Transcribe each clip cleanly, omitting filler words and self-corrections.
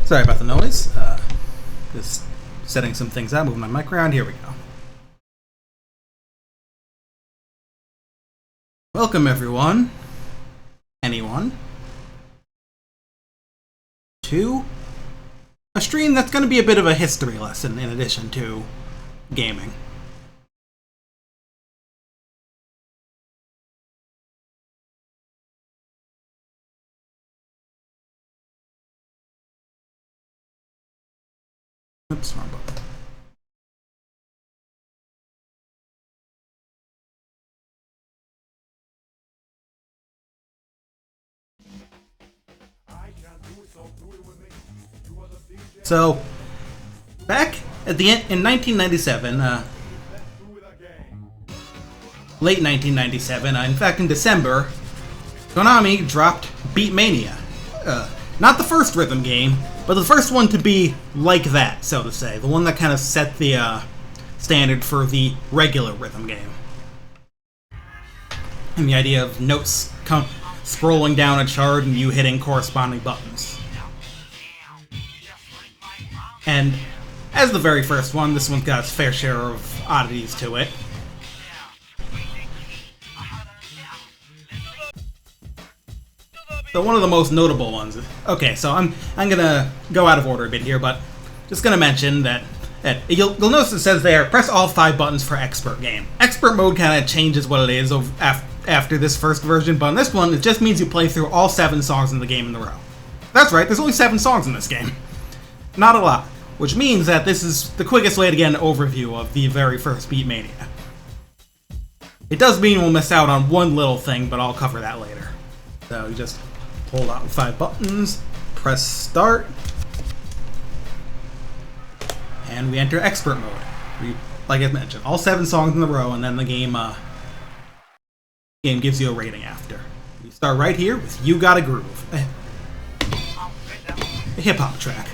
Sorry about the noise. Just setting some things up, moving my mic around. Here we go. Welcome, everyone. Anyone. To a stream that's going to be a bit of a history lesson in addition to gaming. Oops, wrong button. So, back at the end in 1997, late 1997, in fact in December, Konami dropped Beatmania. Not the first rhythm game, but the first one to be like that, so to say. The one that kind of set the standard for the regular rhythm game. And the idea of notes scrolling down a chart and you hitting corresponding buttons. And as the very first one, this one's got its fair share of oddities to it. So one of the most notable ones. Okay, so I'm gonna go out of order a bit here, but just gonna mention that you'll notice it says there, press all 5 buttons for expert game. Expert mode kind of changes what it is after this first version, but on this one, it just means you play through all 7 songs in the game in a row. That's right, there's only 7 songs in this game. Not a lot, which means that this is the quickest way to get an overview of the very first Beatmania. It does mean we'll miss out on one little thing, but I'll cover that later. So you just hold on 5 buttons, press start, and we enter expert mode. Like I mentioned, all 7 songs in a row, and then the game gives you a rating after. You start right here with You Gotta Groove, a hip-hop track.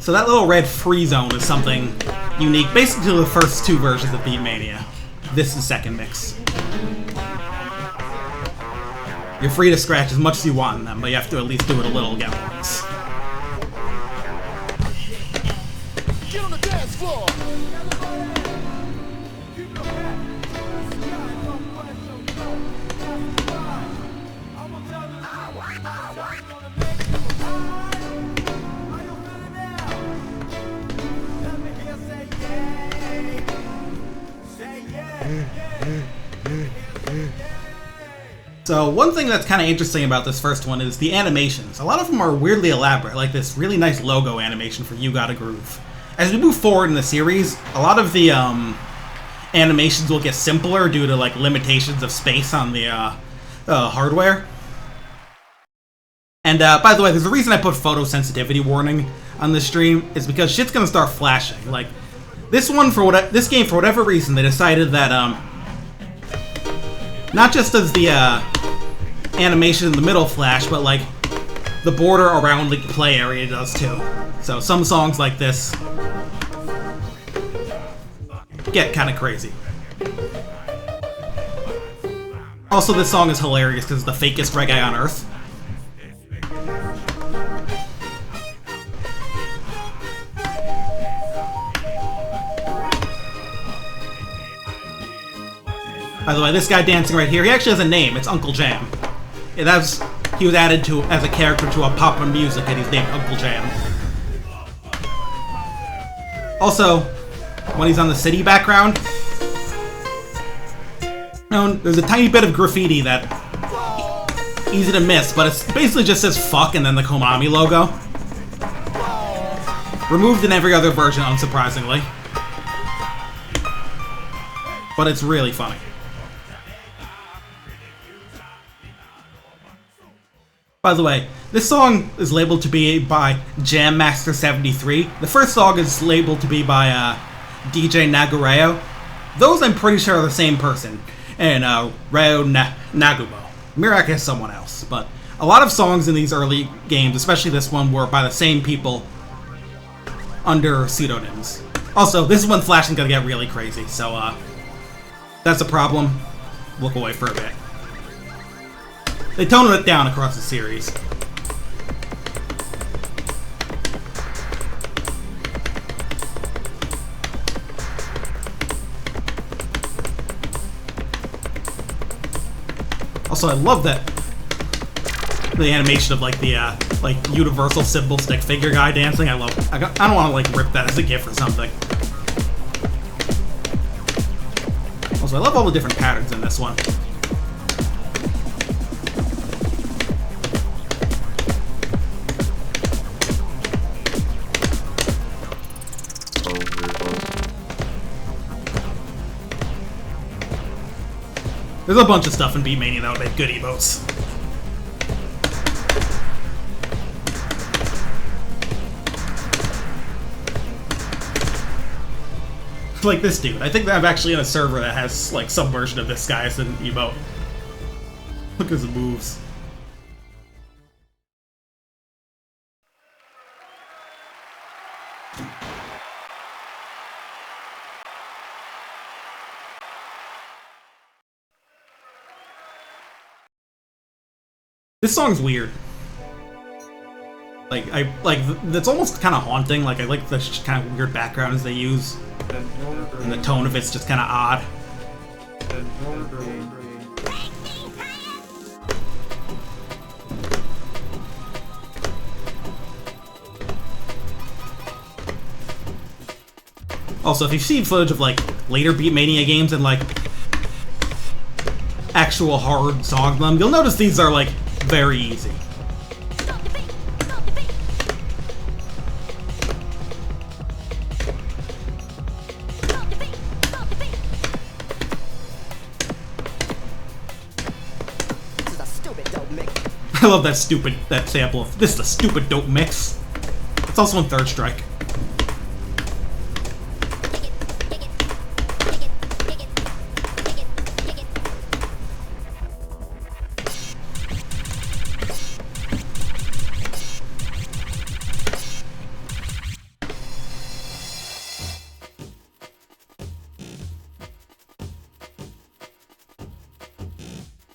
So that little red free zone is something unique, basically to the first 2 versions of Beatmania. This is the second mix. You're free to scratch as much as you want in them, but you have to at least do it a little again once. Get on the dance floor! So one thing that's kind of interesting about this first one is the animations. A lot of them are weirdly elaborate, like this really nice logo animation for You Gotta Groove. As we move forward in the series, a lot of the animations will get simpler due to like limitations of space on the hardware. And by the way, there's a reason I put photosensitivity warning on this stream, is because shit's gonna start flashing. Like this one, this game, for whatever reason, they decided that not just does the animation in the middle flash, but like the border around the play area does too. So some songs like this get kind of crazy. Also, this song is hilarious because it's the fakest reggae on earth. By the way, this guy dancing right here, he actually has a name. It's Uncle Jam. Yeah, he was added to as a character to a pop of music, and he's named Uncle Jam. Also, when he's on the city background, there's a tiny bit of graffiti that easy to miss, but it basically just says fuck and then the Konami logo. Removed in every other version, unsurprisingly. But it's really funny. By the way, this song is labeled to be by Jam Master 73. The first song is labeled to be by DJ Nagareo. Those I'm pretty sure are the same person. And Ryo Nagumo. Mirak is someone else. But a lot of songs in these early games, especially this one, were by the same people under pseudonyms. Also, this is when flashing's gonna get really crazy, so that's a problem. Look away for a bit. They toned it down across the series. Also, I love that the animation of like the like universal symbol stick figure guy dancing. I love. I don't want to like rip that as a gif or something. Also, I love all the different patterns in this one. There's a bunch of stuff in Beatmania that would make good emotes. Like this dude. I think that I'm actually in a server that has like some version of this guy as an emote. Look at his moves. This song's weird. That's almost kind of haunting. Like I like the kind of weird backgrounds they use, and the tone of it's just kind of odd. Also, if you've seen footage of like later Beatmania games and like actual hard song them, you'll notice these are like very easy. I love that sample of this is a stupid dope mix. It's also in Third Strike.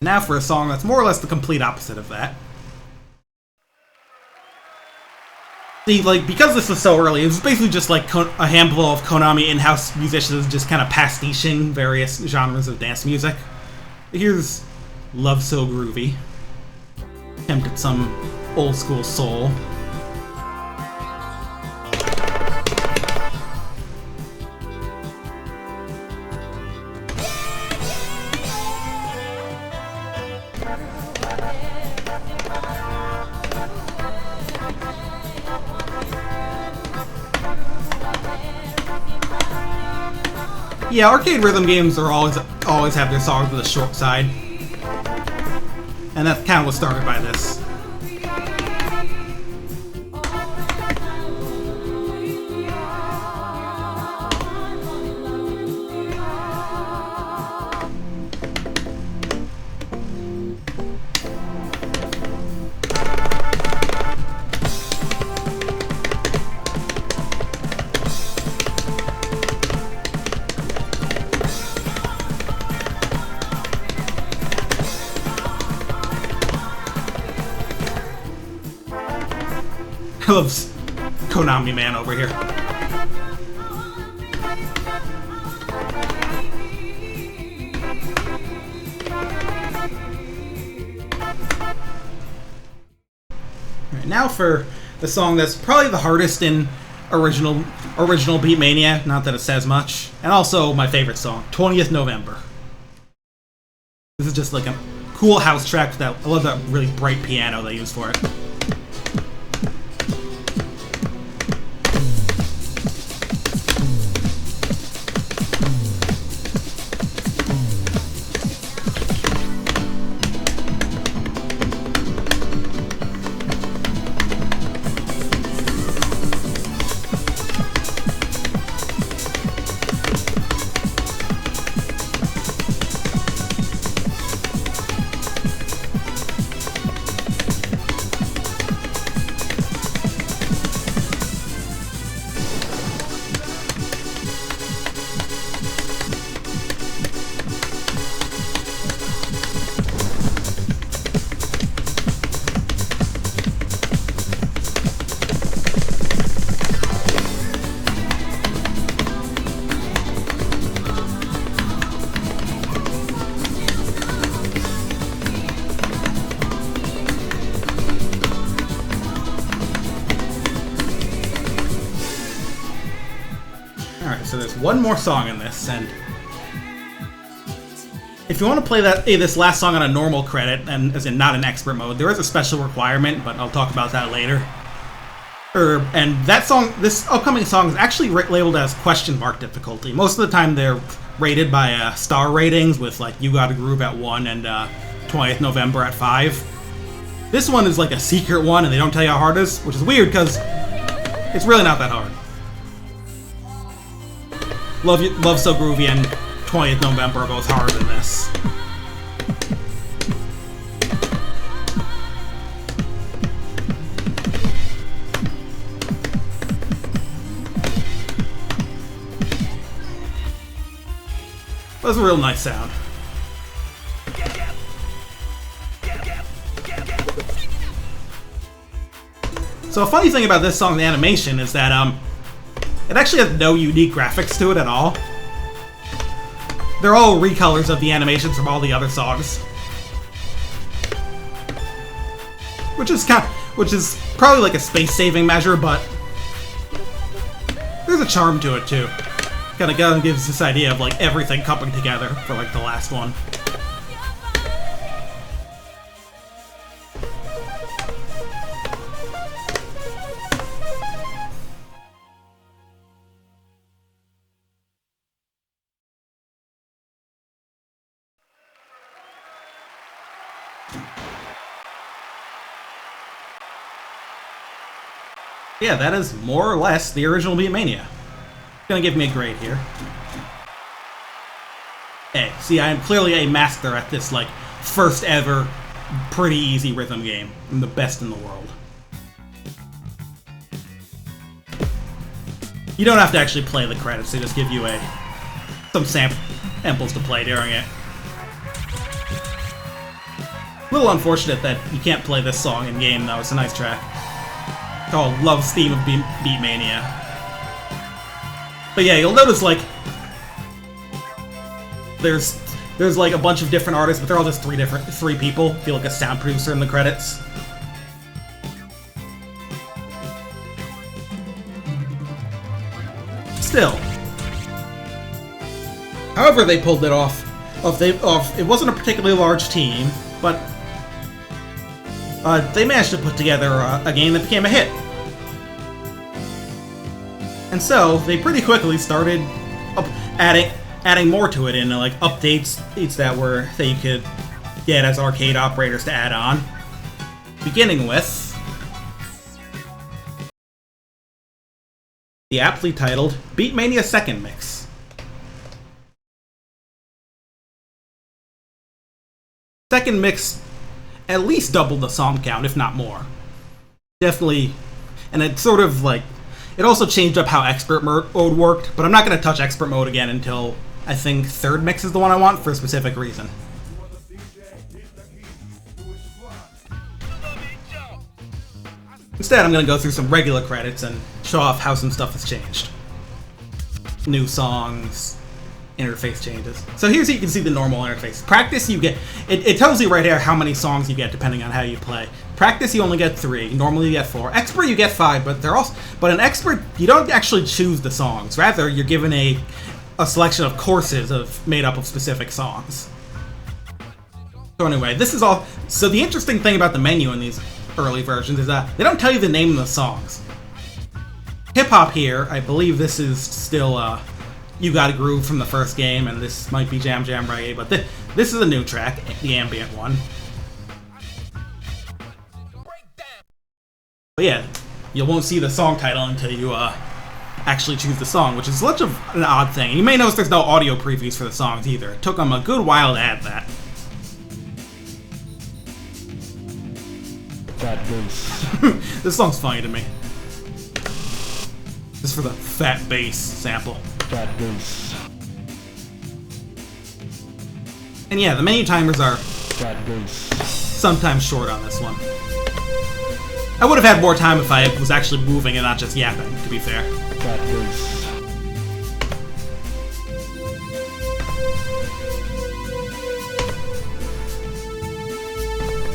Now for a song that's more or less the complete opposite of that. See, like, because this was so early, it was basically just like a handful of Konami in-house musicians just kind of pastiching various genres of dance music. Here's Love So Groovy. Attempt at some old school soul. Yeah, arcade rhythm games are always have their songs with a short side, and that's kind of what started by this. I love Konami Man over here. Alright, now for the song that's probably the hardest in original Beatmania, not that it says much, and also my favorite song, 20th November. This is just like a cool house track that I love that really bright piano they use for it. one more song in this, and if you want to play this last song on a normal credit, and as in not in expert mode, there is a special requirement, but I'll talk about that later. And that song, this upcoming song, is actually labeled as question mark difficulty. Most of the time they're rated by star ratings, with like You Gotta Groove at 1 and 20th November at 5. This one is like a secret one, and they don't tell you how hard it is, which is weird because it's really not that hard. Love So Groovy and 20th November are both harder than this. That's a real nice sound. So a funny thing about this song, the animation, is that it actually has no unique graphics to it at all. They're all recolors of the animations from all the other songs, which is probably like a space-saving measure, but there's a charm to it too. Kind of gives this idea of like everything coming together for like the last one. Yeah, that is more or less the original Beatmania. Gonna give me a grade here. Hey, see, I am clearly a master at this, like, first ever, pretty easy rhythm game. I'm the best in the world. You don't have to actually play the credits, they just give you some samples to play during it. A little unfortunate that you can't play this song in game, though. It's a nice track. Called Love's Theme of Beatmania. But yeah, you'll notice, like, there's like a bunch of different artists, but they're all just three people. Feel like a sound producer in the credits. Still. However they pulled it off. It wasn't a particularly large team, but they managed to put together a game that became a hit. And so they pretty quickly started adding more to it in like updates that you could get as arcade operators to add on. Beginning with the aptly titled Beatmania Second Mix. Second Mix at least doubled the song count, if not more. Definitely, and it sort of like, it also changed up how expert mode worked, but I'm not going to touch expert mode again until I think third mix is the one I want for a specific reason. Instead, I'm going to go through some regular credits and show off how some stuff has changed. New songs, interface changes. So here's how you can see the normal interface. Practice, you get, it tells you right here how many songs you get depending on how you play. Practice, you only get 3. Normally you get 4. Expert, you get 5, but in Expert, you don't actually choose the songs. Rather, you're given a selection of courses made up of specific songs. So anyway, this is all. So the interesting thing about the menu in these early versions is that they don't tell you the name of the songs. Hip Hop here, I believe this is still You Gotta Groove from the first game, and this might be Jam Jam Reggae, but this is a new track, the ambient one. But yeah, you won't see the song title until you actually choose the song, which is such an odd thing. You may notice there's no audio previews for the songs either. It took them a good while to add that. Fat bass. This song's funny to me. Just for the fat bass sample. Fat bass. And yeah, the menu timers are Fat bass. sometimes short on this one. I would have had more time if I was actually moving and not just yapping, to be fair. Fat bass.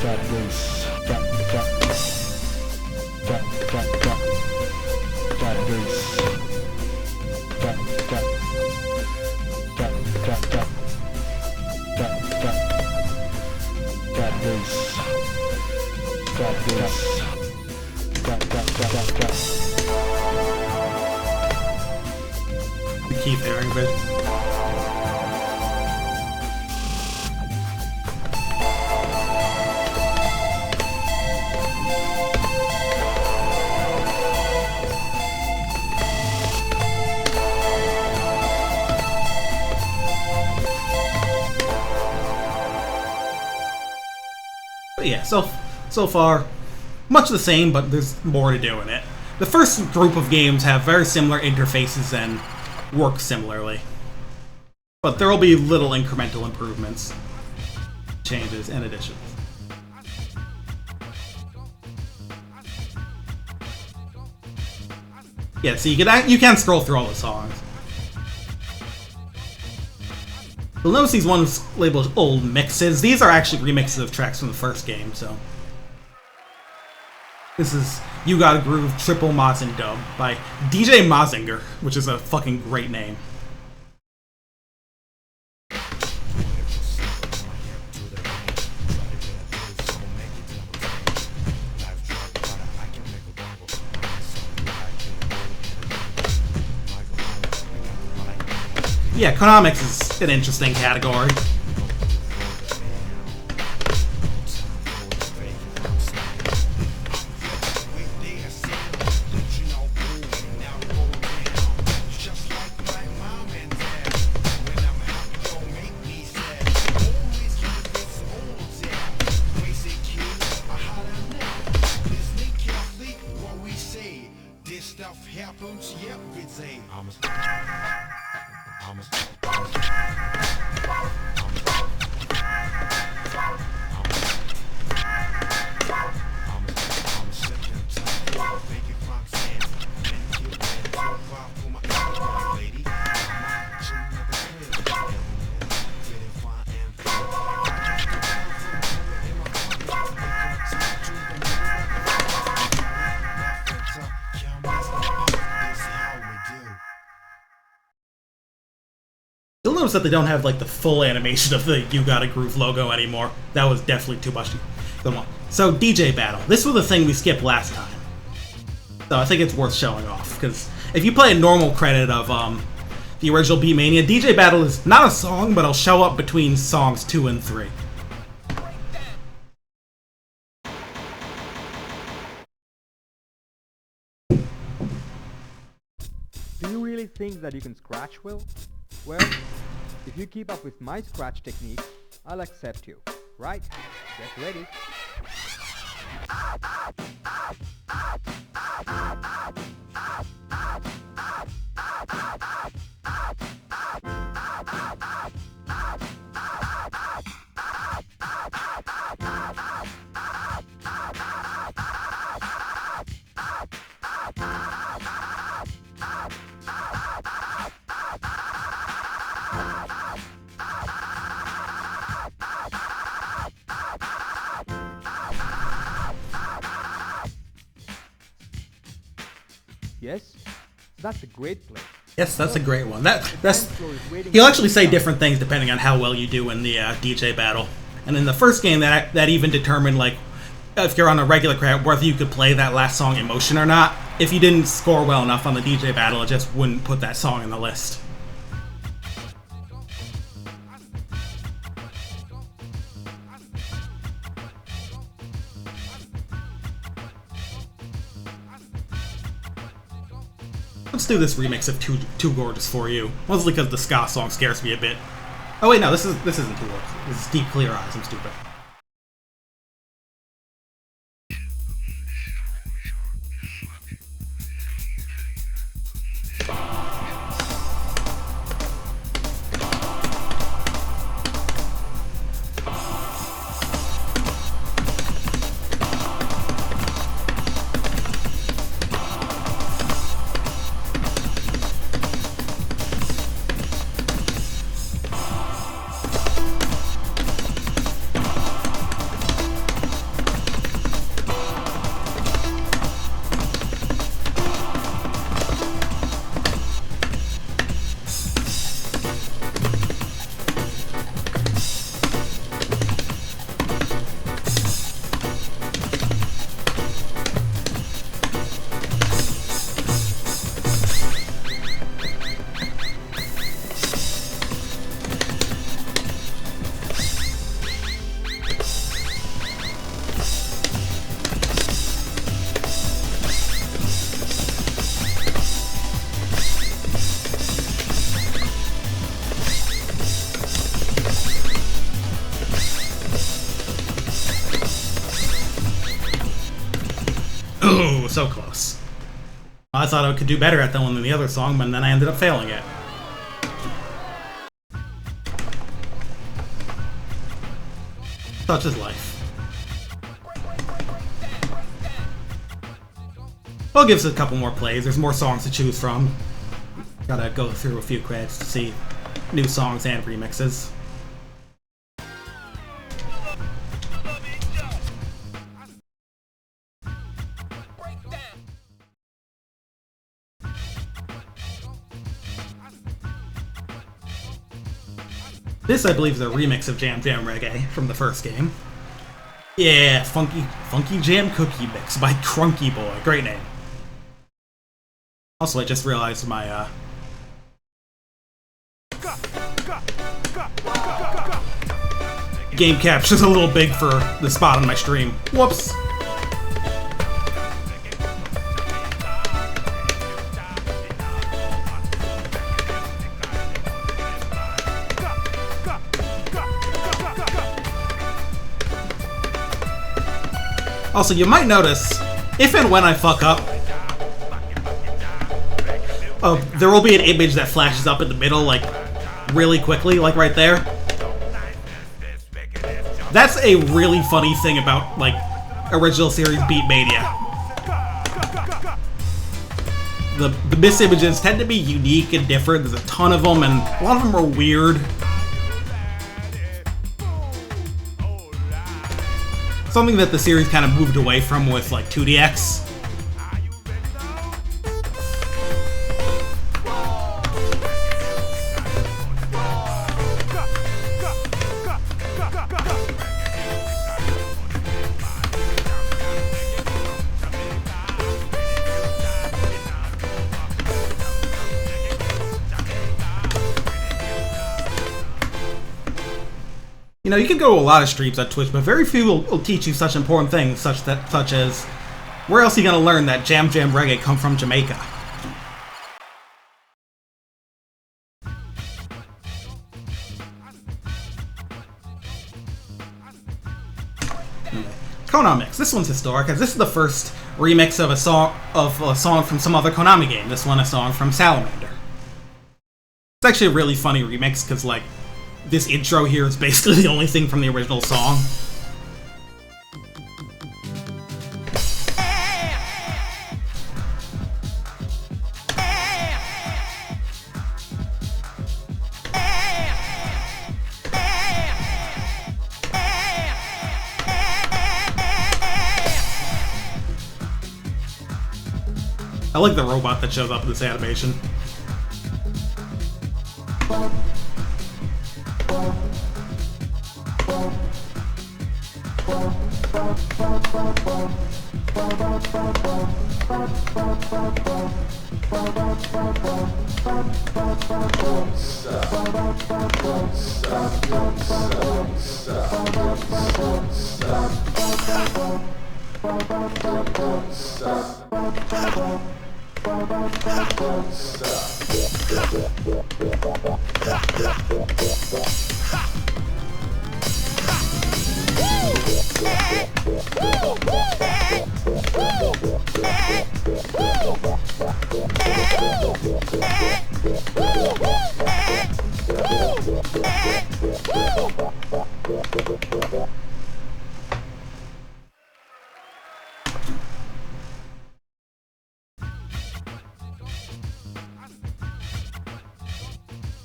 Fat bass. Fat bass. Fat bass. But yeah, so far, much the same, but there's more to do in it. The first group of games have very similar interfaces and work similarly. But there will be little incremental improvements, changes, and additions. Yeah, so you can scroll through all the songs. You'll notice these ones labeled old mixes. These are actually remixes of tracks from the first game, so. This is You Gotta Groove Triple Mazin Dub by DJ Mazinger, which is a fucking great name. Yeah, economics is an interesting category. You'll notice that they don't have like the full animation of the You Gotta Groove logo anymore. That was definitely too much. So DJ Battle. This was the thing we skipped last time. So I think it's worth showing off, because if you play a normal credit of the original Beatmania, DJ Battle is not a song, but it'll show up between songs 2 and 3. Do you really think that you can scratch well? Well, if you keep up with my scratch technique, I'll accept you. Right? Get ready. Yes, that's a great play. Yes, that's a great one. He'll actually say different things depending on how well you do in the DJ Battle. And in the first game, that even determined like if you're on a regular credit whether you could play that last song in motion or not. If you didn't score well enough on the DJ Battle, it just wouldn't put that song in the list. Let's do this remix of Too Gorgeous For You. Mostly because the ska song scares me a bit. Oh wait, no, this isn't Too Gorgeous. This is Deep Clear Eyes. I'm stupid. so close. I thought I could do better at that one than the other song, but then I ended up failing it. Such is life. I'll give us a couple more plays. There's more songs to choose from. Gotta go through a few credits to see new songs and remixes. This, I believe, is a remix of Jam Jam Reggae from the first game. Yeah, Funky Jam Cookie Mix by Crunky Boy. Great name. Also, I just realized my, game capture's a little big for the spot on my stream. Whoops. Also, you might notice, if and when I fuck up, there will be an image that flashes up in the middle, like, really quickly, like right there. That's a really funny thing about, like, original series Beatmania. The miss images tend to be unique and different. There's a ton of them, and a lot of them are weird. Something that the series kind of moved away from with, like, 2DX. You know, you can go to a lot of streams on Twitch, but very few will teach you such important things, such as where else are you gonna learn that Jam Jam Reggae come from Jamaica? Konami Mix. This one's historic, as this is the first remix of a song from some other Konami game. This one, a song from Salamander. It's actually a really funny remix because, like, this intro here is basically the only thing from the original song. I like the robot that shows up in this animation.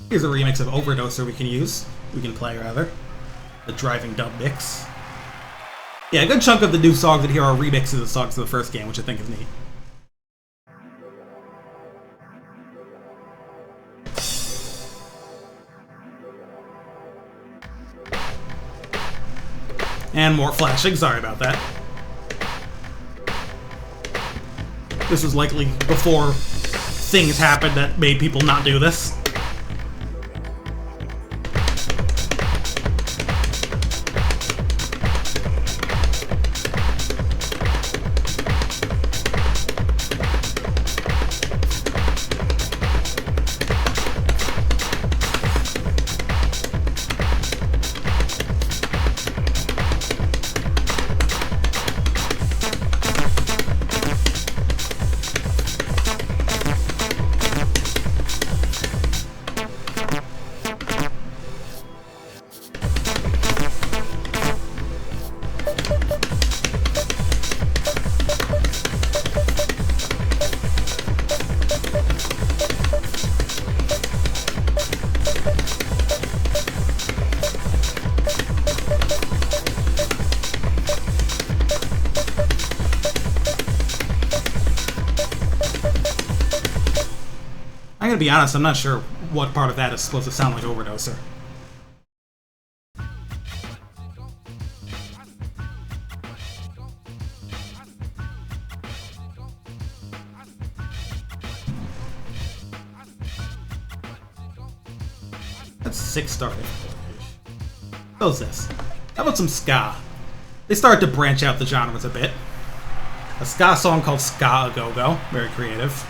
Here's a remix of Overdoser we can play rather. The driving dub mix. Yeah, a good chunk of the new songs that here are remixes of songs of the first game, which I think is neat. And more flashing, sorry about that. This was likely before things happened that made people not do this. I'm gonna be honest, I'm not sure what part of that is supposed to sound like Overdoser. That's 6-star difficulty. How's this? How about some ska? They started to branch out the genres a bit. A ska song called Ska A Go Go. Very creative.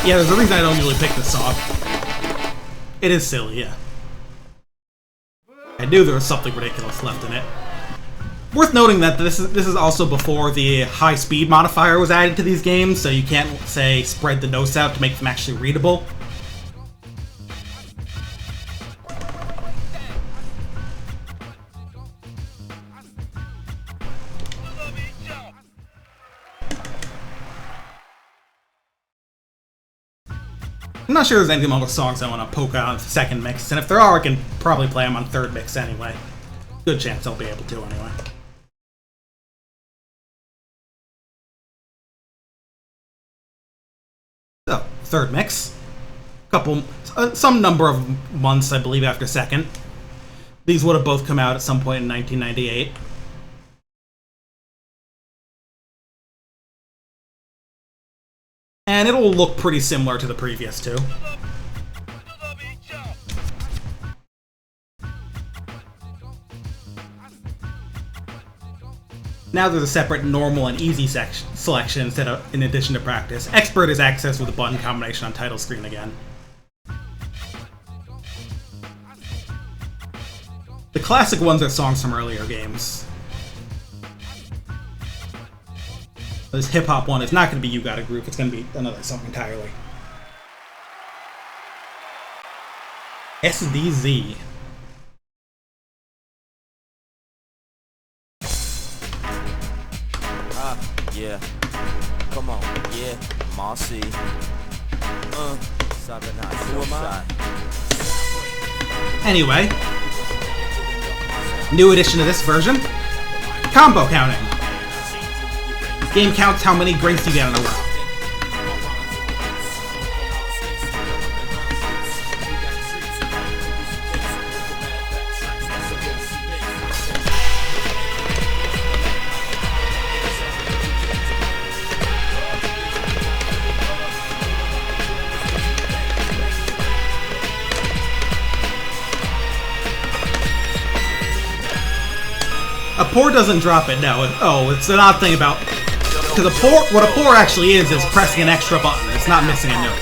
Yeah, there's a reason I don't usually pick this song. It is silly, yeah. I knew there was something ridiculous left in it. Worth noting that this is also before the high speed modifier was added to these games, so you can't, say, spread the notes out to make them actually readable. I'm not sure there's any other songs I want to poke out on the second mix, and if there are, I can probably play them on third mix anyway. Good chance I'll be able to anyway. So, third mix. Some number of months, I believe, after second. These would have both come out at some point in 1998. And it'll look pretty similar to the previous two. Now there's a separate normal and easy selection instead of in addition to practice. Expert is accessed with a button combination on title screen again. The classic ones are songs from earlier games. This hip-hop one is not going to be You Got a Groove, it's going to be another song entirely. SDZ. Yeah. Come on, yeah. Marcy. Anyway. New addition to this version. Combo counting. Game counts how many grace you get in a row. A pour doesn't drop it, no. It's an odd thing about... Because what a pour actually is pressing an extra button. It's not missing a note.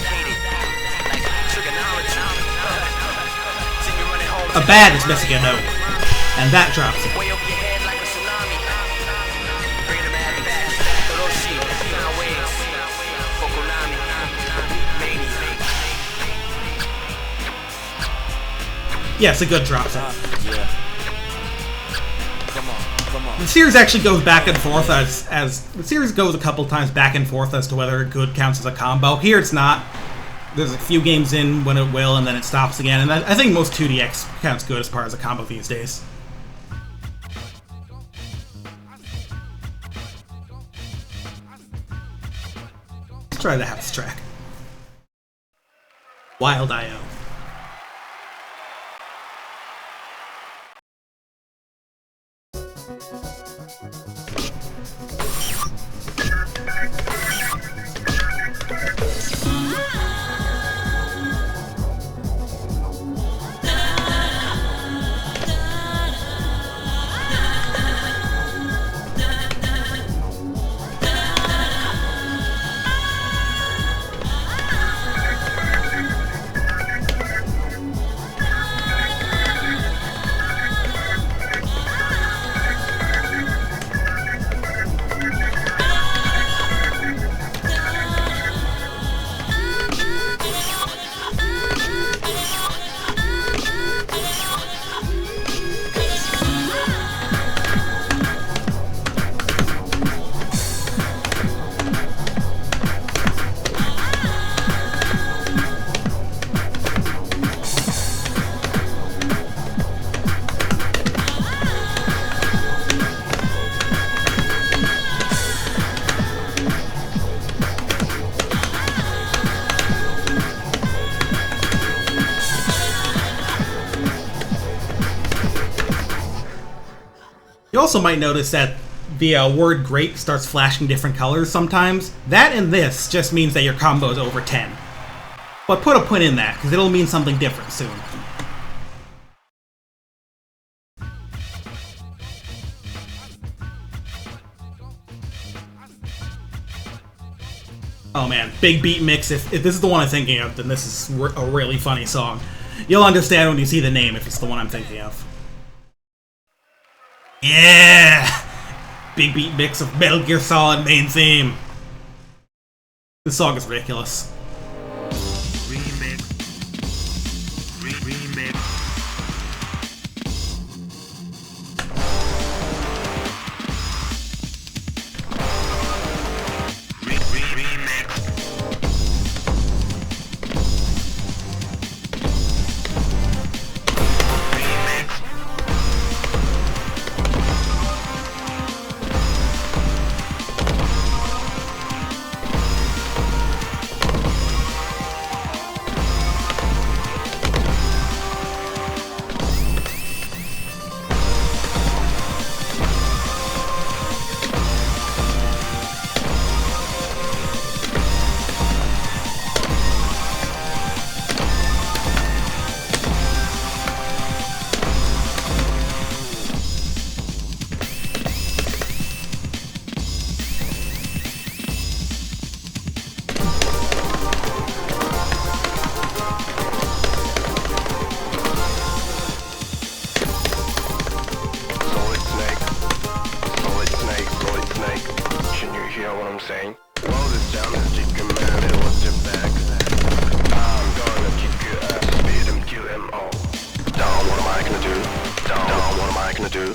A bad is missing a note. And that drops it. Yes, a good drops it. The series actually goes back and forth as the series goes a couple times back and forth as to whether a good counts as a combo. Here it's not. There's a few games in when it will, and then it stops again. And I think most 2DX counts good as far as a combo these days. Let's try the house track. Wild I.O. You also might notice that the word great starts flashing different colors sometimes. That and this just means that your combo is over 10. But put a pin in that, because it'll mean something different soon. Oh man, big beat mix. If this is the one I'm thinking of, then this is a really funny song. You'll understand when you see the name if it's the one I'm thinking of. Yeah! Big beat mix of Metal Gear Solid main theme. This song is ridiculous. Remix. Remix. Saying, well, this down is chicken man, it was your back. I'm gonna kick your ass, beat him, kill him all. Down, what am I gonna do? Down, what am I gonna do?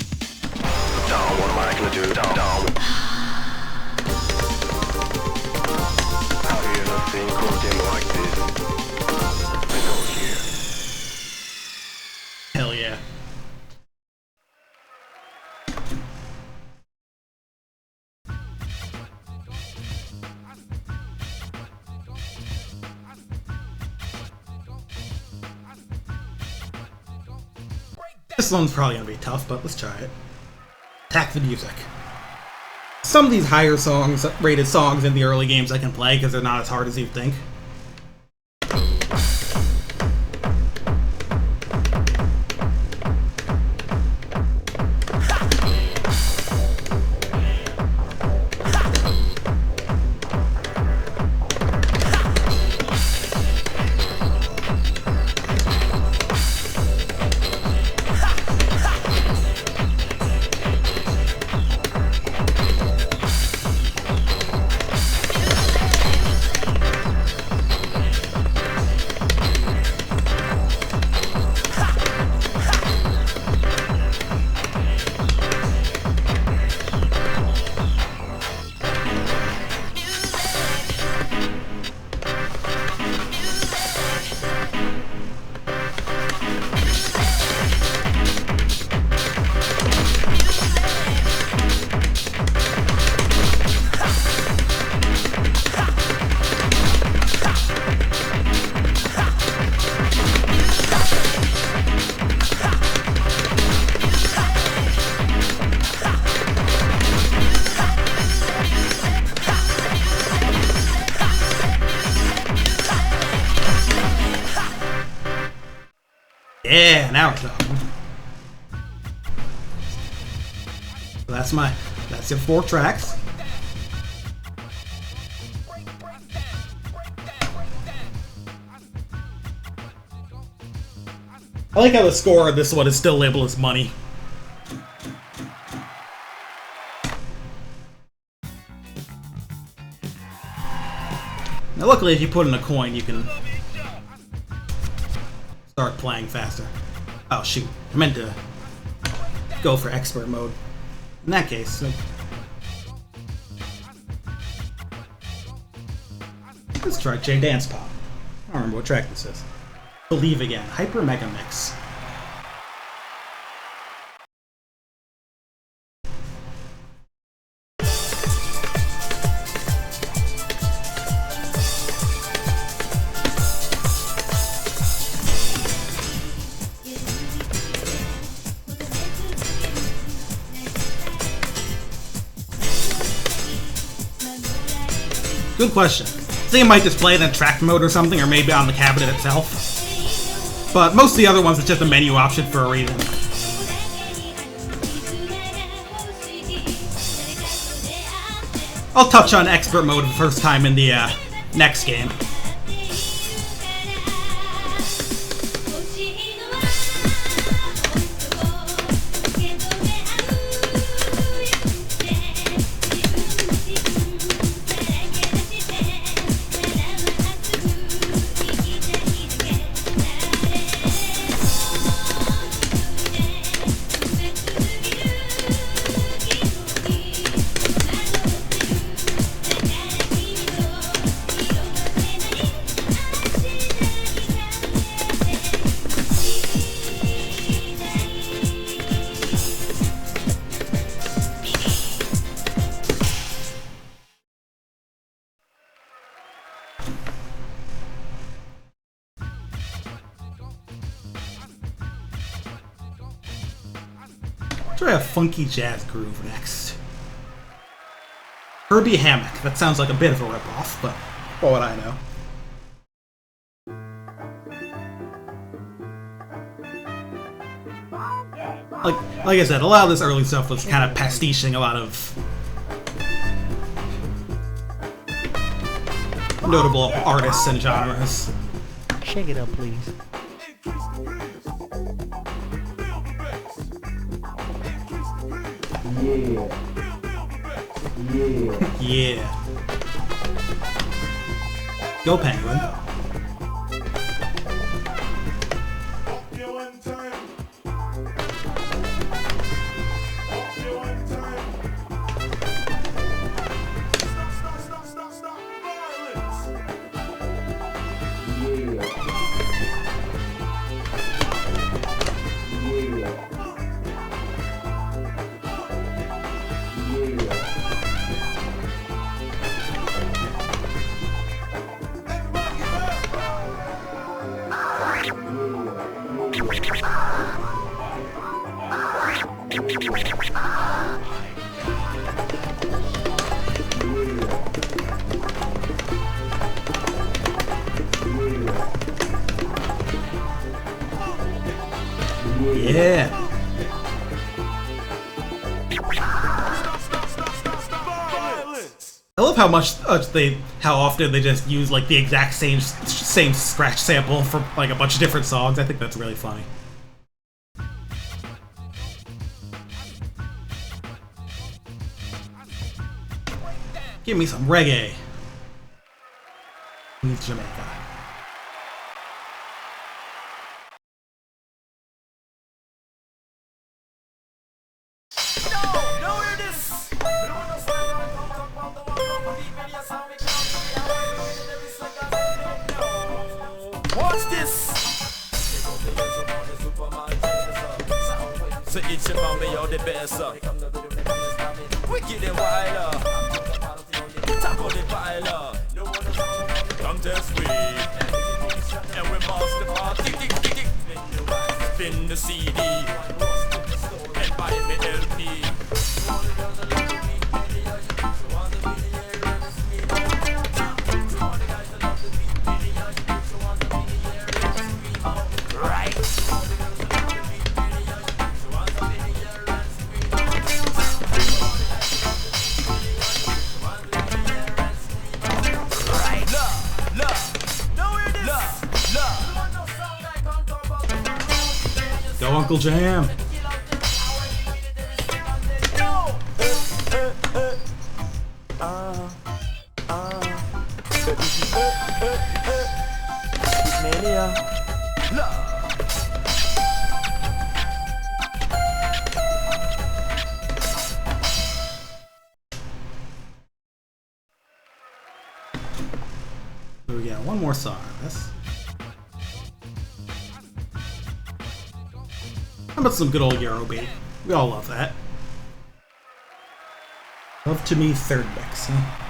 Down, what am I gonna do? Down. Have you ever seen cool game like this? I know here. Hell yeah. This one's probably gonna be tough, but let's try it. Attack the music. Some of these higher rated songs in the early games I can play because they're not as hard as you'd think. Yeah, now we're talking. So that's your 4 tracks. I like how the score of this one is still labeled as money. Now luckily if you put in a coin you can start playing faster. Oh shoot, I meant to go for expert mode. In that case, let's try J Dance Pop. I don't remember what track this is. Believe Again, Hyper Mega Mix. Good question. I think it might display it in track mode or something, or maybe on the cabinet itself. But most of the other ones, it's just a menu option for a reason. I'll touch on expert mode the first time in the next game. Try a funky jazz groove next. Herbie Hammock. That sounds like a bit of a ripoff, but what would I know? Like I said, a lot of this early stuff was kind of pastiching a lot of notable artists and genres. Shake it up, please. Yeah. Go Penguin. Yeah. I love how much how often they just use like the exact same scratch sample for like a bunch of different songs. I think that's really funny. Give me some reggae. Needs Jamaica. Watch this. So each about me, you're the best. Wicked and wild. Top of the pile. Come test we. And we boss the bar. Tick. Spin the CD. And buy me LP. Right. Go Uncle Jam. Beatmania. So we got one more song on this. How about some good old Eurobeat? We all love that. Love to me third mix, huh?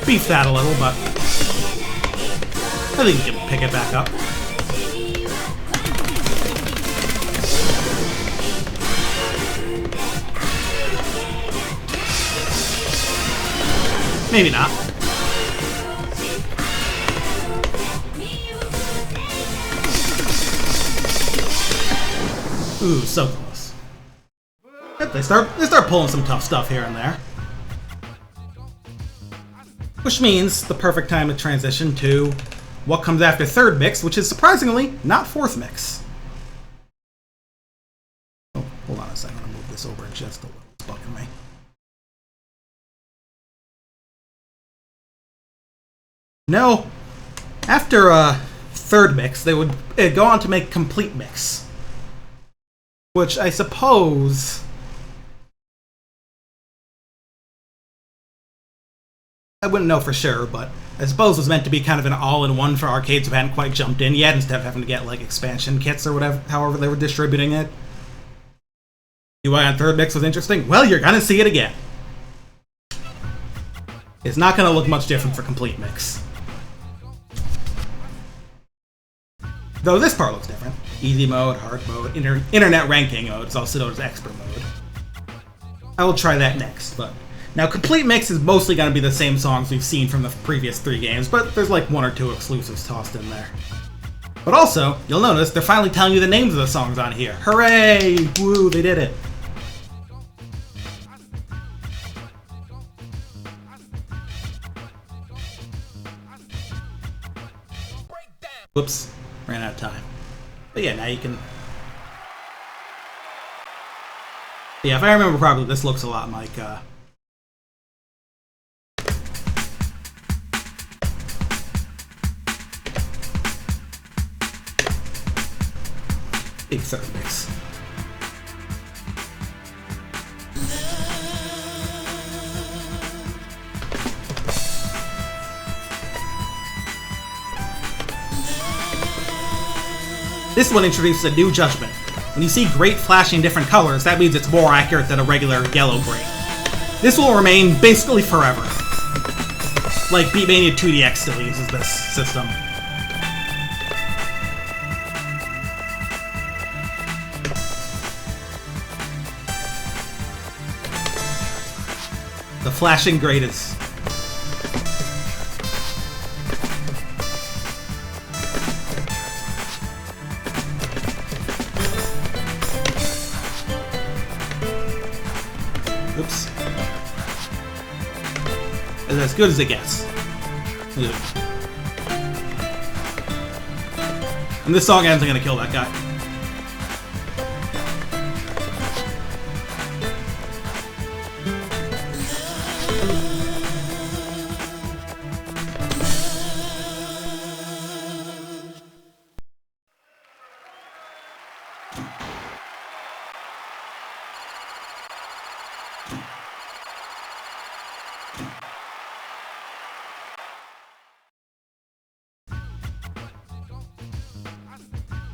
Beef that a little, but I think you can pick it back up. Maybe not. Ooh, so close. Yep, they start pulling some tough stuff here and there. Which means the perfect time to transition to what comes after third mix, which is surprisingly not fourth mix. Oh, hold on a second, I'm gonna move this over just a little. It's bugging me. No, after third mix, they would go on to make complete mix, which I suppose I wouldn't know for sure, but I suppose it was meant to be kind of an all-in-one for arcades who hadn't quite jumped in yet, instead of having to get like expansion kits or whatever, however they were distributing it. UI on third mix was interesting? Well, you're gonna see it again. It's not gonna look much different for complete mix. Though this part looks different. Easy mode, hard mode, internet ranking mode. It's also known as expert mode. I will try that next, but now, complete mix is mostly going to be the same songs we've seen from the previous 3 games, but there's like 1 or 2 exclusives tossed in there. But also, you'll notice they're finally telling you the names of the songs on here. Hooray! Woo, they did it. Whoops, ran out of time. But yeah, now you can... Yeah, if I remember properly, this looks a lot like... Big third mix. This one introduces a new judgment. When you see great flashing different colors, that means it's more accurate than a regular yellow green. This will remain basically forever. Like Beatmania 2DX still uses this system. The flashing grade is... Oops. Is as good as it gets. And this song ends, I'm gonna kill that guy.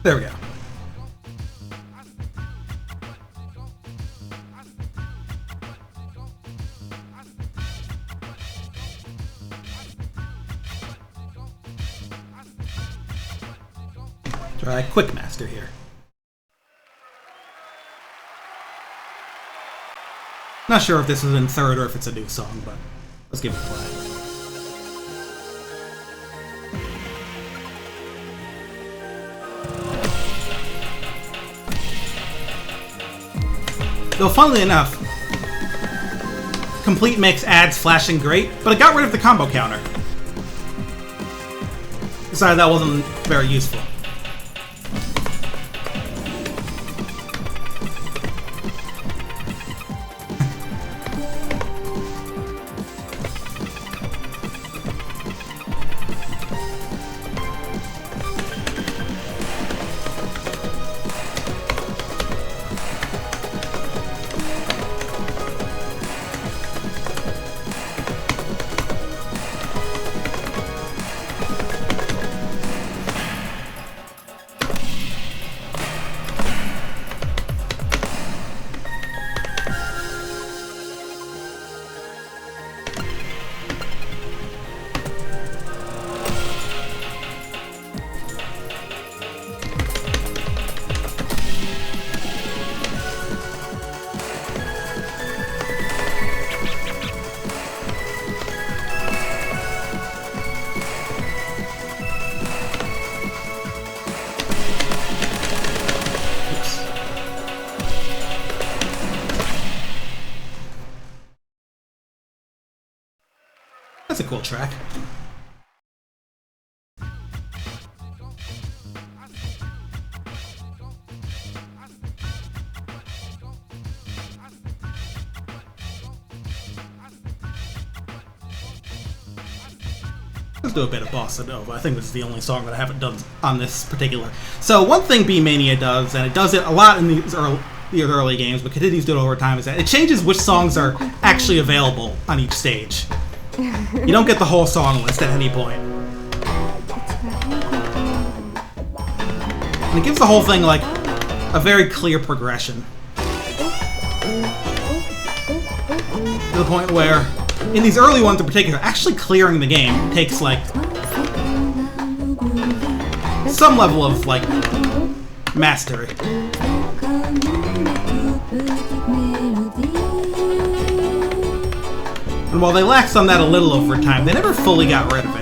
There we go. Try Quick Master here. Not sure if this is in third or if it's a new song, but let's give it a play. Though funnily enough, Complete Mix adds flashing great, but it got rid of the combo counter. Decided that wasn't very useful. That's a cool track. Let's do a bit of Bossa Nova. I think this is the only song that I haven't done on this particular. So one thing beatmania does, and it does it a lot in these early games, but continues to do it over time, is that it changes which songs are actually available on each stage. You don't get the whole song list at any point. And it gives the whole thing, like, a very clear progression. To the point where, in these early ones in particular, actually clearing the game takes, like, some level of, like, mastery. And while they laxed on that a little over time, they never fully got rid of it.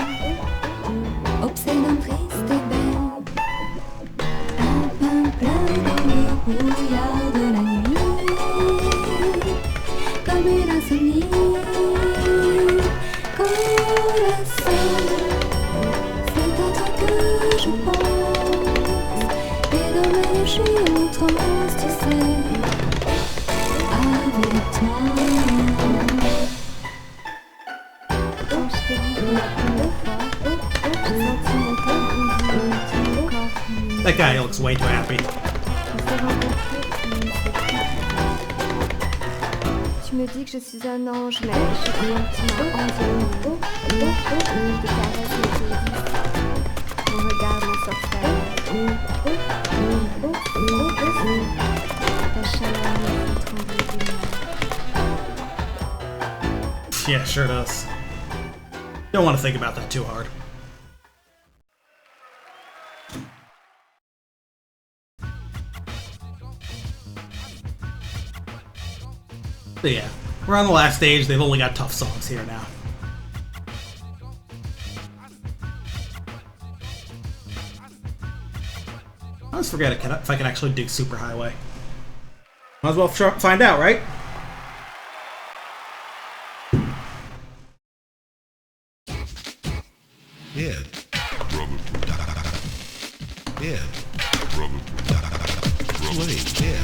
That guy looks way too happy. Tu me dis que je suis un ange, mais je suis un petit ange. De caresses mes délices. Mon regard, mon sorcière. Ta chaleur me fait trembler des mains. Yeah, sure does. Don't want to think about that too hard. But yeah, we're on the last stage. They've only got tough songs here now. I always forget if I can actually do Super Highway. Might as well find out, right? Yeah. Yeah. Wait, yeah.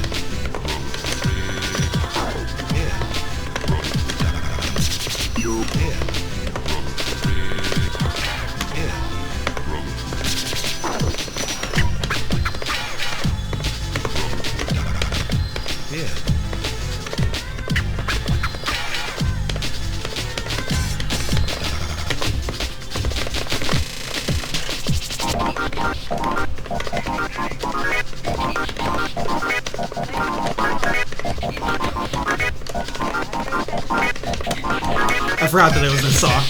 forgot that it was this song.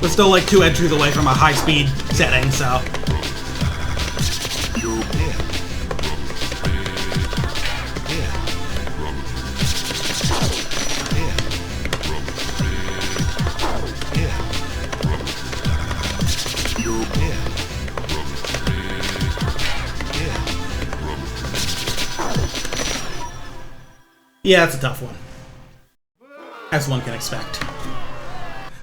We're still like 2 entries away from a high-speed setting, so... Yeah, it's a tough one. As one can expect.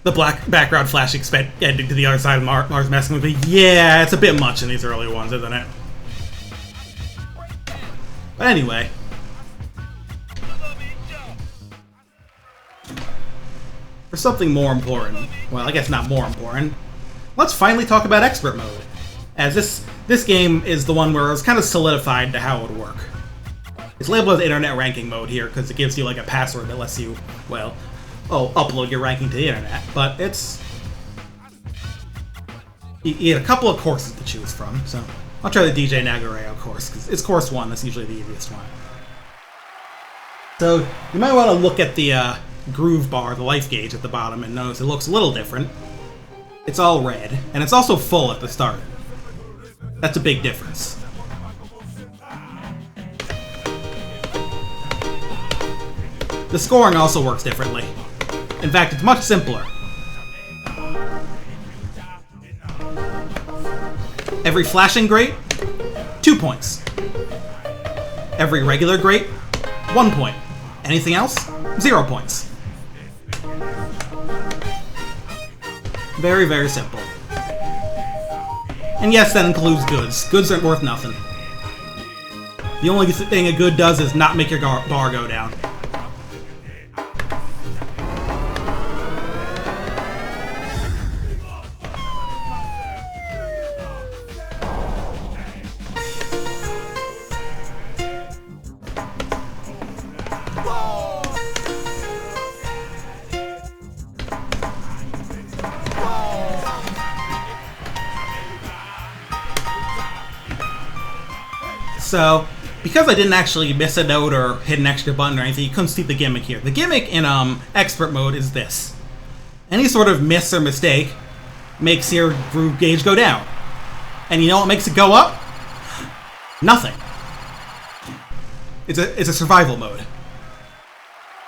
The black background flash ending to the other side of Mars messing with me. Yeah, it's a bit much in these early ones, isn't it? But anyway. For something more important, well, I guess not more important, let's finally talk about expert mode. As this game is the one where it's kind of solidified to how it would work. It's labeled as internet ranking mode here because it gives you like a password that lets you, well, upload your ranking to the internet. But it's... You get a couple of courses to choose from, so I'll try the DJ Nagareo course because it's course 1, that's usually the easiest one. So you might want to look at the groove bar, the life gauge at the bottom, and notice it looks a little different. It's all red, and it's also full at the start. That's a big difference. The scoring also works differently. In fact, it's much simpler. Every flashing grate, 2 points. Every regular grate, 1 point. Anything else, 0 points. Very, very simple. And yes, that includes goods. Goods aren't worth nothing. The only thing a good does is not make your bar go down. So, because I didn't actually miss a note or hit an extra button or anything, you couldn't see the gimmick here. The gimmick in expert mode is this. Any sort of miss or mistake makes your groove gauge go down. And you know what makes it go up? Nothing. It's a survival mode.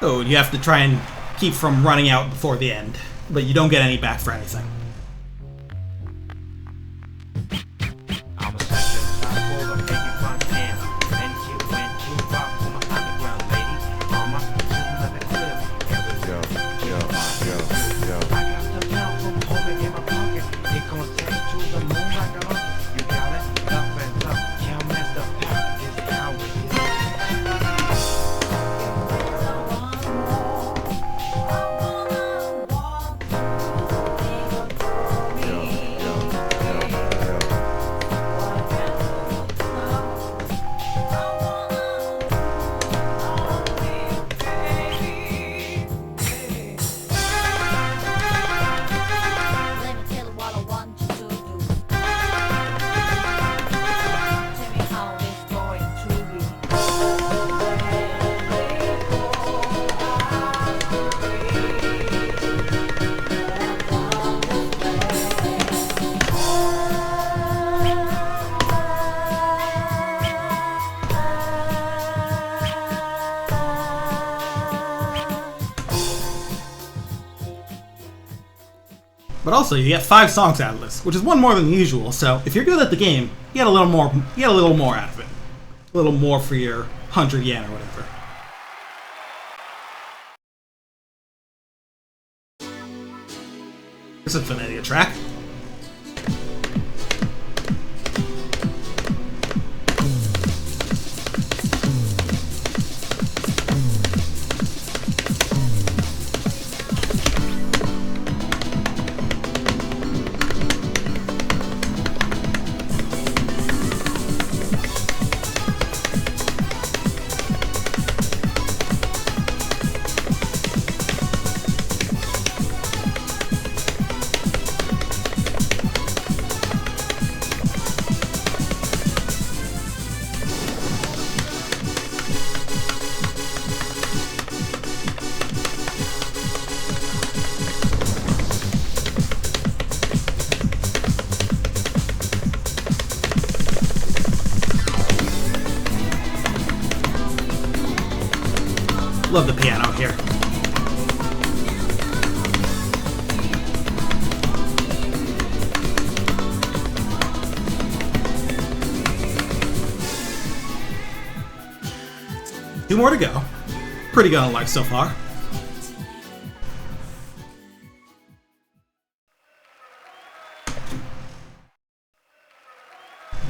So you have to try and keep from running out before the end. But you don't get any back for anything. But also, you get 5 songs out of this, which is one more than usual. So if you're good at the game, you get a little more. You get a little more out of it. A little more for your 100 yen or whatever. It's a familiar track. Love the piano here. Two more to go. Pretty good on life so far.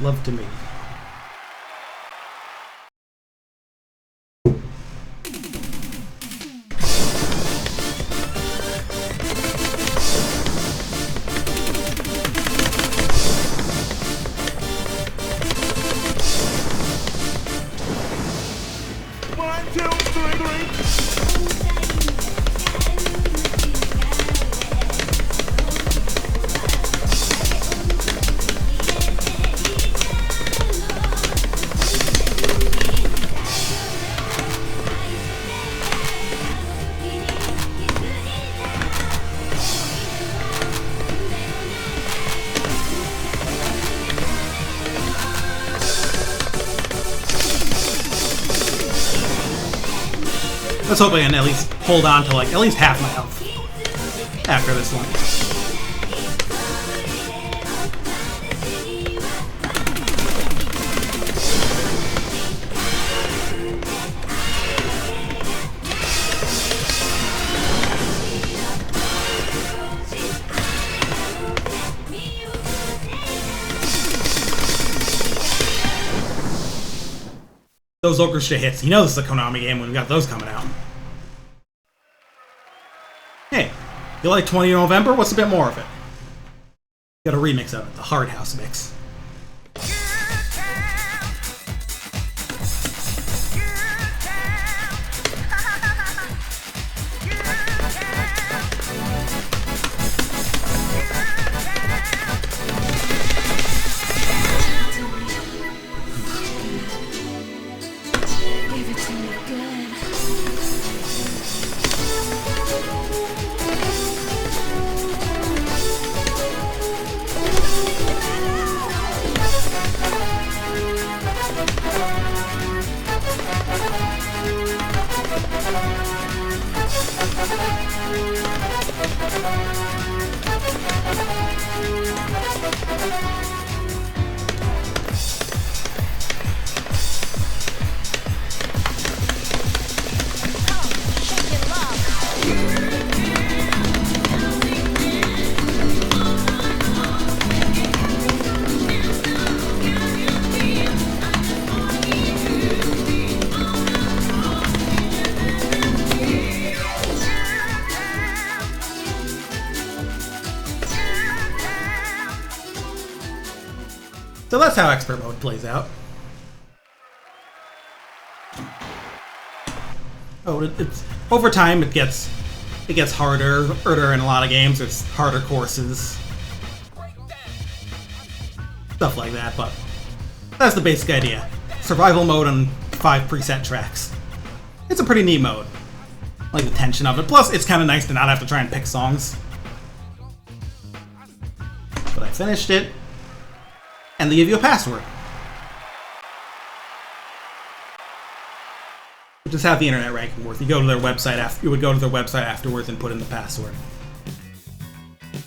Love to meet. Let's hope I can at least hold on to like at least half my health after this one. Those orchestra hits. You know this is a Konami game when we got those coming out. Hey, you like 20 November? What's a bit more of it? Got a remix of it, the Hard House mix. So that's how expert mode plays out. Oh, it's over time it gets harder in a lot of games. There's harder courses, stuff like that. But that's the basic idea. Survival mode on 5 preset tracks. It's a pretty neat mode. I like the tension of it. Plus, it's kind of nice to not have to try and pick songs. But I finished it. And they give you a password. Which is how the internet ranking works. You go to their website you would go to their website afterwards and put in the password.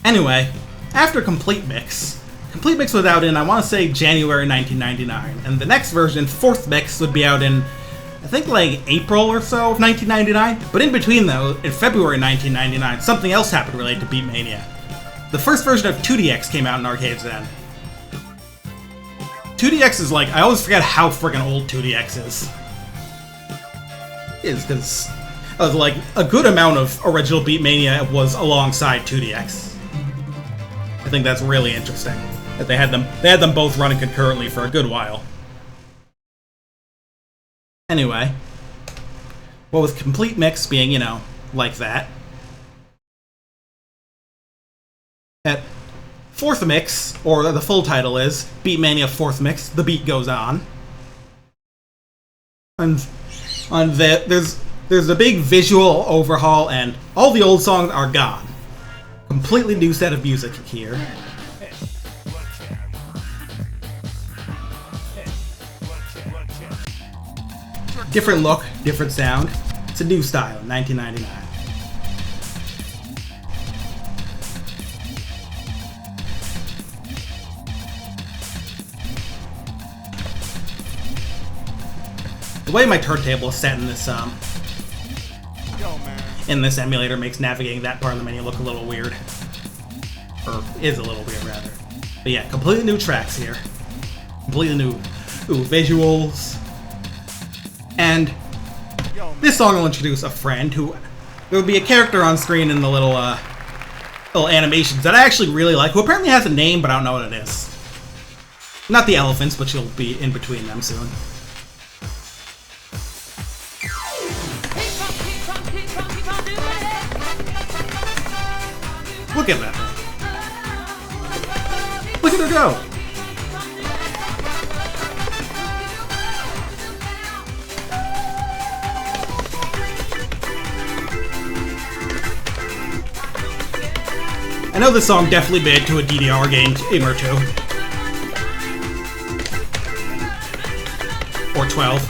Anyway, after Complete Mix was out in, I want to say, January 1999, and the next version, Fourth Mix, would be out in, I think, like April or so of 1999. But in between, though, in February 1999, something else happened related to Beatmania. The first version of 2DX came out in arcades then. 2DX is like, I always forget how friggin' old 2DX is. Because like a good amount of original Beatmania was alongside 2DX. I think that's really interesting that they had them both running concurrently for a good while. Anyway, well, with Complete Mix being, you know, like that, at Fourth Mix, or the full title is Beatmania Fourth Mix, The Beat Goes On. And there's a big visual overhaul, and all the old songs are gone. Completely new set of music here. Different look, different sound. It's a new style, 1999. The way my turntable is set in this emulator makes navigating that part of the menu look a little weird. Or is a little weird, rather. But yeah, completely new tracks here. Completely new visuals. And this song will introduce a friend who... There will be a character on screen in the little animations that I actually really like, who apparently has a name, but I don't know what it is. Not the elephants, but she'll be in between them soon. Look at that thing. Look at her go! I know this song definitely made to a DDR game or two. Or 12.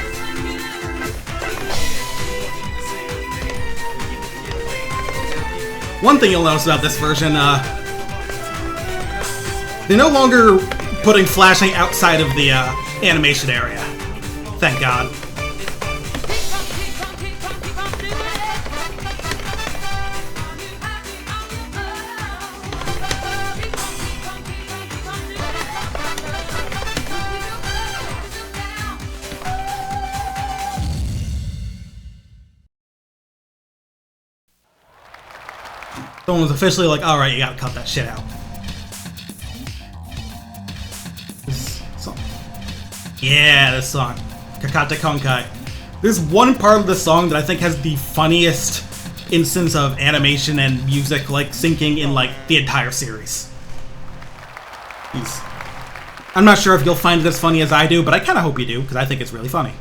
One thing you'll notice about this version, they're no longer putting flashing outside of the animation area. Thank God. Someone was officially like, alright, you gotta cut that shit out. This song. Yeah, this song. Kakate Konkai. There's one part of the song that I think has the funniest instance of animation and music, like, syncing in, like, the entire series. I'm not sure if you'll find it as funny as I do, but I kinda hope you do, because I think it's really funny.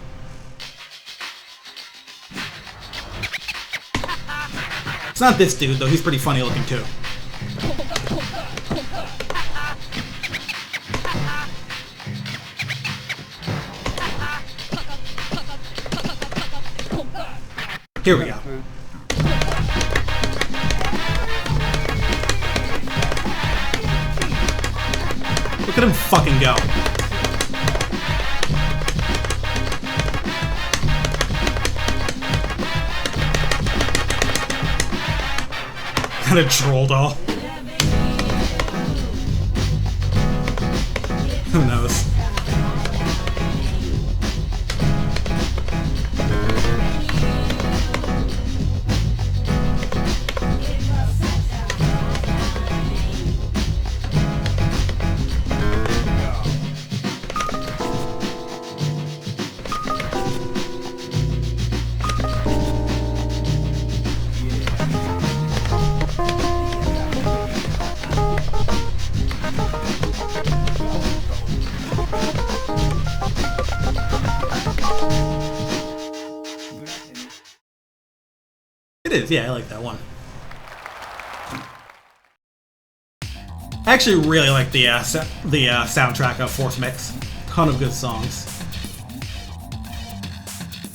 It's not this dude, though. He's pretty funny looking, too. Here we go. Look at him fucking go. Kind of troll doll. Who knows? It is, yeah, I like that one. I actually really like the soundtrack of Force Mix. Ton of good songs.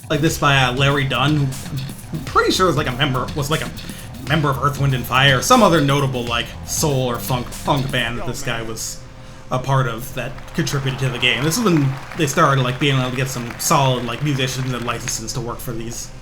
Like this by Larry Dunn, who I'm pretty sure was like a member of Earth, Wind and Fire, some other notable like soul or funk band that this guy was a part of that contributed to the game. This is when they started like being able to get some solid like musicians and licenses to work for these.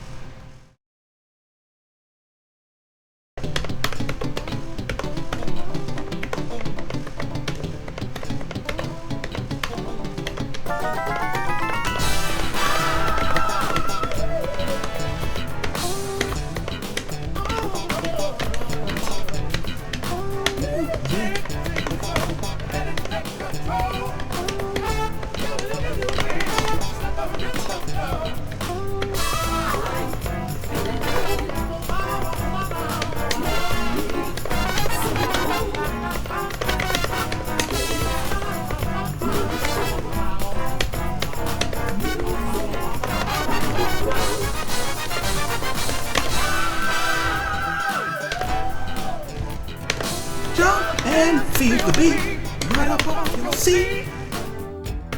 Jump and feel the beat, right up on your seat.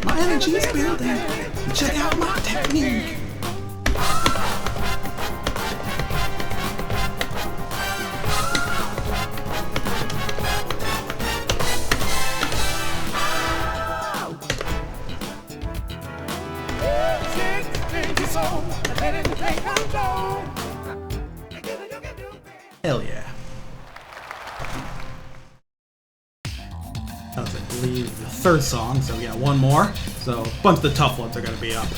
My energy is building, check out my technique. That was, I believe, the third song, so yeah, one more. So a bunch of the tough ones are going to be up.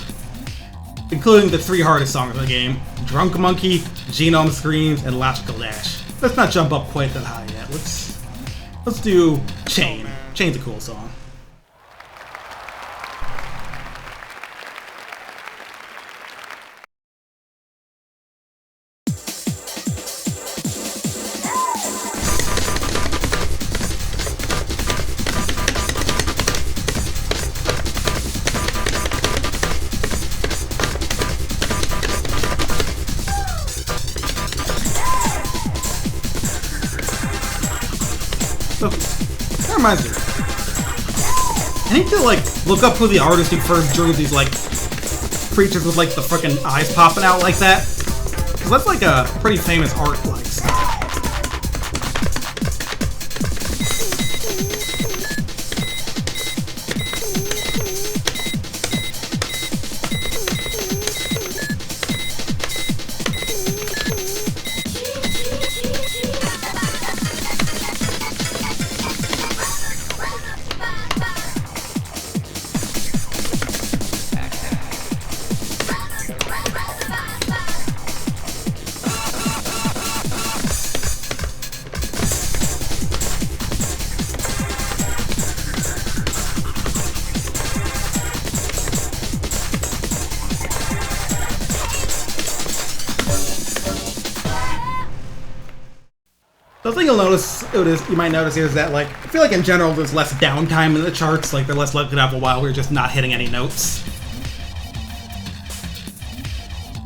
Including the 3 hardest songs of the game: Drunk Monkey, Genome Screams, and Logical Dash. Let's not jump up quite that high yet. Let's do Chain. Chain's a cool song. So, that reminds me. I need to, like, look up who the artist who first drew these, like, creatures with, like, the frickin' eyes popping out like that. Because that's, like, a pretty famous art, like, style. The thing you might notice is that, like, I feel like in general there's less downtime in the charts, like they're less likely to have a while we're just not hitting any notes.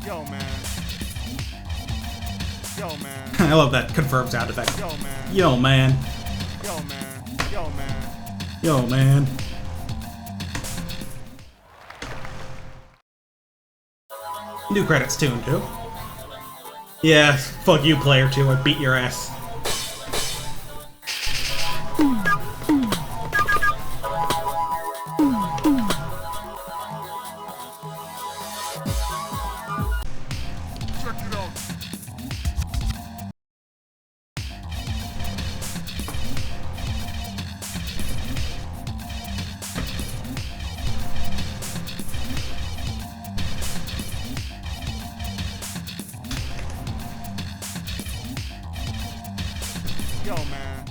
Yo, man. Yo, man. I love that confirm sound effect. Yo, man. Yo, man. Yo, man. Yo, man. Yo, man. New credits tune, too. Yeah, fuck you, player 2, I beat your ass. Check it out. Yo, man.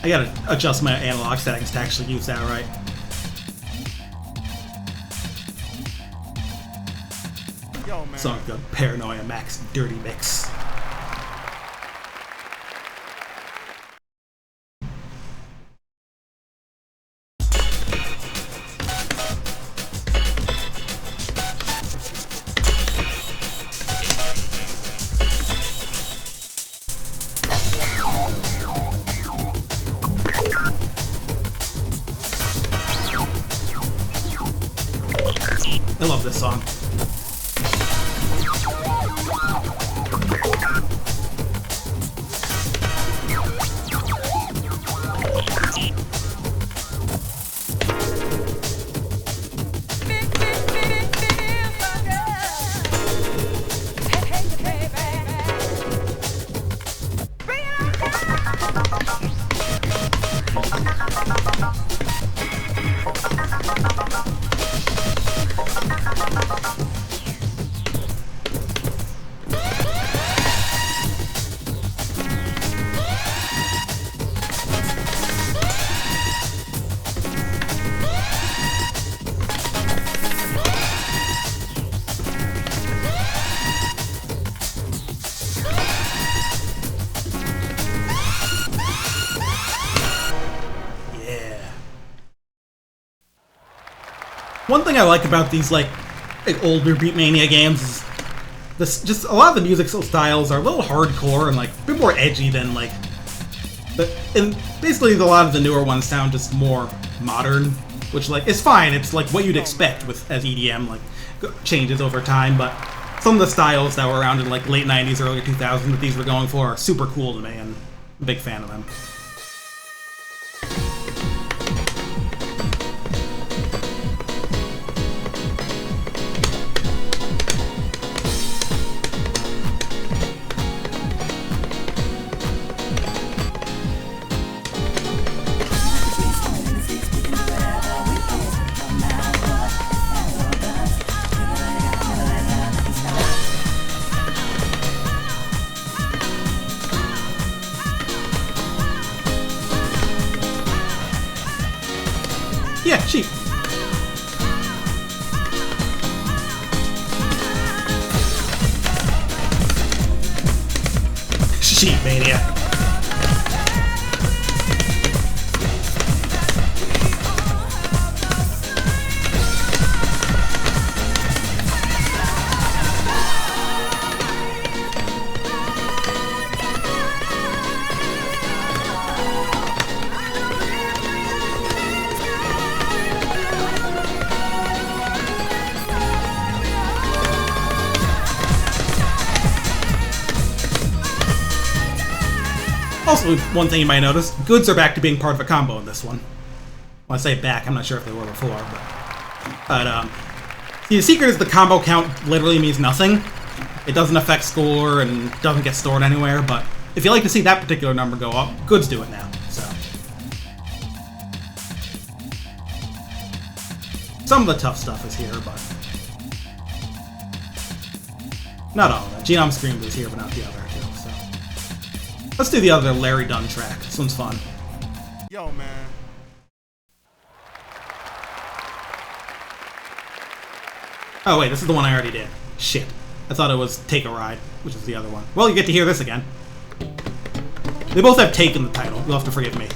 I gotta adjust my analog settings to actually use that right. Yo, man. Song's got Paranoia Max Dirty Mix. I love this song. One thing I like about these like older Beatmania games is this, just a lot of the musical styles are a little hardcore and like a bit more edgy than like and basically a lot of the newer ones sound just more modern, which like is fine. It's like what you'd expect with as EDM like changes over time, but some of the styles that were around in like late 90s, early 2000s that these were going for are super cool to me, and I'm a big fan of them. Yeah, sheep. Sheep mania. Also, one thing you might notice, goods are back to being part of a combo in this one. When I say back, I'm not sure if they were before, but see, the secret is the combo count literally means nothing. It doesn't affect score and doesn't get stored anywhere, but if you like to see that particular number go up, goods do it now, so. Some of the tough stuff is here, but not all of that. Genome Screams is here, but not the other two, so. Let's do the other Larry Dunn track. This one's fun. Yo, man. Oh wait, this is the one I already did. Shit. I thought it was Take a Ride, which is the other one. Well, you get to hear this again. They both have Take in the title. You'll have to forgive me.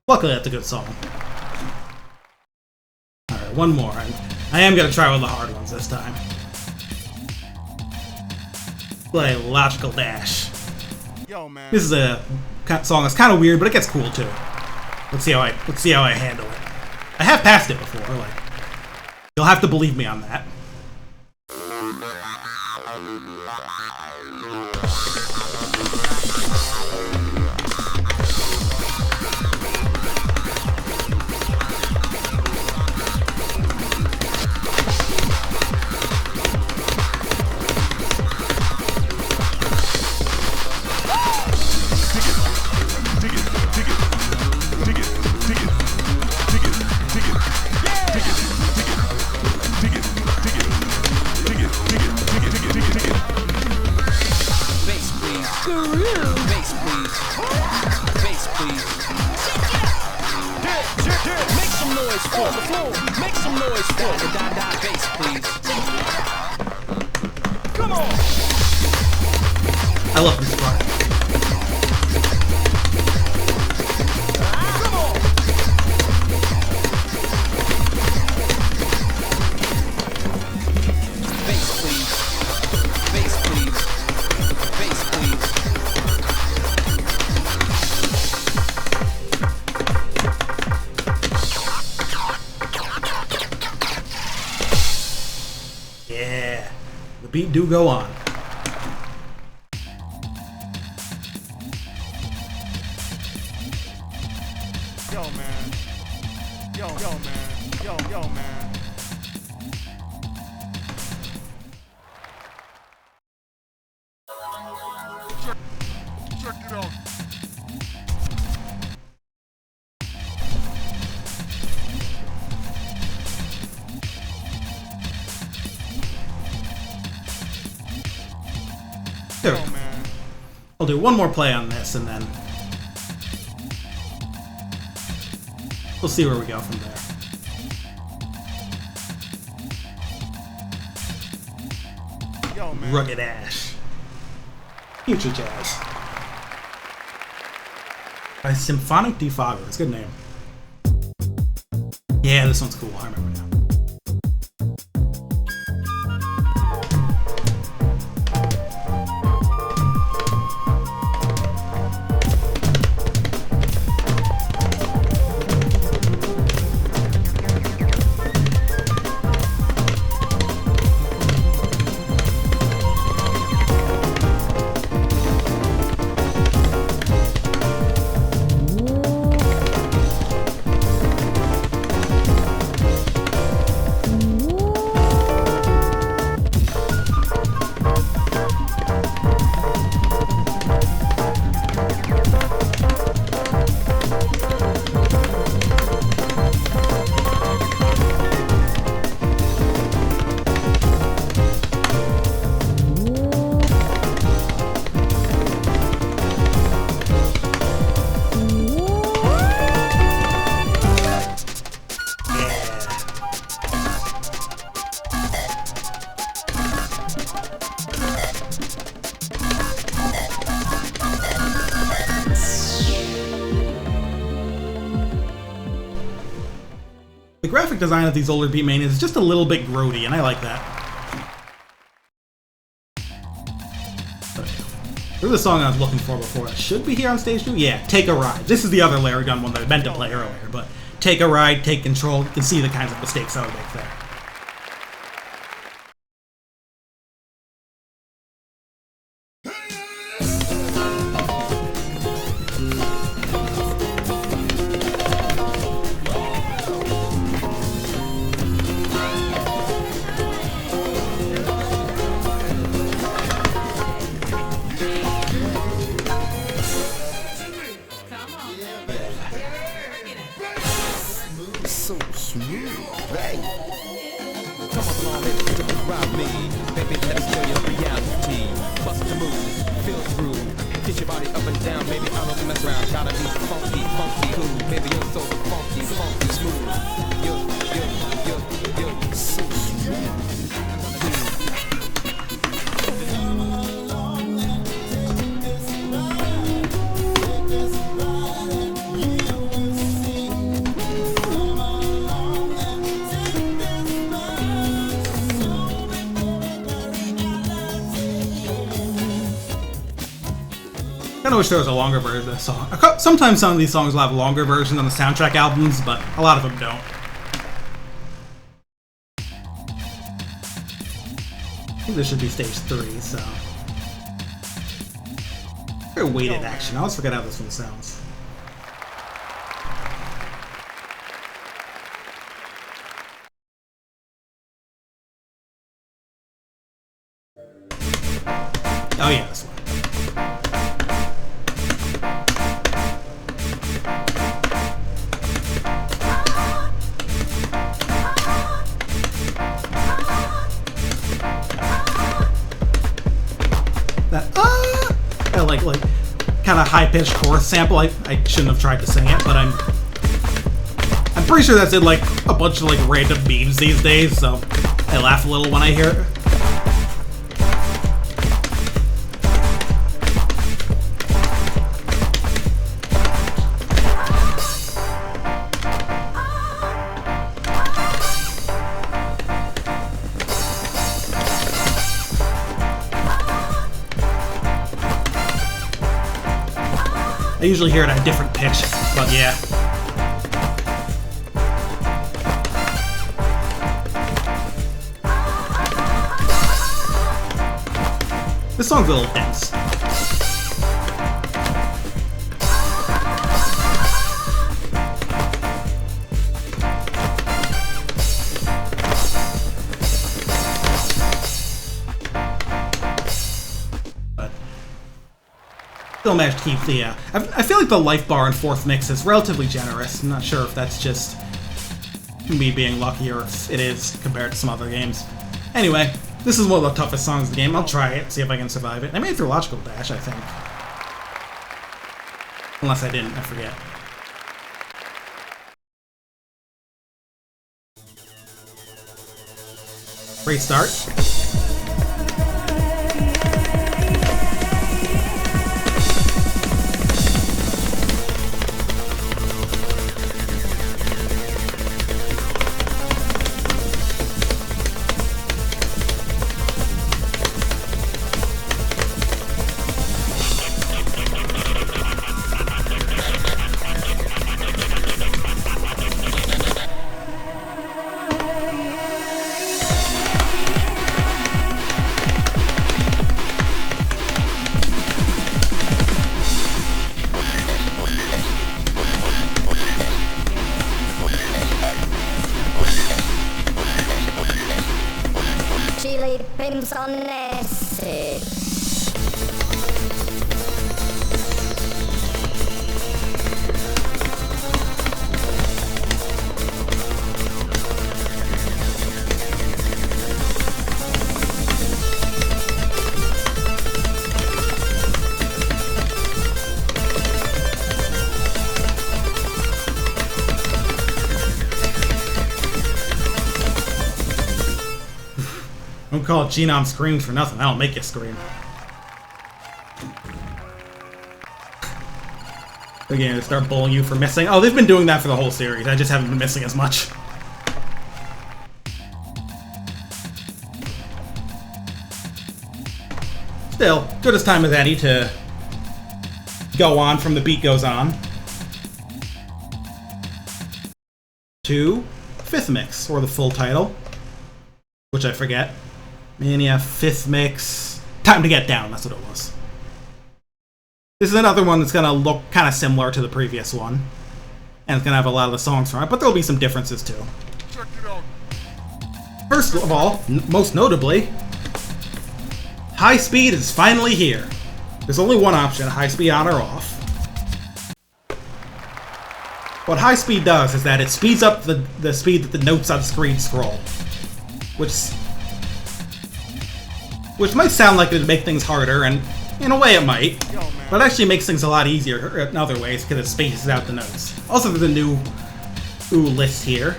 Luckily, that's a good song. Alright, one more. And I am going to try one of the hard ones this time. Play Logical Dash. Yo, man. This is a song that's kind of weird, but it gets cool too. Let's see how I handle it. I have passed it before, like. You'll have to believe me on that. I love this part. Yeah, the beat do go on. Yo, man. Yo, man. Yo, man. Check it out. There. Yo, man. I'll do one more play on this and then we'll see where we go from there. Yo, man. Rugged Ash. Future Jazz. By Symphonic Defogger. It's a good name. Yeah, this one's cool. I remember now. The graphic design of these older beatmanias is just a little bit grody, and I like that. There's a song I was looking for before. It should be here on stage 2? Yeah, Take a Ride. This is the other Larry Gunn one that I meant to play earlier, but Take a Ride, Take Control. You can see the kinds of mistakes I would make there. So smooth, right? Come along and ride me. Baby, let's show you reality. Bust the move, feel the groove. Get your body up and down, baby. I don't mess around. Gotta be funky, funky, cool. Baby, you're so funky, funky, smooth. You're so smooth. I wish there was a longer version of this song. Sometimes some of these songs will have longer versions on the soundtrack albums, but a lot of them don't. I think this should be stage 3, so... Very weighted action. I always forget how this one sounds. Oh yeah, this one. That like kind of high-pitched chorus sample. I shouldn't have tried to sing it, but I'm pretty sure that's in like a bunch of like random memes these days, so I laugh a little when I hear it. I usually hear it at a different pitch, but yeah. This song's a little dense. Still managed to keep the, I feel like the life bar in 4th mix is relatively generous. I'm not sure if that's just me being lucky or if it is compared to some other games. Anyway, this is one of the toughest songs in the game. I'll try it, see if I can survive it. I made it through Logical Dash, I think. Unless I didn't, I forget. Great start. les pimps on acid. Don't call it Genome Screams for nothing. That'll make you scream. Again, they start bullying you for missing. Oh, they've been doing that for the whole series. I just haven't been missing as much. Still, good as time as any to go on from the beat goes on to Fifth Mix, or the full title, which I forget. Mania, Fifth Mix, Time to Get Down, that's what it was. This is another one that's going to look kind of similar to the previous one, and it's going to have a lot of the songs from it, but there'll be some differences too. Check it out. First of all, most notably, High Speed is finally here. There's only one option, High Speed on or off. What High Speed does is that it speeds up the speed that the notes on the screen scroll, which might sound like it would make things harder, and in a way it might, but it actually makes things a lot easier in other ways because it spaces out the notes. Also, there's a new list here.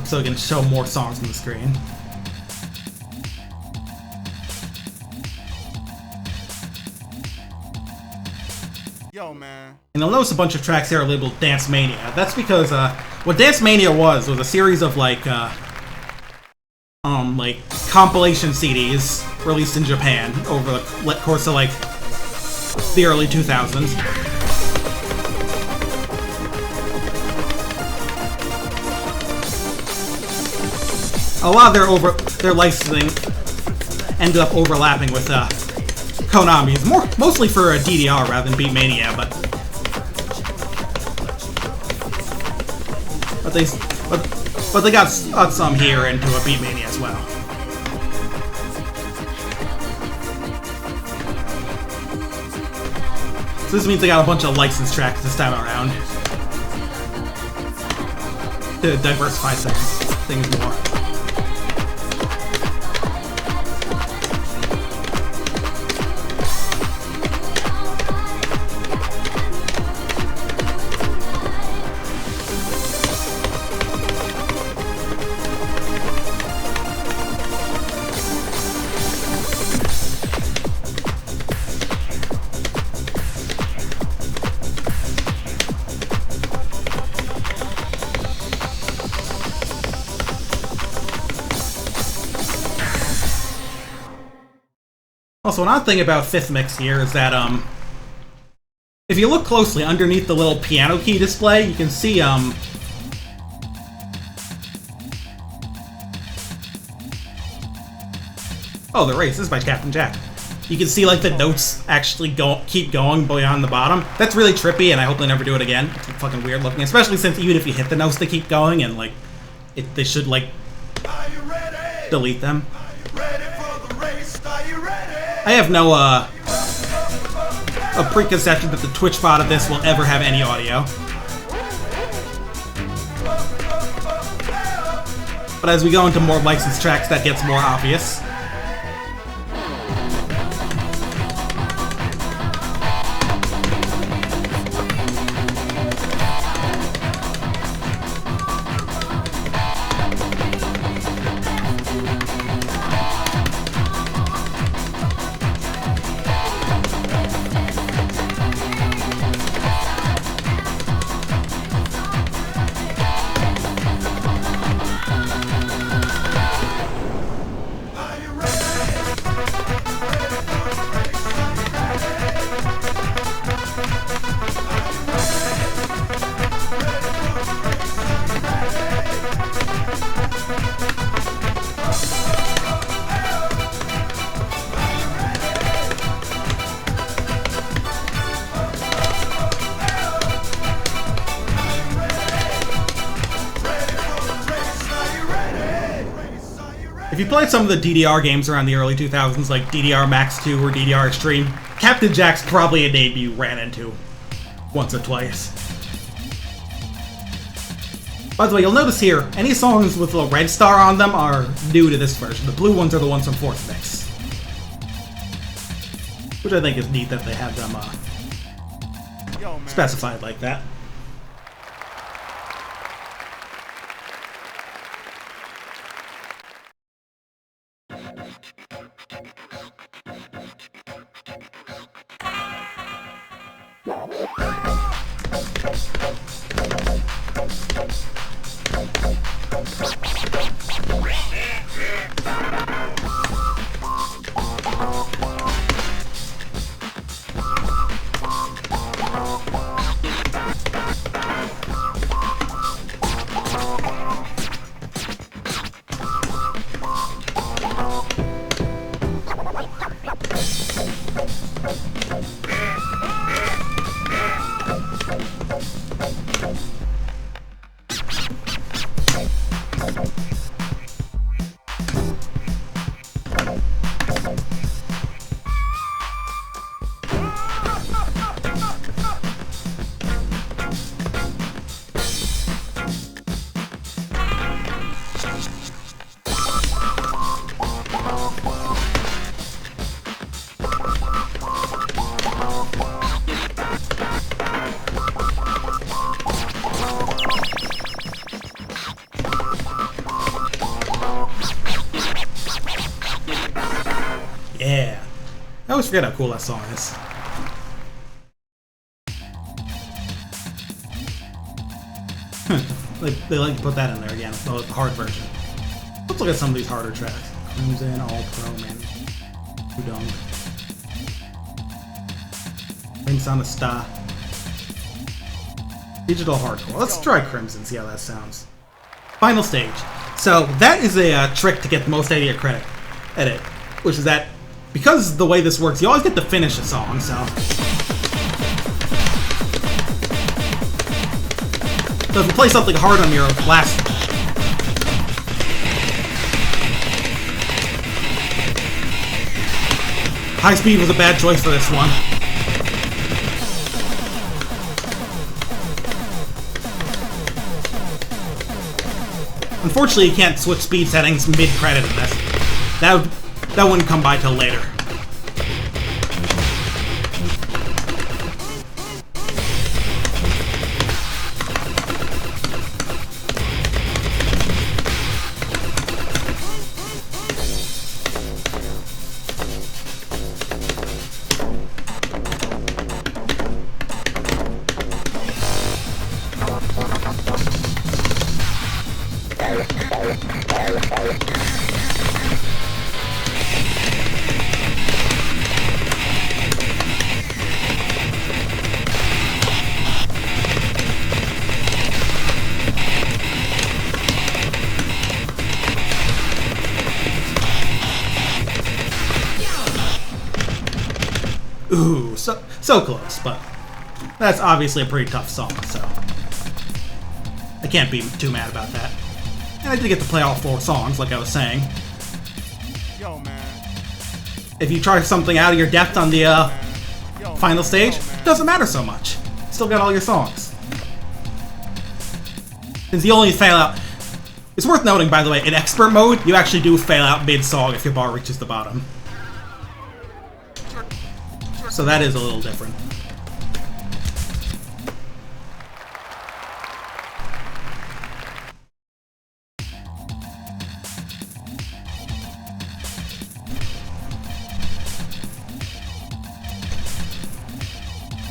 So it can show more songs on the screen. Yo, man. And you'll notice a bunch of tracks here are labeled Dance Mania. That's because what Dance Mania was a series of like compilation CDs released in Japan over the course of like the early 2000s. A lot of their licensing ended up overlapping with Konami's, mostly for DDR rather than Beatmania, but they got some here into a Beatmania as well. So this means they got a bunch of licensed tracks this time around to diversify things more. Also, an odd thing about Fifth Mix here is that, if you look closely underneath the little piano key display, you can see, oh, The Race. This is by Captain Jack. You can see, like, the notes actually keep going beyond the bottom. That's really trippy, and I hope they never do it again. It's fucking weird looking, especially since even if you hit the notes, they keep going, and, like, they should, like, delete them. I have no, a preconception that the Twitch bot of this will ever have any audio. But as we go into more licensed tracks, that gets more obvious. you played some of the DDR games around the early 2000s, like DDR Max 2 or DDR Extreme, Captain Jack's probably a name you ran into once or twice. By the way, you'll notice here, any songs with a red star on them are new to this version. The blue ones are the ones from 4th Mix. Which I think is neat that they have them specified like that. Yeah. I always forget how cool that song is. They like to put that in there again, the hard version. Let's look at some of these harder tracks. Crimson, All Pro, Man. Udon. Rinse on a Star. Digital Hardcore. Let's try Crimson, see how that sounds. Final stage. So that is a trick to get the most out of your credit edit, which is that because the way this works, you always get to finish a song, so if you play something hard on your last high speed was a bad choice for this one. Unfortunately, you can't switch speed settings mid-credit in this. That wouldn't come by till later. Ooh, so close, but that's obviously a pretty tough song, so I can't be too mad about that. And I did get to play all 4 songs, like I was saying. Yo, man. If you try something out of your depth on the final stage, doesn't matter so much. Still got all your songs. Since you only fail out... It's worth noting, by the way, in expert mode, you actually do fail out mid-song if your bar reaches the bottom. So that is a little different.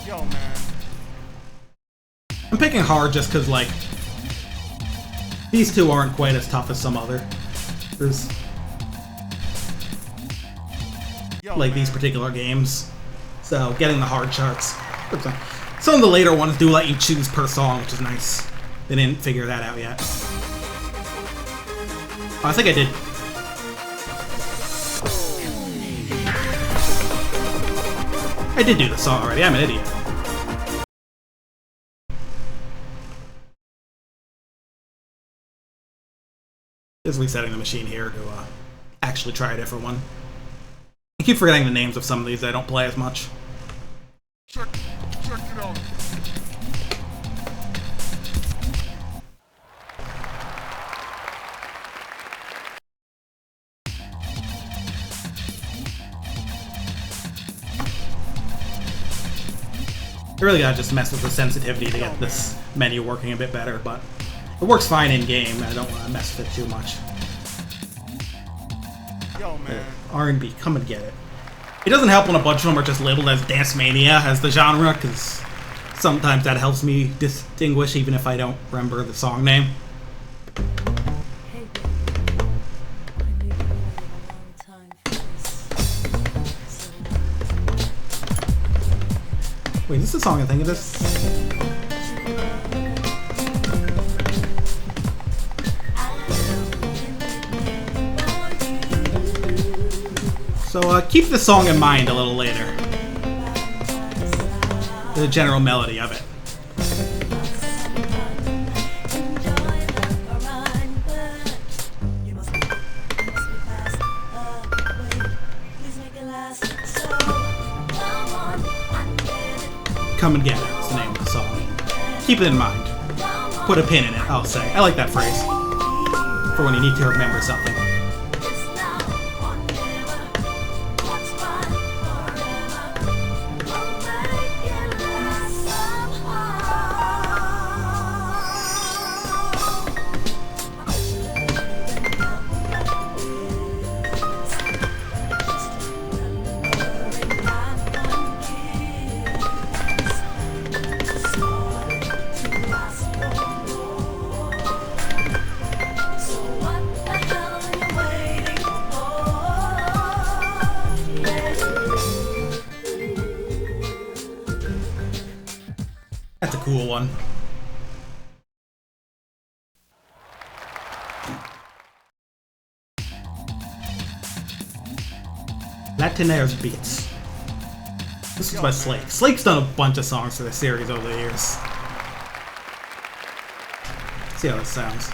Yo, man. I'm picking hard just because, like, these two aren't quite as tough as some other. There's like these particular games. So getting the hard charts. Some of the later ones do let you choose per song, which is nice. They didn't figure that out yet. Oh, I think I did. I did do the song already. I'm an idiot. Just resetting the machine here to actually try a different one. I keep forgetting the names of some of these I don't play as much. Check it out. I really gotta just mess with the sensitivity to get this menu working a bit better, but it works fine in game. I don't want to mess with it too much. Yo, man. R&B, come and get it. It doesn't help when a bunch of them are just labeled as dance mania as the genre, because sometimes that helps me distinguish even if I don't remember the song name. Wait, is this the song I think it is? So keep this song in mind a little later. The general melody of it. Come and get it is the name of the song. Keep it in mind. Put a pin in it, I'll say. I like that phrase. For when you need to remember something. That's a cool one. Latinaires Beats. This is by Slake. Slake's done a bunch of songs for the series over the years. See how this sounds.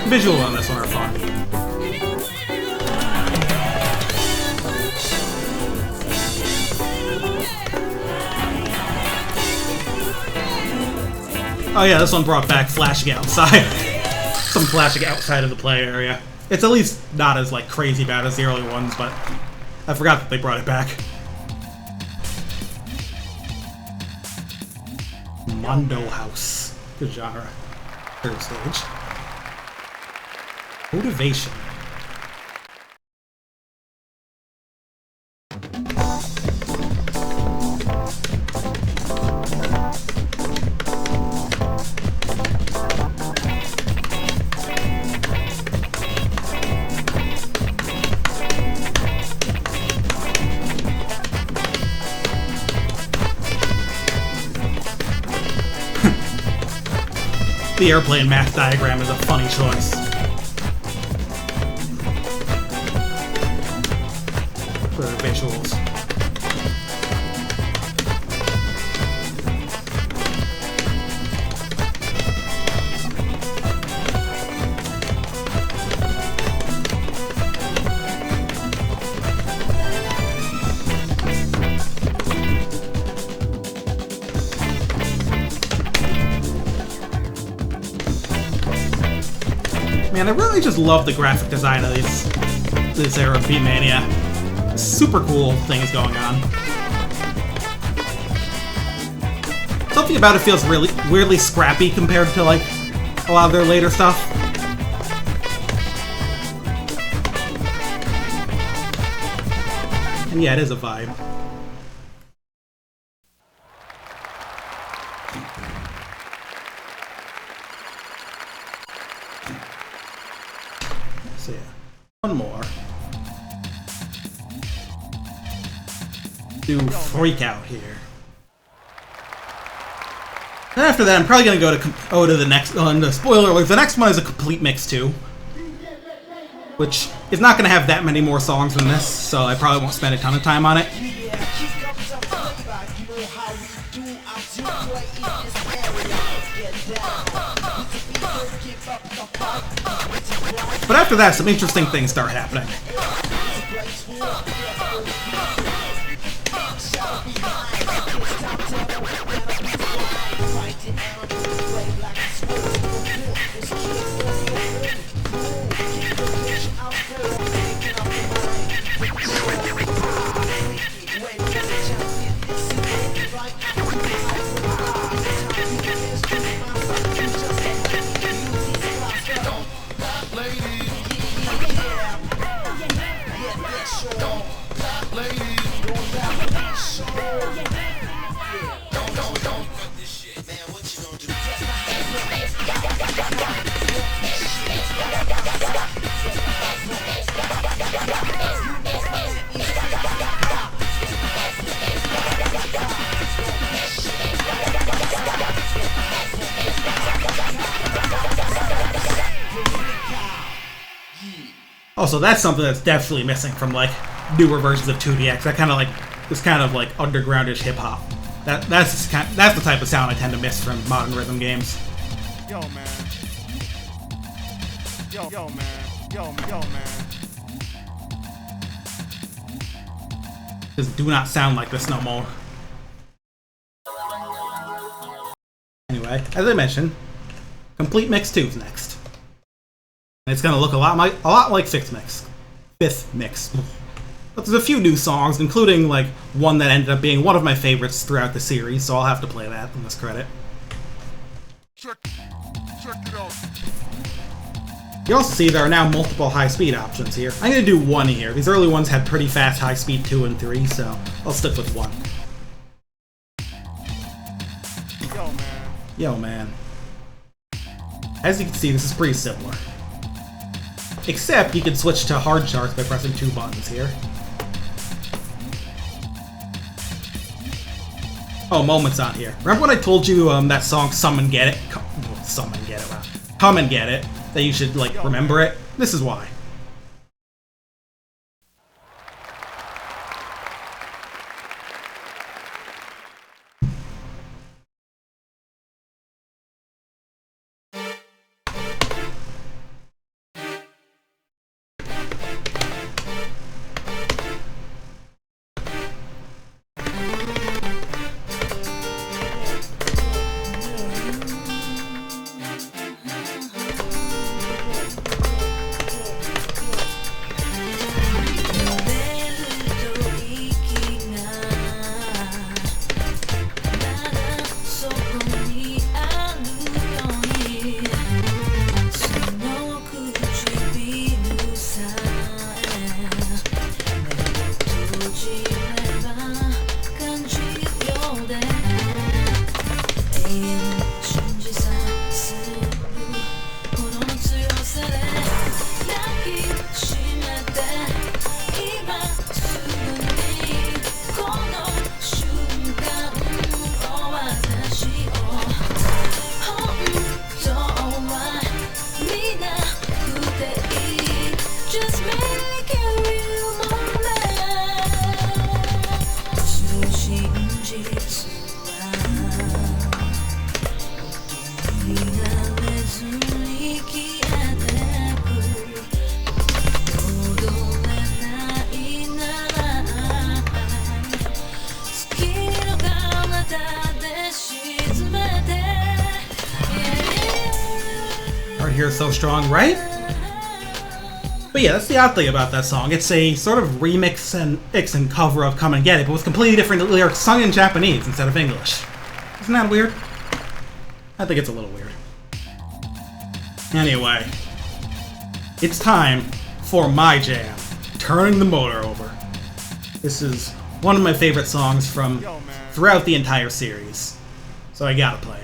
Visual on this one are fun. Oh yeah, this one brought back flashing outside. Some flashing outside of the play area. It's at least not as like crazy bad as the early ones, but I forgot that they brought it back. Mondo House. Good genre. Third stage. Motivation. The airplane math diagram is a funny choice. For visuals. Man, I really just love the graphic design of this era of beatmania. Super cool things going on. Something about it feels really weirdly scrappy compared to like a lot of their later stuff. And yeah, it is a vibe. So yeah, one more. Do Freak Out here. And after that, I'm probably gonna go to the next. Spoiler alert: the next one is a complete mix too, which is not gonna have that many more songs than this, so I probably won't spend a ton of time on it. But after that, some interesting things start happening. Also, that's something that's definitely missing from like newer versions of 2DX. That kind of like this kind of like undergroundish hip hop. That's the type of sound I tend to miss from modern rhythm games. Yo, man. Yo, man. Yo, man. Just do not sound like this no more. Anyway, as I mentioned, Complete Mix 2 is next. And it's gonna look a lot like Fifth Mix. But there's a few new songs, including like one that ended up being one of my favorites throughout the series, so I'll have to play that in this credit. Check it out. You also see there are now multiple high-speed options here. I'm gonna do one here. These early ones had pretty fast high-speed 2 and 3, so I'll stick with one. Yo, man. As you can see, this is pretty similar. Except you can switch to hard charts by pressing 2 buttons here. Oh, Moment's on here. Remember when I told you that song Come and Get It, that you should, like, remember it? This is why. Art here is so strong, right? But yeah, that's the odd thing about that song. It's a sort of remix and cover of Come and Get It, but with completely different lyrics sung in Japanese instead of English. Isn't that weird? I think it's a little weird. Anyway, it's time for my jam, Turning the Motor Over. This is one of my favorite songs from throughout the entire series, so I gotta play it.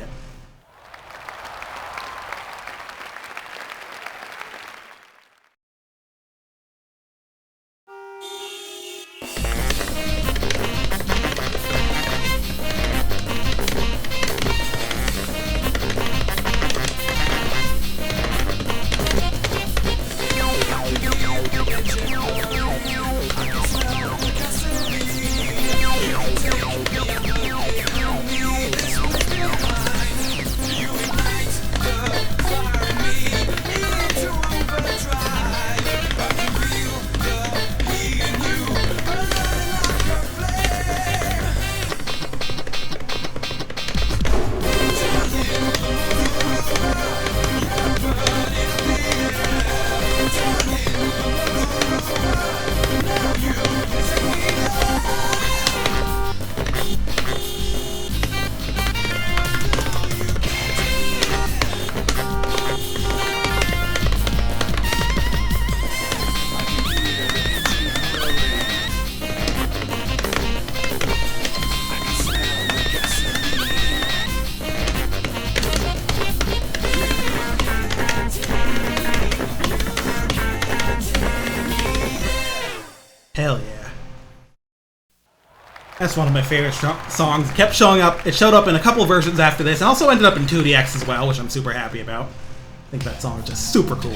Hell yeah. That's one of my favorite songs. It kept showing up. It showed up in a couple of versions after this, and also ended up in 2DX as well, which I'm super happy about. I think that song is just super cool.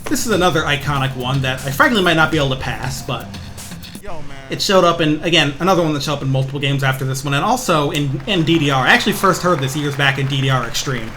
This is another iconic one that I frankly might not be able to pass, but it showed up in, again, another one that showed up in multiple games after this one, and also in DDR. I actually first heard this years back in DDR Extreme.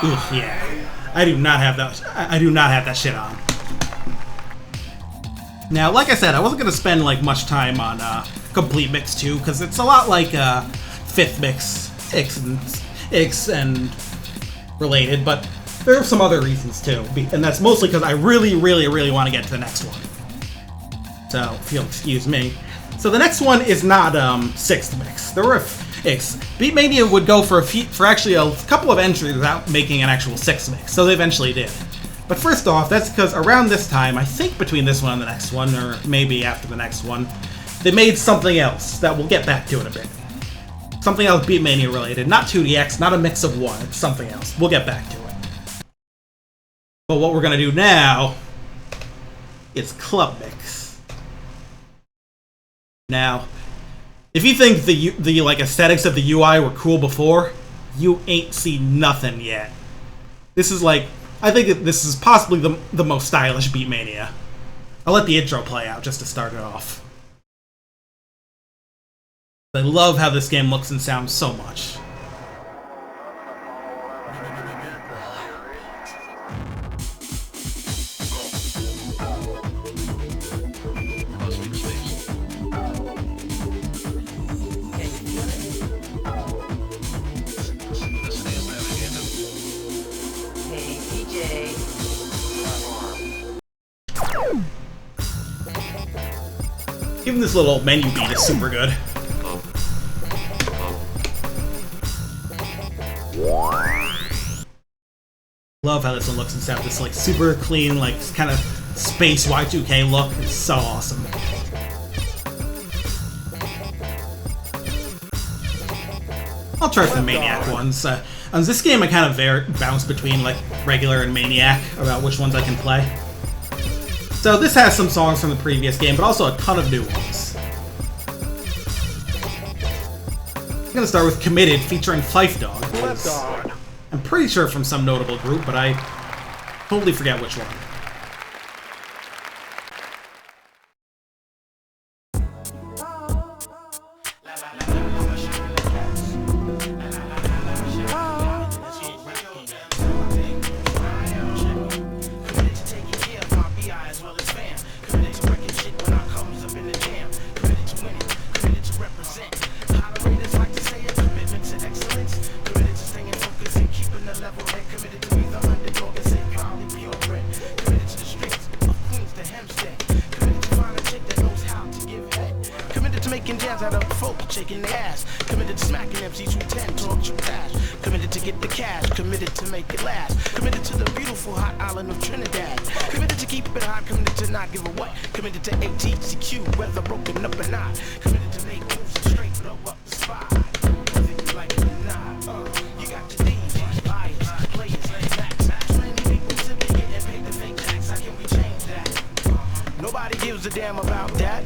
Oof, yeah. I do not have that shit on. Now, like I said, I wasn't gonna spend like much time on Complete Mix 2 because it's a lot like Fifth Mix, X and related, but there are some other reasons too, and that's mostly because I really want to get to the next one. So, if you'll excuse me. So the next one is not Sixth Mix. There were Beatmania would go for actually a couple of entries without making an actual Sixth Mix, so they eventually did. But first off, that's because around this time, I think between this one and the next one, or maybe after the next one, they made something else that we'll get back to in a bit. Something else Beatmania related, not 2DX, not a mix of one, it's something else. We'll get back to it. But what we're gonna do now is Club Mix. Now, if you think the like aesthetics of the UI were cool before, you ain't seen nothing yet. This is like, I think this is possibly the most stylish Beatmania. I'll let the intro play out just to start it off. I love how this game looks and sounds so much. Even this little menu beat is super good. Love how this one looks instead of this like super clean, like kind of space Y2K look. It's so awesome. I'll try for the Maniac ones. On this game, I kind of bounce between like regular and Maniac about which ones I can play. So this has some songs from the previous game, but also a ton of new ones. I'm gonna start with Committed featuring Fife Dog. I'm pretty sure from some notable group, but I totally forget which one. Shaking the ass, committed to smacking MCs who tend to talk you trash. Committed to get the cash, committed to make it last. Committed to the beautiful hot island of Trinidad. Committed to keep it hot, committed to not give away. Committed to ATCQ, whether broken up or not. Committed to make moves and straight blow up the spot. Whether you like it or not, you got your DJs, buyers, players, max. Too many people simply getting paid to fake tax. How can we change that? Nobody gives a damn about that.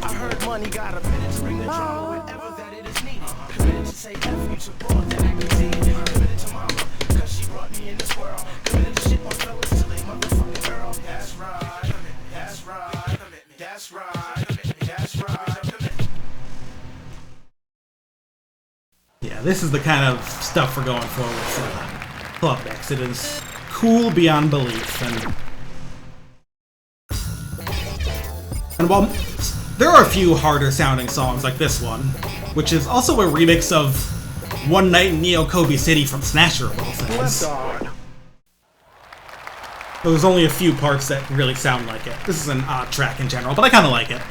I heard money got a minute to bring the drama whenever that it is needed. Committed to say F you to board that I conceded. Committed to mama, cause she brought me in this world. Committed to shit on fellas till they motherfucking girl. That's right, that's right, that's right, that's right. Yeah, this is the kind of stuff we're going for with Club Mix. It is cool beyond belief, and while there are a few harder sounding songs like this one, which is also a remix of One Night in Neo Kobe City from Snatcher of all things. There's only a few parts that really sound like it. This is an odd track in general, but I kind of like it.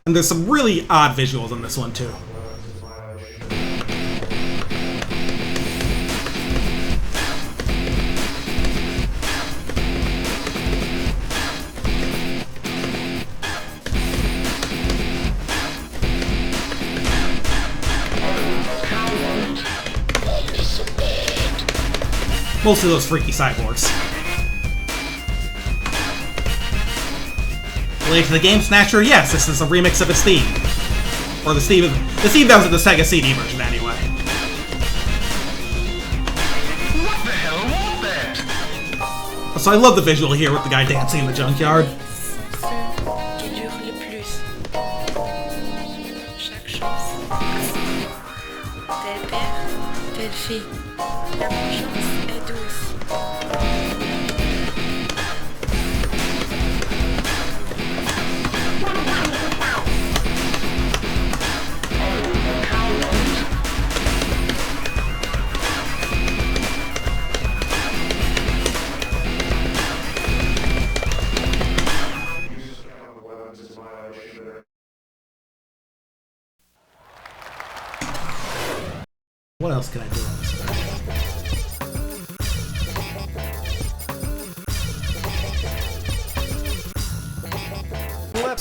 And there's some really odd visuals in this one too. Most of those freaky cyborgs. Related to the game Snatcher, yes, this is a remix of its theme. Or the theme that was in the Sega CD version anyway. What the hell was that? So I love the visual here with the guy dancing in the junkyard. What else can I do on this?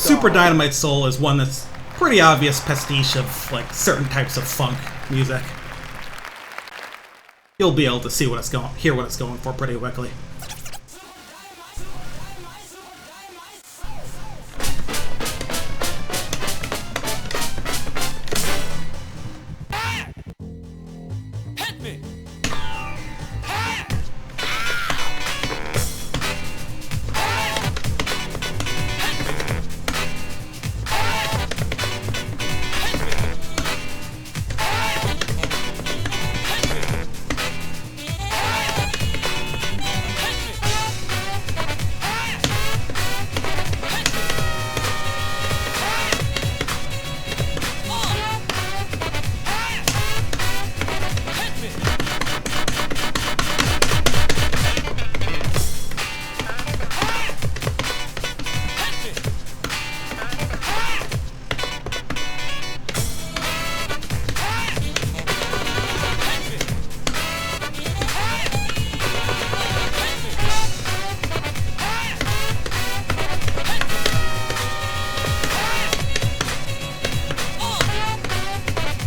Super Dynamite Soul is one that's pretty obvious pastiche of like certain types of funk music. You'll be able to see what it's hear what it's going for pretty quickly.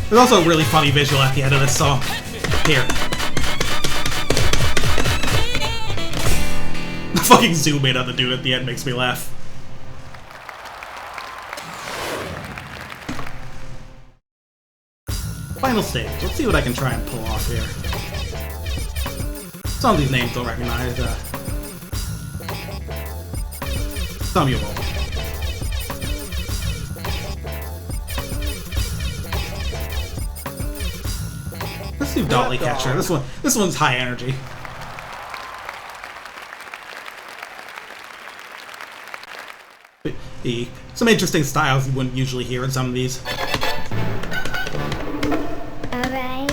There's also a really funny visual at the end of this song. Here. The fucking zoom in on the dude at the end makes me laugh. Final stage. Let's see what I can try and pull off here. Some of these names don't recognize. Some you won't. Let's do Dolly Catcher. This one's high energy. Some interesting styles you wouldn't usually hear in some of these. Alright.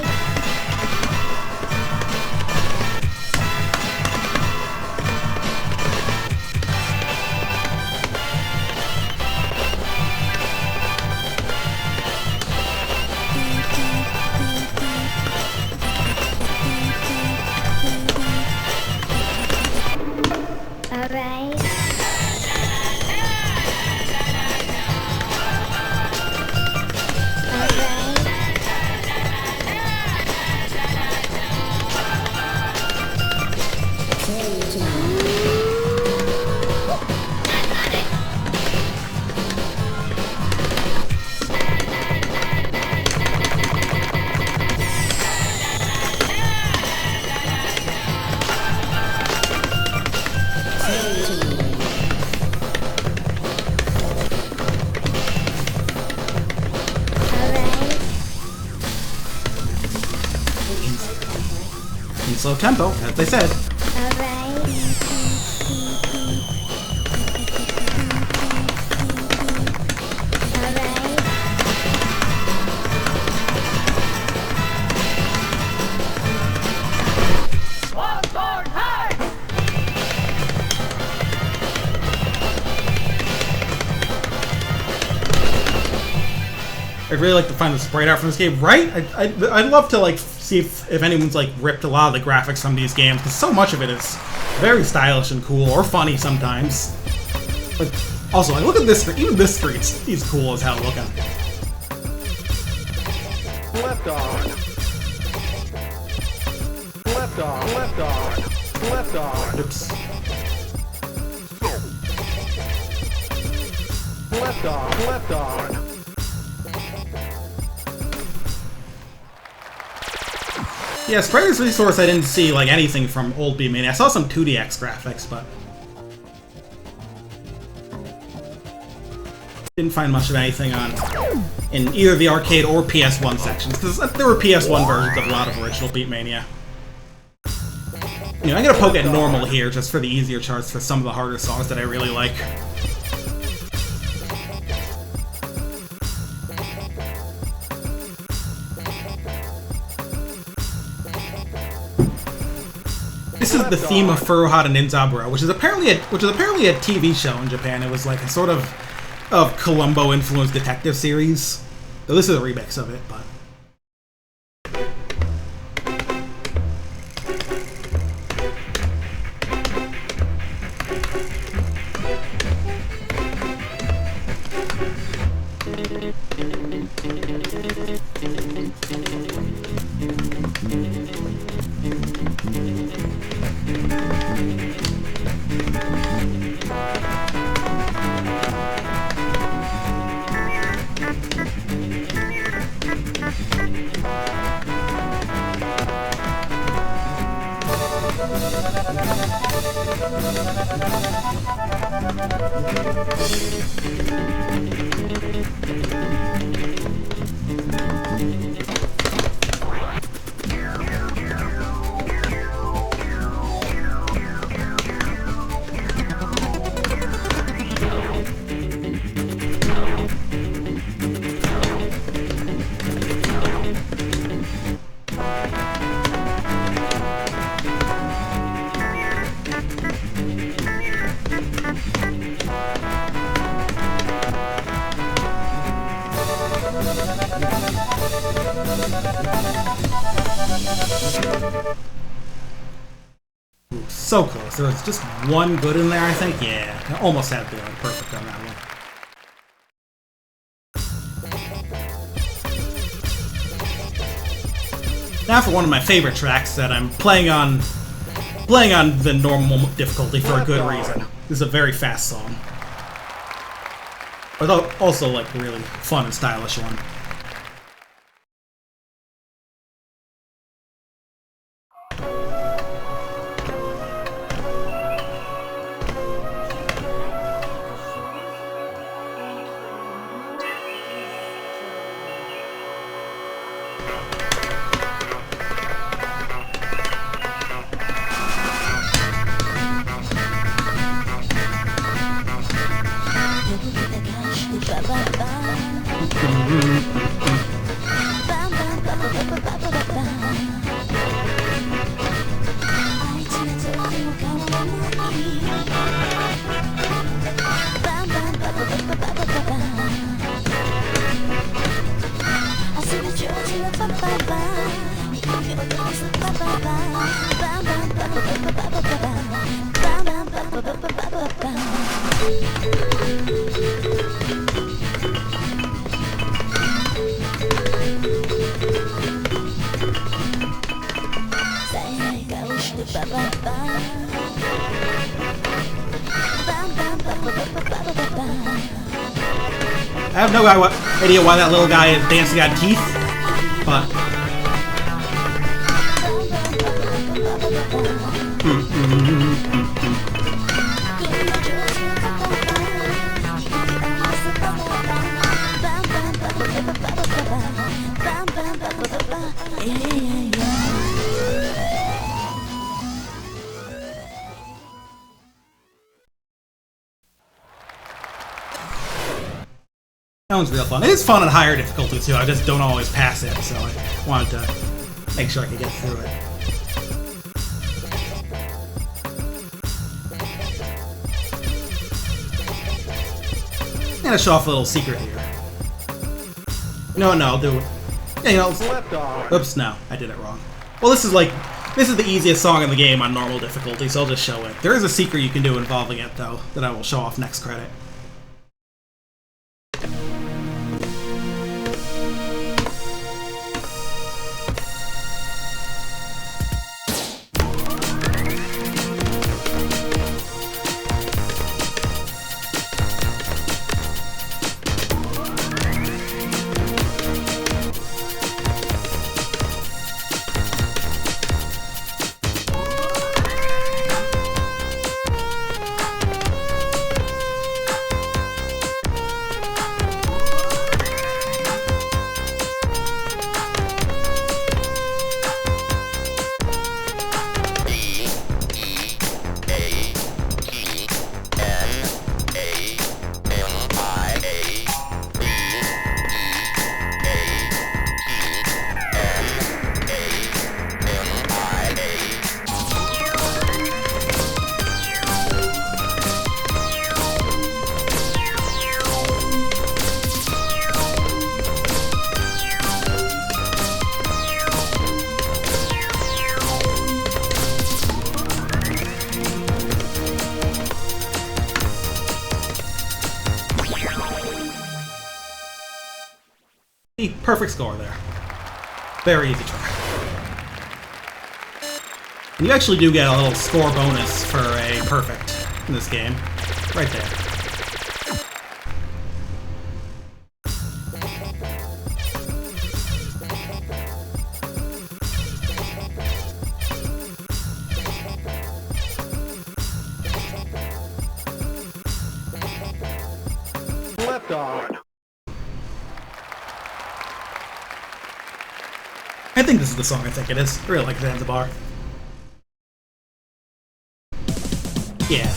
Alright. In slow tempo, as they said. I'd really like to find the sprite art from this game, right? I'd love to like see if anyone's like ripped a lot of the graphics from these games, because so much of it is very stylish and cool, or funny sometimes. But also, like, look at this street. Even this street's he's cool as hell looking. Left on. Left on. Left on. Left on. Oops. Left on. Left on. Yeah, Sprayer's Resource I didn't see like anything from old beatmania. I saw some 2DX graphics, but didn't find much of anything in either the arcade or PS1 sections, because there were PS1 versions of a lot of original beatmania. You know, I'm gonna poke at normal here just for the easier charts for some of the harder songs that I really like. This is the theme of Furuhata Ninzaburo, which is apparently a TV show in Japan. It was like a sort of Columbo-influenced detective series. So this is a remix of it, but so close. There was just one good in there, I think. Yeah, I almost had the perfect on that one. Now for one of my favorite tracks that I'm playing on the normal difficulty for a good reason. This is a very fast song, but also like a really fun and stylish one. I have no idea why that little guy is dancing on teeth, but... That one's real fun. It is fun at higher difficulty too, I just don't always pass it, so I wanted to make sure I could get through it. I'm gonna show off a little secret here. No, I'll do it. Yeah, you know, oops, no, I did it wrong. Well, this is the easiest song in the game on normal difficulty, so I'll just show it. There is a secret you can do involving it, though, that I will show off next credit. Perfect score there. Very easy try. And you actually do get a little score bonus for a perfect in this game. Right there. Left off. I think this is the song I think it is. I really like Zanzibar. Yeah.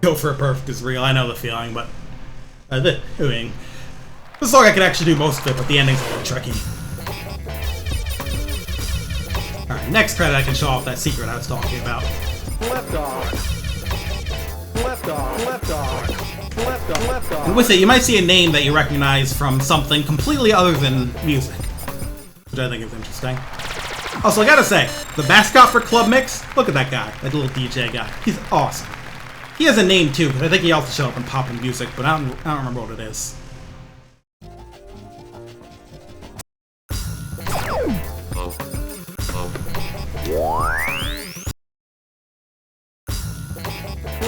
Go for a perfect is real. I know the feeling, but the doing. This song I can actually do most of it, but the ending's a little tricky. All right, next credit I can show off that secret I was talking about. Left arm. Left arm. Left arm. Left arm. Left arm. And with it, you might see a name that you recognize from something completely other than music, which I think is interesting. Also, I gotta say, the mascot for Club Mix, look at that guy, that little DJ guy. He's awesome. He has a name too, because I think he also showed up in Poppin' Music, but I don't remember what it is.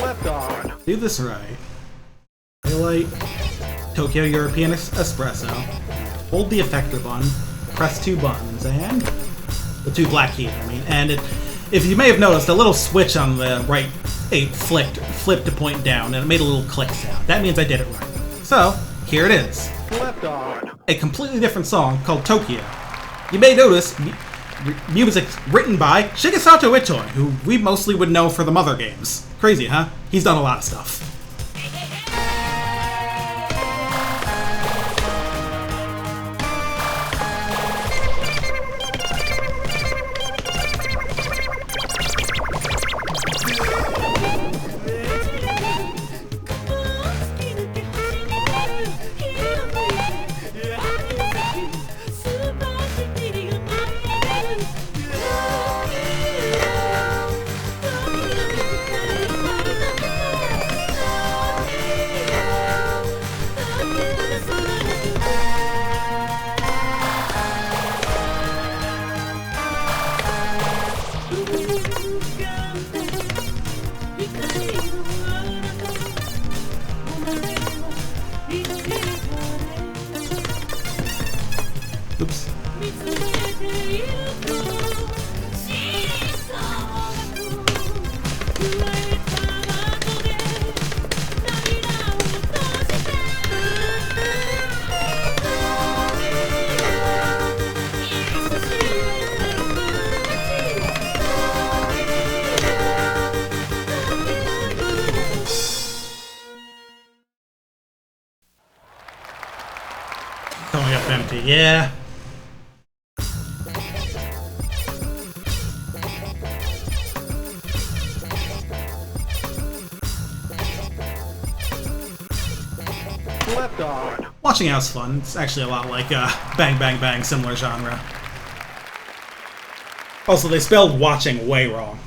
Left arm. Do this right. Highlight Tokyo European Espresso. Hold the effector button, press 2 buttons, and the 2 black keys, I mean. And if you may have noticed, a little switch on the right, it flipped to point down, and it made a little click sound. That means I did it right. So, here it is. Left arm. A completely different song called Tokyo. You may notice music written by Shigesato Itoi, who we mostly would know for the Mother games. Crazy, huh? He's done a lot of stuff. Oops. Coming up empty, yeah. Left arm. Watching out's fun. It's actually a lot like Bang Bang Bang, similar genre. Also, they spelled watching way wrong.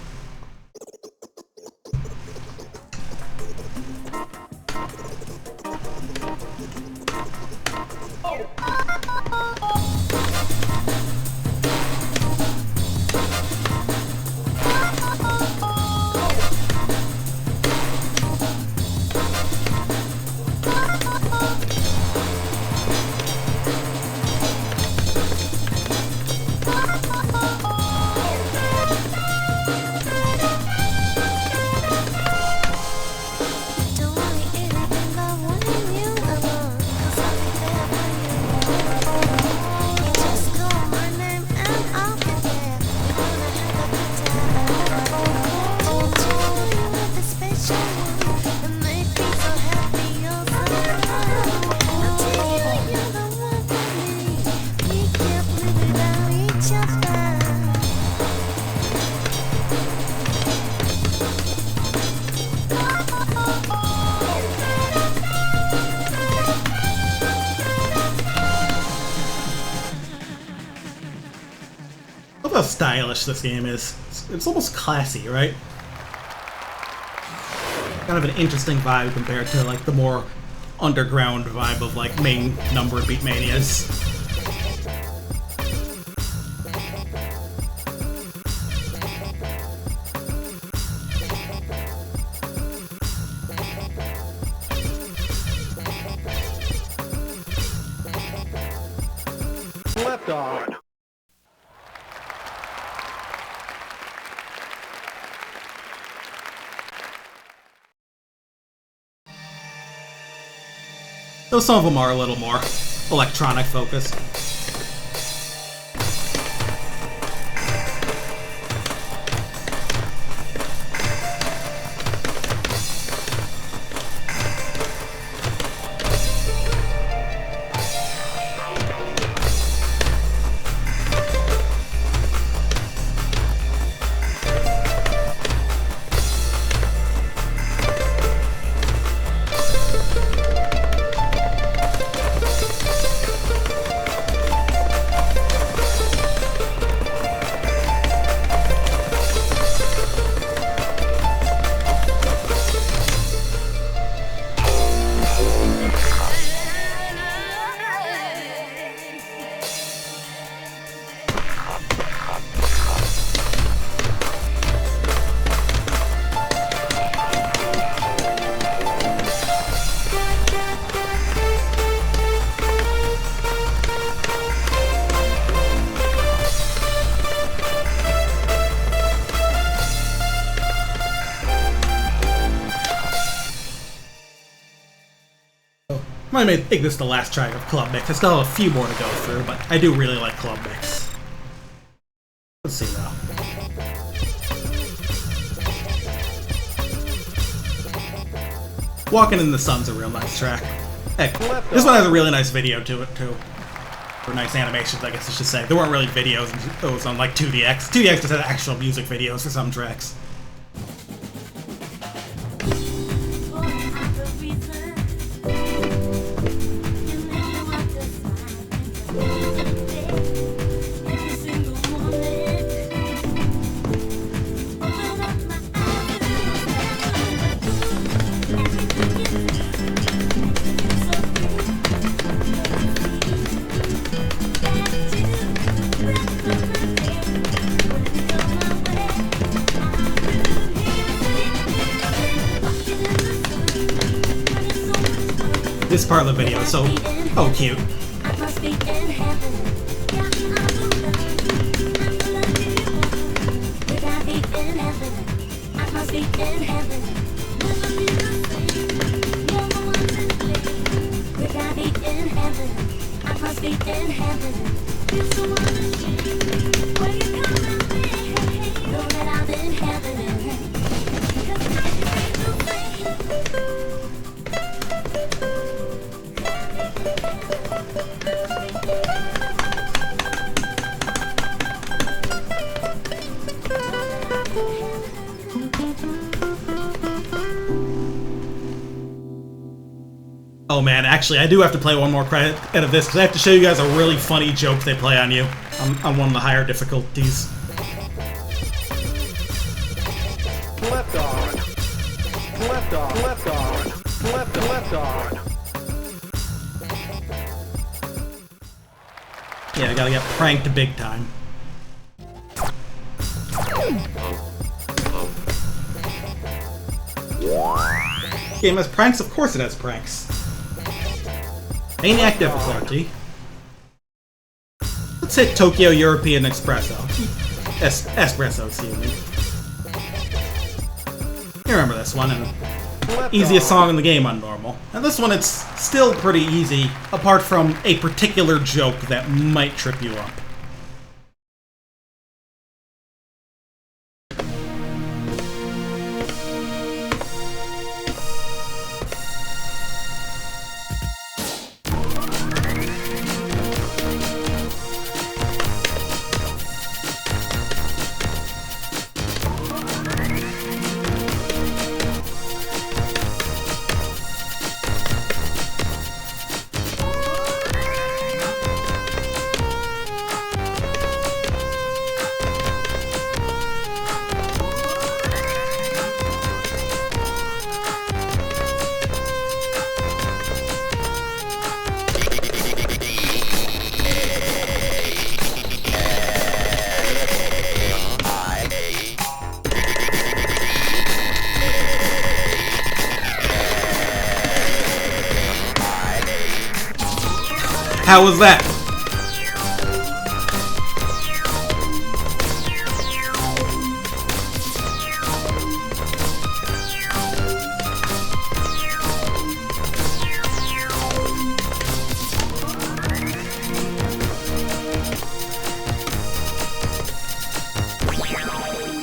Look how stylish this game is. It's almost classy, right? Kind of an interesting vibe compared to like the more underground vibe of like main number beatmanias. Left arm. Though some of them are a little more electronic focused. I may think this is the last track of Club Mix. I still have a few more to go through, but I do really like Club Mix. Let's see though. Walking in the Sun's a real nice track. Heck, this one has a really nice video to it too. Or nice animations, I guess I should say. There weren't really videos, it was on like 2DX. 2DX just had actual music videos for some tracks. This part of the video is so cute. Oh man, actually, I do have to play one more credit of this because I have to show you guys a really funny joke they play on you on one of the higher difficulties. Left on. Left on. Left on. Left on. Yeah, I gotta get pranked big time. Game has pranks? Of course it has pranks. Maniac difficulty. Let's hit Tokyo European Espresso. Espresso, excuse me. You remember this one, and easiest song in the game on normal. And this one, it's still pretty easy, apart from a particular joke that might trip you up. How was that?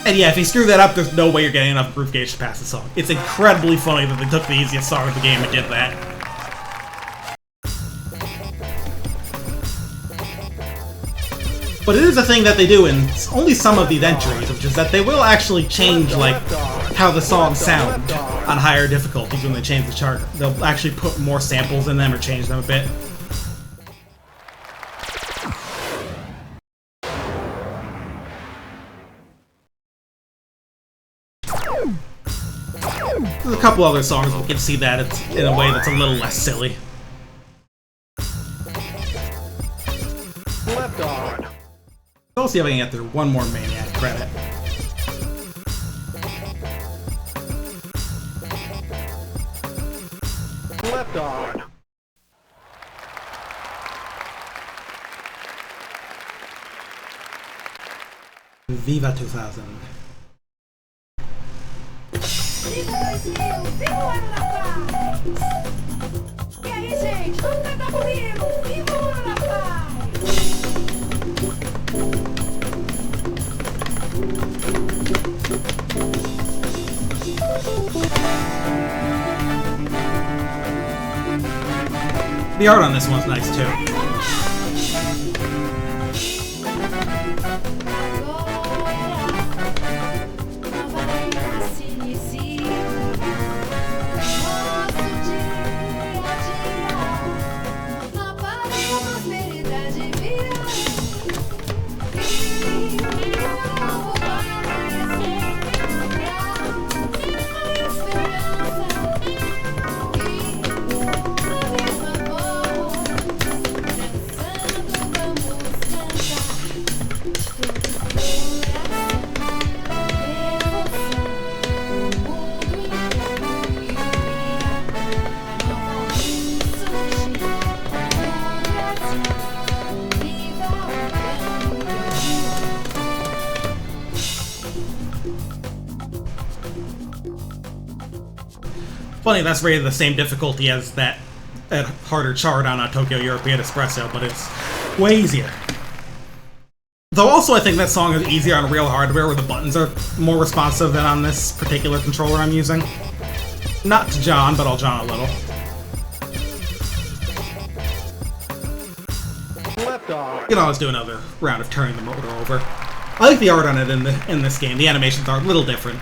And yeah, if you screw that up, there's no way you're getting enough groove gauge to pass the song. It's incredibly funny that they took the easiest song of the game and did that. But it is a thing that they do in only some of these entries, which is that they will actually change, like, how the songs sound on higher difficulties when they change the chart. They'll actually put more samples in them or change them a bit. There's a couple other songs we can see that it's in a way that's a little less silly. Left on. I'll see if I can get through one more Maniac credit. Left on. Viva 2000. gente, vamos cantar comigo. E bora, The art on this one's nice too. Funny, that's rated the same difficulty as that harder chart on a Tokyo European Espresso, but it's way easier. Though also I think that song is easier on real hardware where the buttons are more responsive than on this particular controller I'm using. Not to John, but I'll John a little. Left off. You can always do another round of turning the motor over. I like the art on it in this game. The animations are a little different.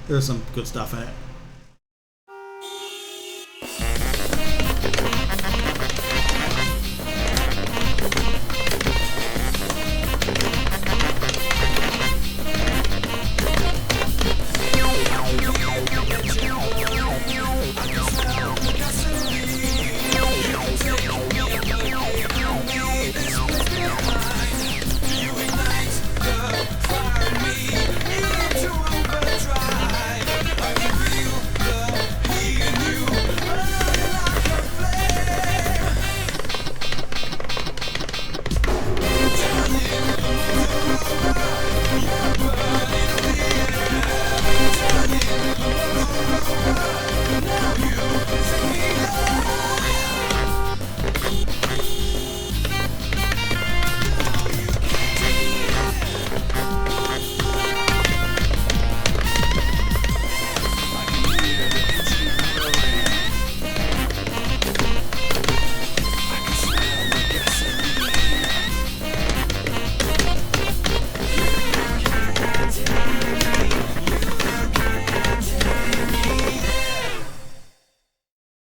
There's some good stuff in it.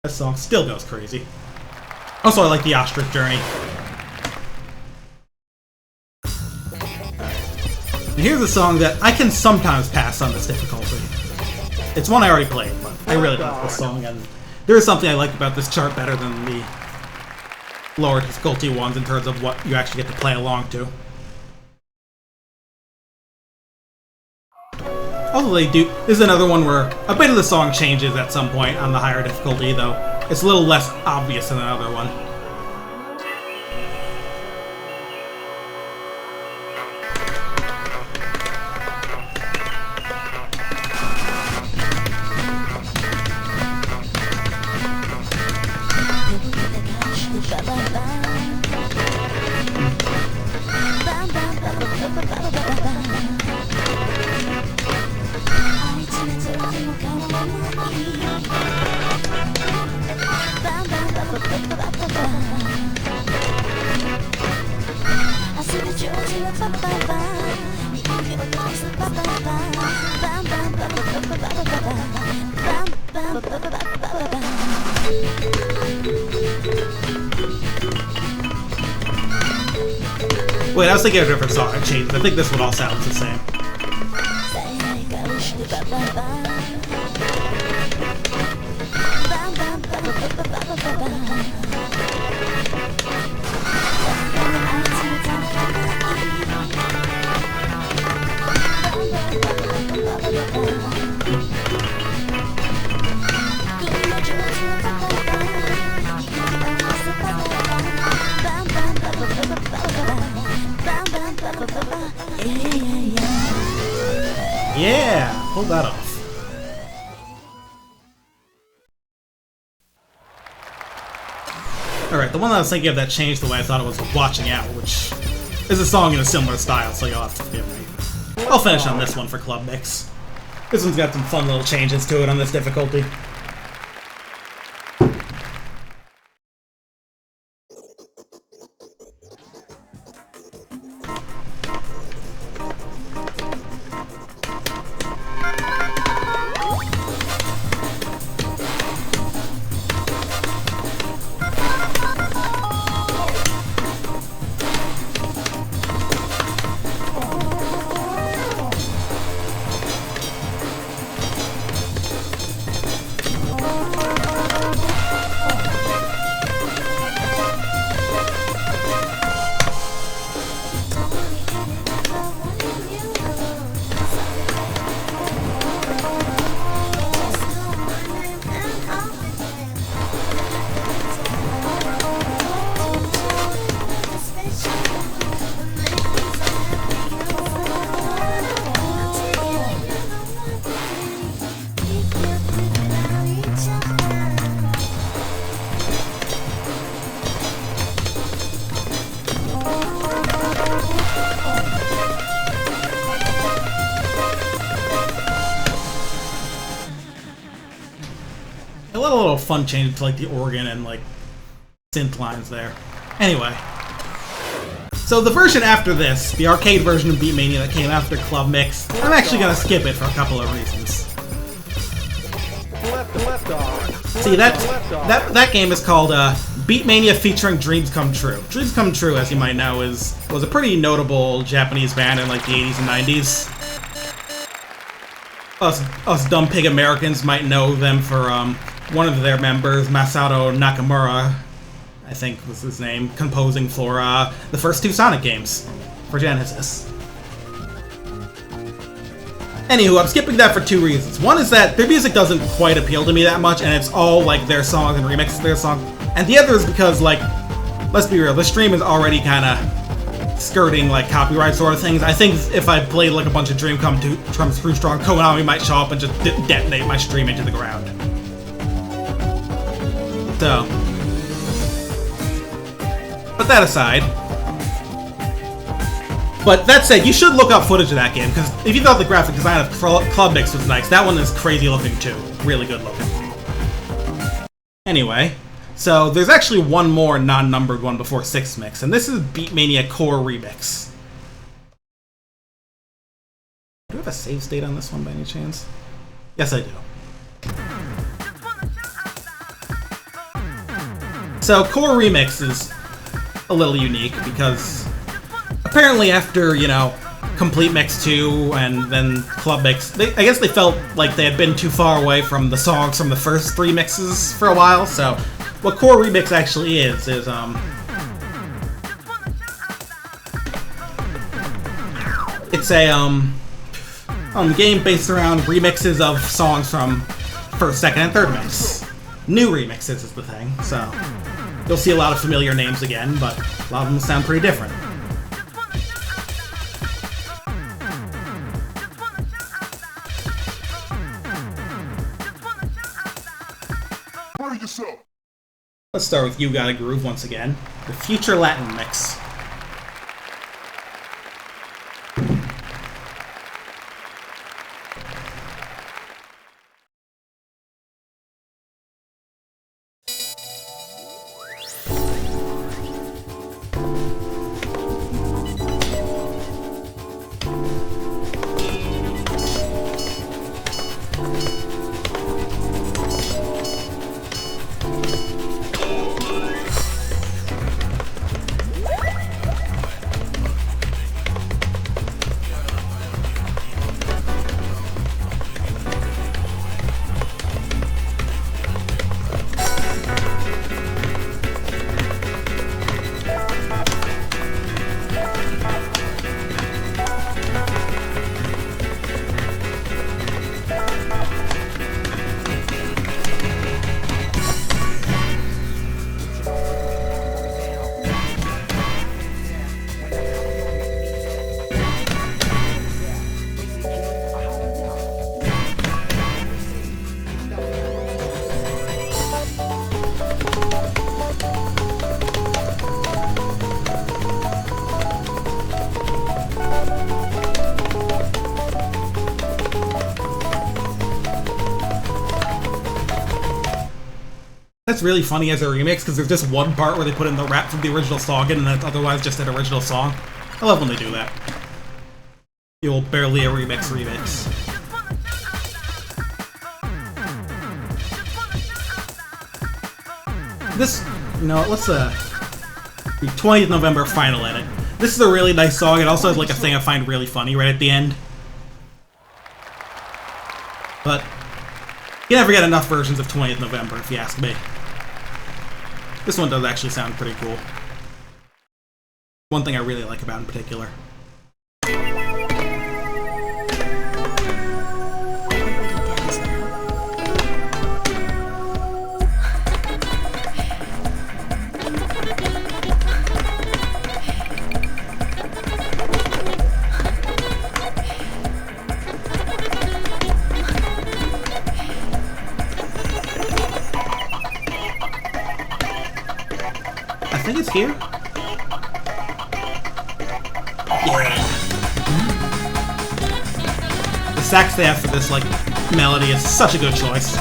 This song still goes crazy. Also, I like the Ostrich Journey. And here's a song that I can sometimes pass on this difficulty. It's one I already played, but I really like this song, and there is something I like about this chart better than the lower difficulty ones in terms of what you actually get to play along to. Also, they do. This is another one where a bit of the song changes at some point on the higher difficulty, though it's a little less obvious than another one. Wait, I was thinking of a different song. I changed. I think this one all sounds the same. Yeah, pull that off. Alright, the one that I was thinking of that changed the way I thought it was Watching Out, which is a song in a similar style, so you'll have to forgive me. I'll finish on this one for Club Mix. This one's got some fun little changes to it on this difficulty. A little fun change to like the organ and like synth lines there. Anyway, so the version after this, the arcade version of Beatmania that came after Club Mix, I'm actually gonna skip it for a couple of reasons. See, that game is called Beatmania featuring Dreams Come True. Dreams Come True, as you might know, was a pretty notable Japanese band in like the 80s and 90s. Us dumb pig Americans might know them for one of their members, Masato Nakamura, I think was his name, composing for the first two Sonic games for Genesis. Anywho, I'm skipping that for two reasons. One is that their music doesn't quite appeal to me that much, and it's all like their songs and remixes of their songs. And the other is because, like, let's be real, the stream is already kind of skirting like copyright sort of things. I think if I played like a bunch of Dream Come True Strong, Konami might show up and just detonate my stream into the ground. So, put that aside. But that said, you should look up footage of that game, because if you thought the graphic design of Club Mix was nice, that one is crazy looking too. Really good looking. Anyway, so there's actually one more non-numbered one before 6 Mix, and this is Beatmania Core Remix. Do I have a save state on this one by any chance? Yes, I do. So, Core Remix is a little unique because apparently after, you know, Complete Mix 2 and then Club Mix, I guess they felt like they had been too far away from the songs from the first 3 mixes for a while, so what Core Remix actually is it's a game based around remixes of songs from first, second, and third mix. New remixes is the thing, so you'll see a lot of familiar names again, but a lot of them sound pretty different. Let's start with You Gotta Groove once again, the Future Latin Mix. it's really funny as a remix because there's just one part where they put in the rap from the original song in, and that's otherwise just an original song. I love when they do that. The old barely a remix. This, you know, what's the 20th November final edit. This is a really nice song. It also has like a thing I find really funny right at the end. But you never get enough versions of 20th November, if you ask me. This one does actually sound pretty cool. One thing I really like about it in particular. I think it's here. Yeah. The sax they have for this, like, melody is such a good choice.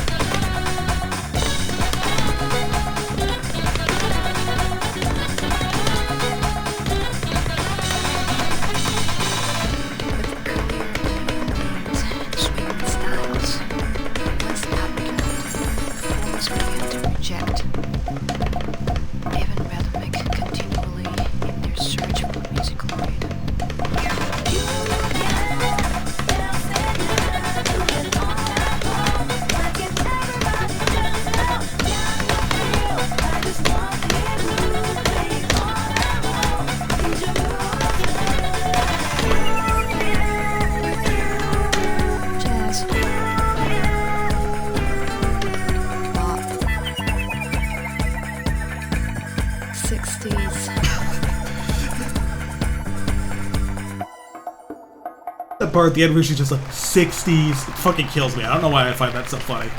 That part at the end where she's just like, 60s. It fucking kills me. I don't know why I find that so funny.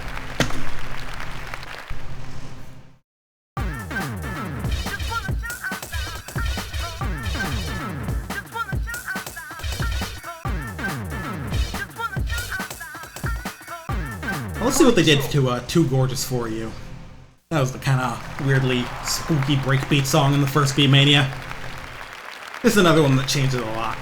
Well, let's see what they did to Too Gorgeous For You. That was the kind of weirdly spooky breakbeat song in the first Beatmania. This is another one that changes a lot.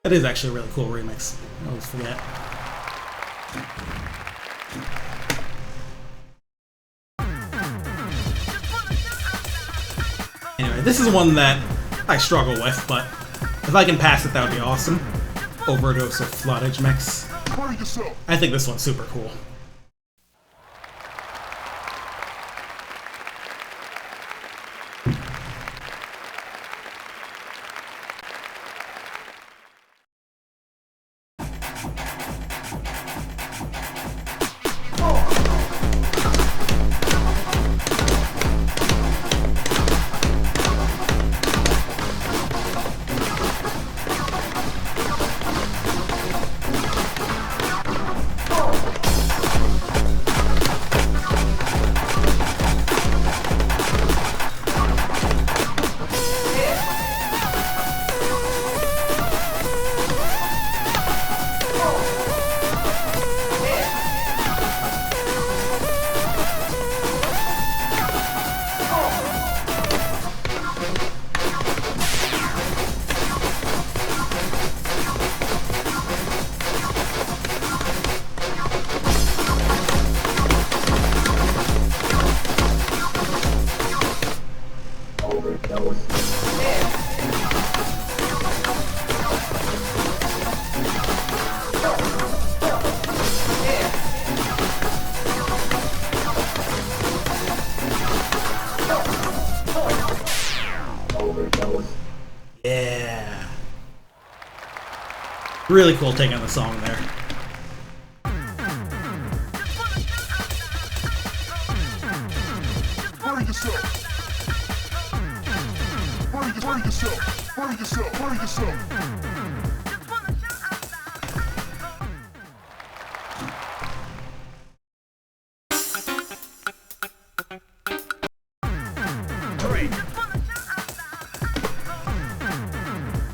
That is actually a really cool remix. I always forget. Anyway, this is one that I struggle with, but if I can pass it, that would be awesome. Overdose of Floodage mix. I think this one's super cool. Really cool take on the song there.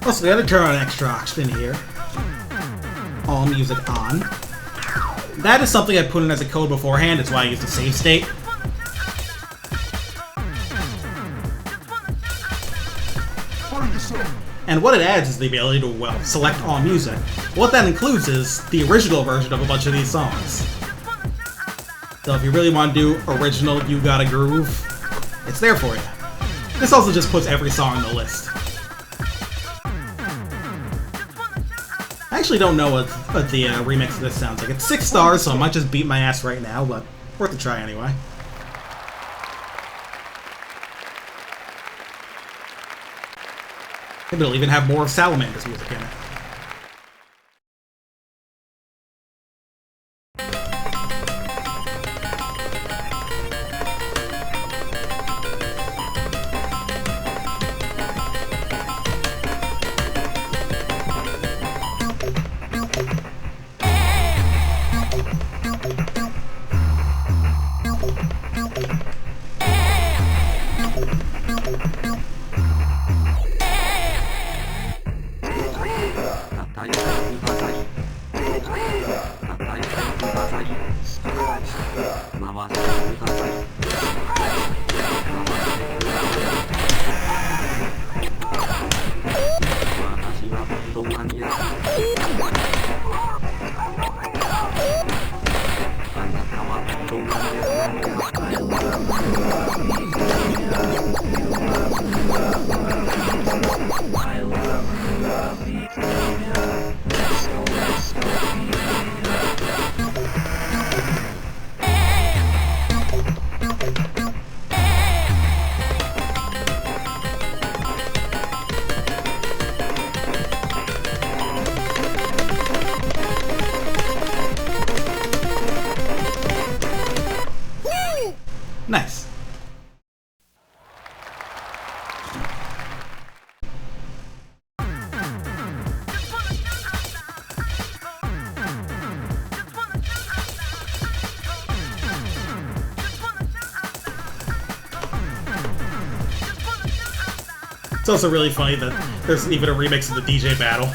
Also, we gotta turn on extra oxygen here. All music on. That is something I put in as a code beforehand, it's why I use the save state. And what it adds is the ability to, well, select all music. What that includes is the original version of a bunch of these songs. So if you really want to do original You Gotta Groove, it's there for you. This also just puts every song on the list. I actually don't know what the remix of this sounds like. It's 6 stars, so I might just beat my ass right now, but worth a try anyway. Maybe it'll even have more of Salamander's music in it. Nice. It's also really funny that there's even a remix of the DJ Battle.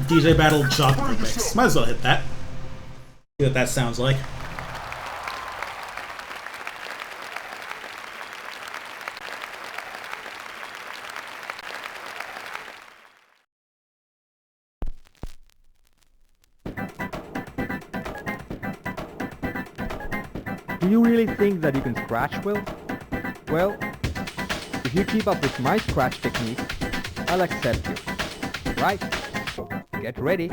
DJ Battle Chocolate Remix. Might as well hit that. See what that sounds like. Do you really think that you can scratch well? Well, if you keep up with my scratch technique, I'll accept you. Right? So get ready.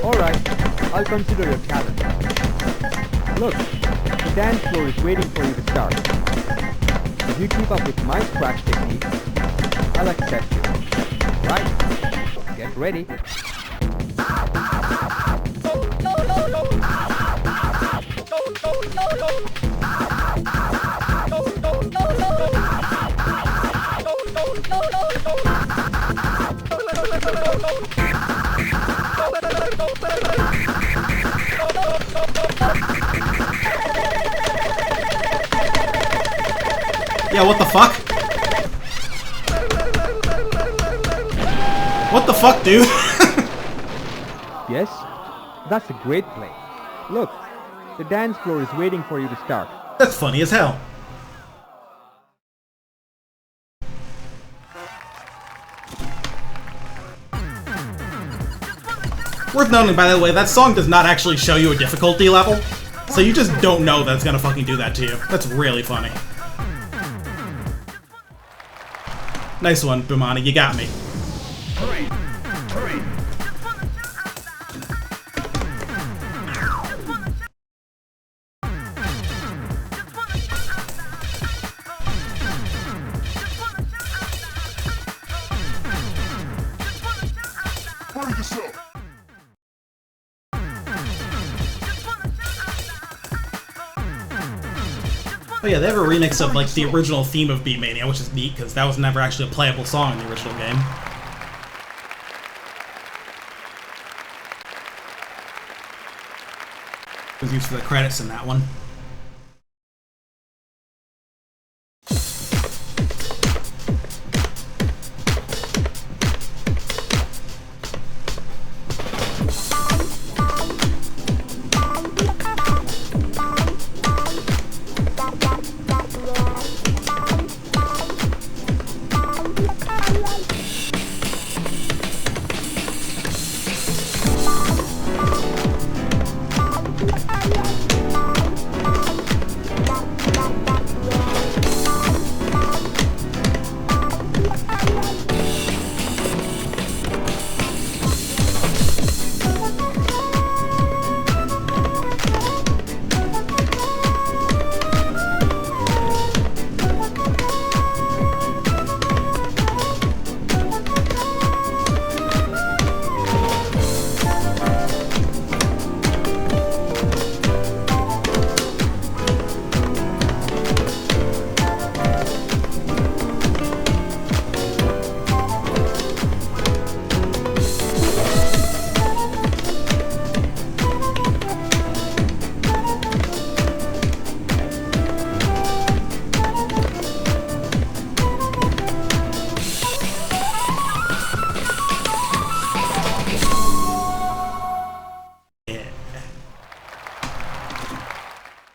Alright, I'll consider your talent. Look, the dance floor is waiting for you to start. If you keep up with my scratch technique, I'll accept you. Right? Get ready. Yeah, what the fuck? What the fuck, dude? Yes, that's a great play. Look, the dance floor is waiting for you to start. That's funny as hell. Worth noting, by the way, that song does not actually show you a difficulty level, so you just don't know that it's gonna fucking do that to you. That's really funny. Nice one, Bumani, you got me. Oh yeah, they have a remix of like the original theme of Beatmania, which is neat because that was never actually a playable song in the original game. It was used for the credits in that one.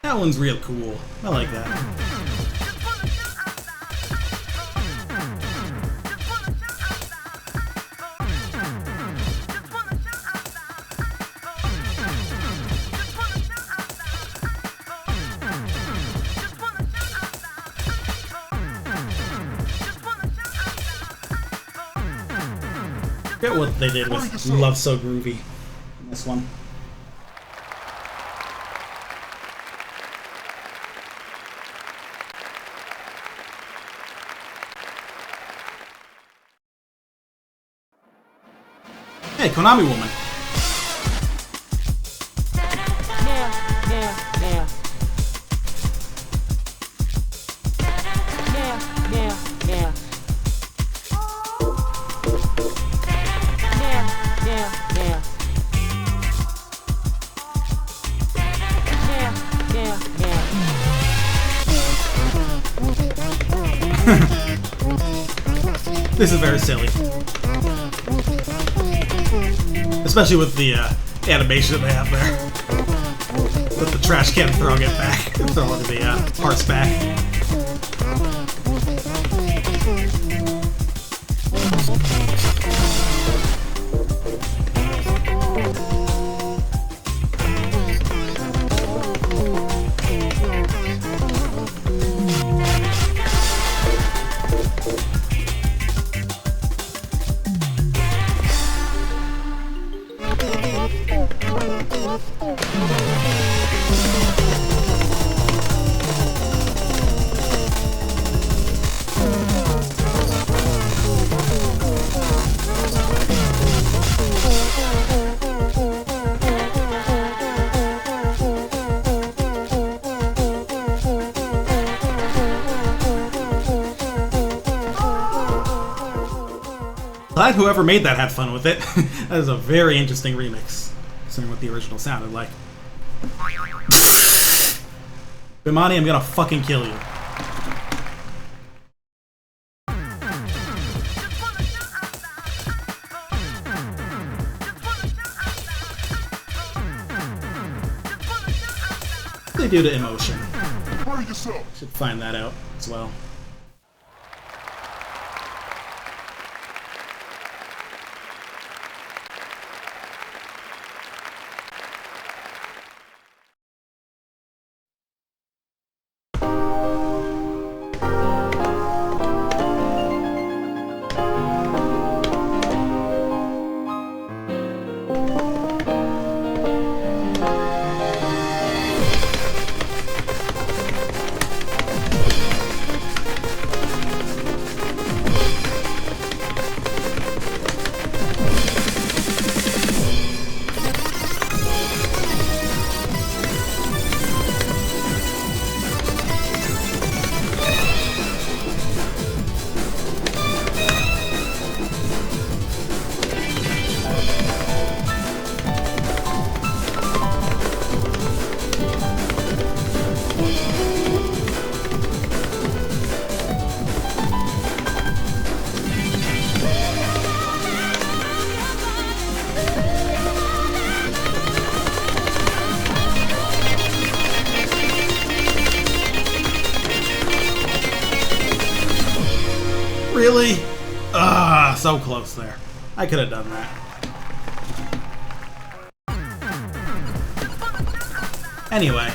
That one's real cool. I like that. Forget what they did with Love So Groovy in this one. Hey, Konami Woman. This is very silly. Especially with the animation that they have there. With the trash can throwing it back. Throwing the parts back. Glad whoever made that had fun with it. That is a very interesting remix, considering what the original sounded like. Bimani, I'm gonna fucking kill you. What do they do to emotion? Should find that out as well. Really? So close there. I could have done that. Anyway.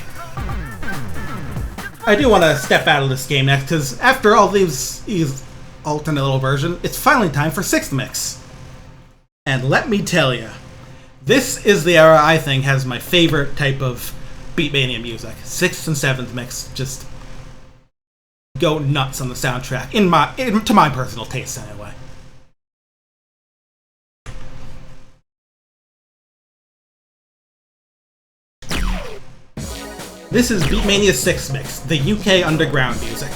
I do want to step out of this game next, because after all these alternate little versions, it's finally time for 6th Mix. And let me tell you, this is the era I think has my favorite type of beatmania music. 6th and 7th Mix just go nuts on the soundtrack, to my personal taste anyway. This is Beatmania 6th Mix, the UK underground music.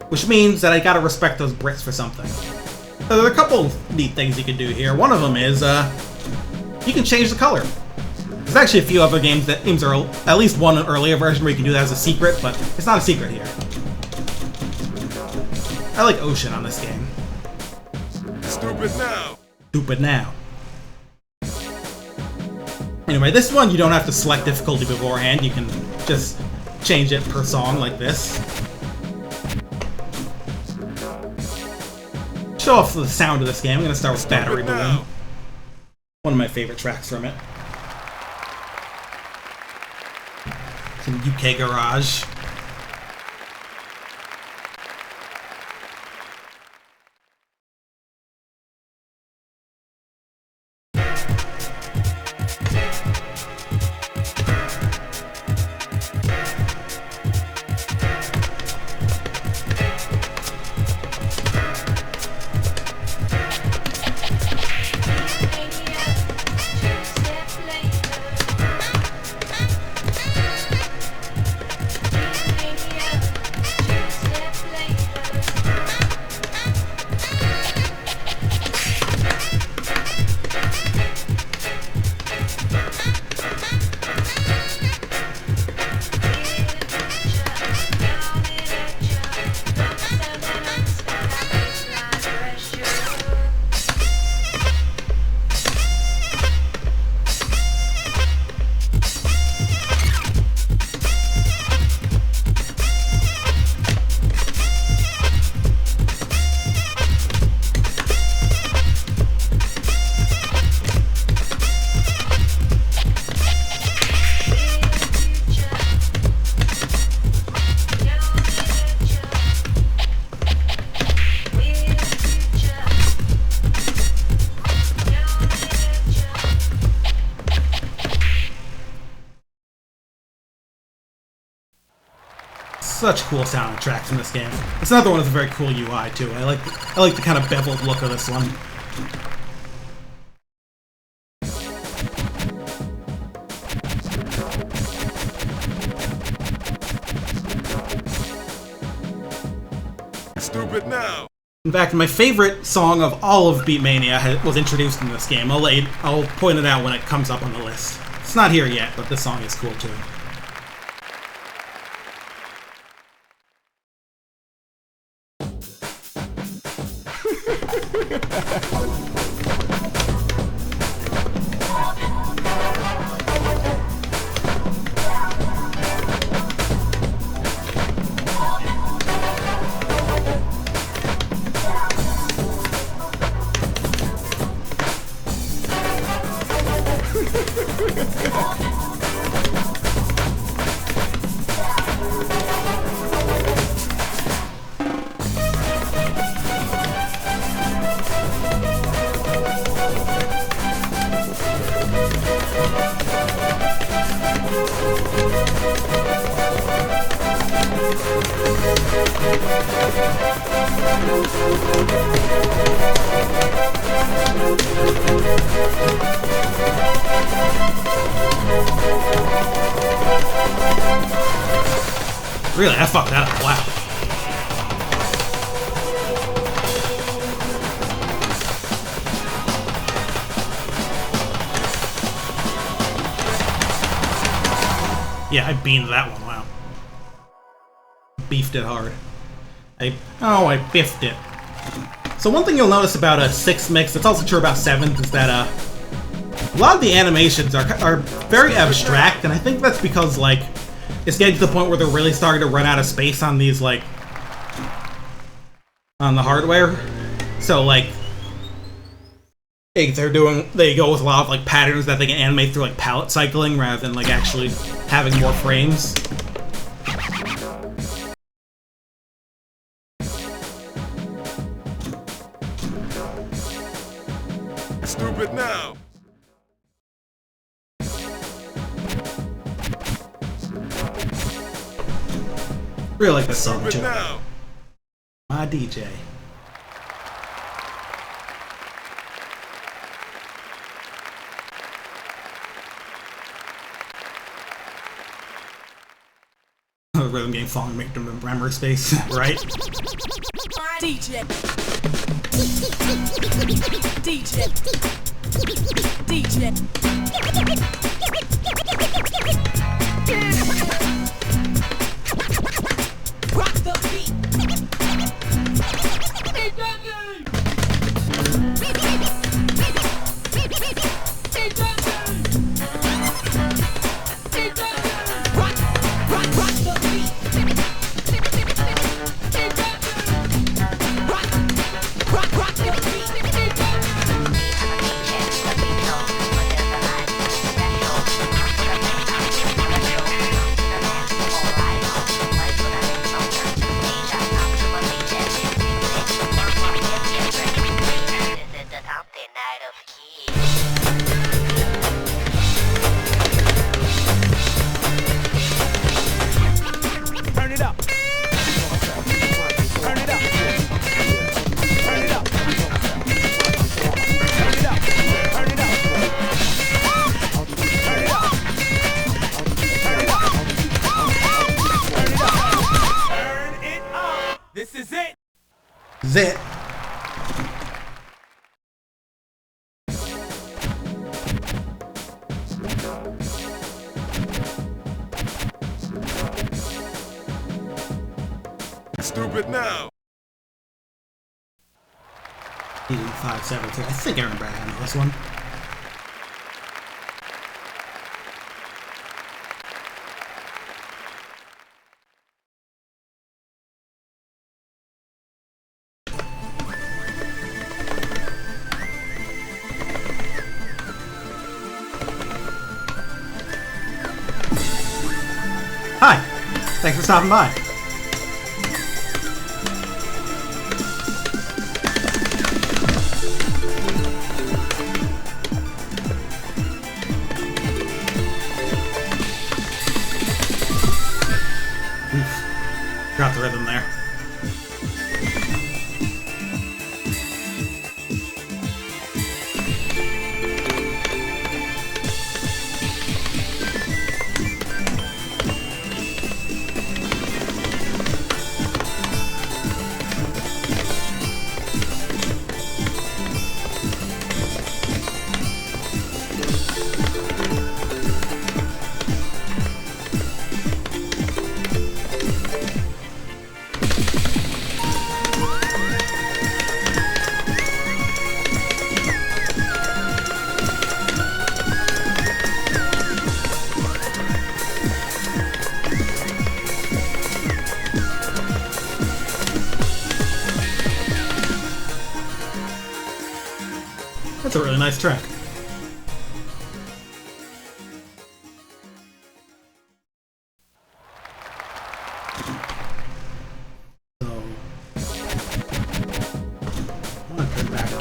Which means that I gotta respect those Brits for something. There are a couple neat things you can do here. One of them is, you can change the color. There's actually a few other games are at least one earlier version where you can do that as a secret, but it's not a secret here. I like Ocean on this game. Stupid now! Stupid now. Anyway, this one you don't have to select difficulty beforehand, you can just change it per song like this. Show off the sound of this game, I'm gonna start with Battery Balloon. One of my favorite tracks from it. Some UK garage. Such cool sound tracks in this game. It's another one with a very cool UI too. I like the kind of beveled look of this one. Stupid now! In fact, my favorite song of all of Beatmania was introduced in this game. I'll point it out when it comes up on the list. It's not here yet, but this song is cool too. Really, I fucked that up. Wow. Yeah, I beamed that one. Wow. Beefed it hard. I biffed it. So one thing you'll notice about a 6th Mix, it's also true about 7th, is that a lot of the animations are very abstract, and I think that's because, like, it's getting to the point where they're really starting to run out of space on these, like, on the hardware. So, like, they go with a lot of, like, patterns that they can animate through, like, palette cycling rather than, like, actually having more frames. Stupid now. Really like this song Stupid too. now. My DJ. Rhythm game falling make them memory space, right? DJ. DJ. DJ. Rock the beat. Zit. Stupid now. 573. I think I remember having this one. Hi! Thanks for stopping by. Got the rhythm there. That's a really nice track. So, I want to turn back to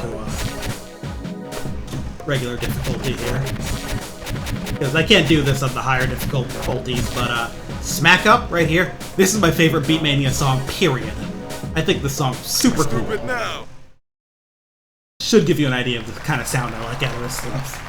regular difficulty here. Because I can't do this on the higher difficulties, but Smack Up right here, this is my favorite Beatmania song, period. I think this song's super cool. Stupid now. Should give you an idea of the kind of sound I like out of this stuff.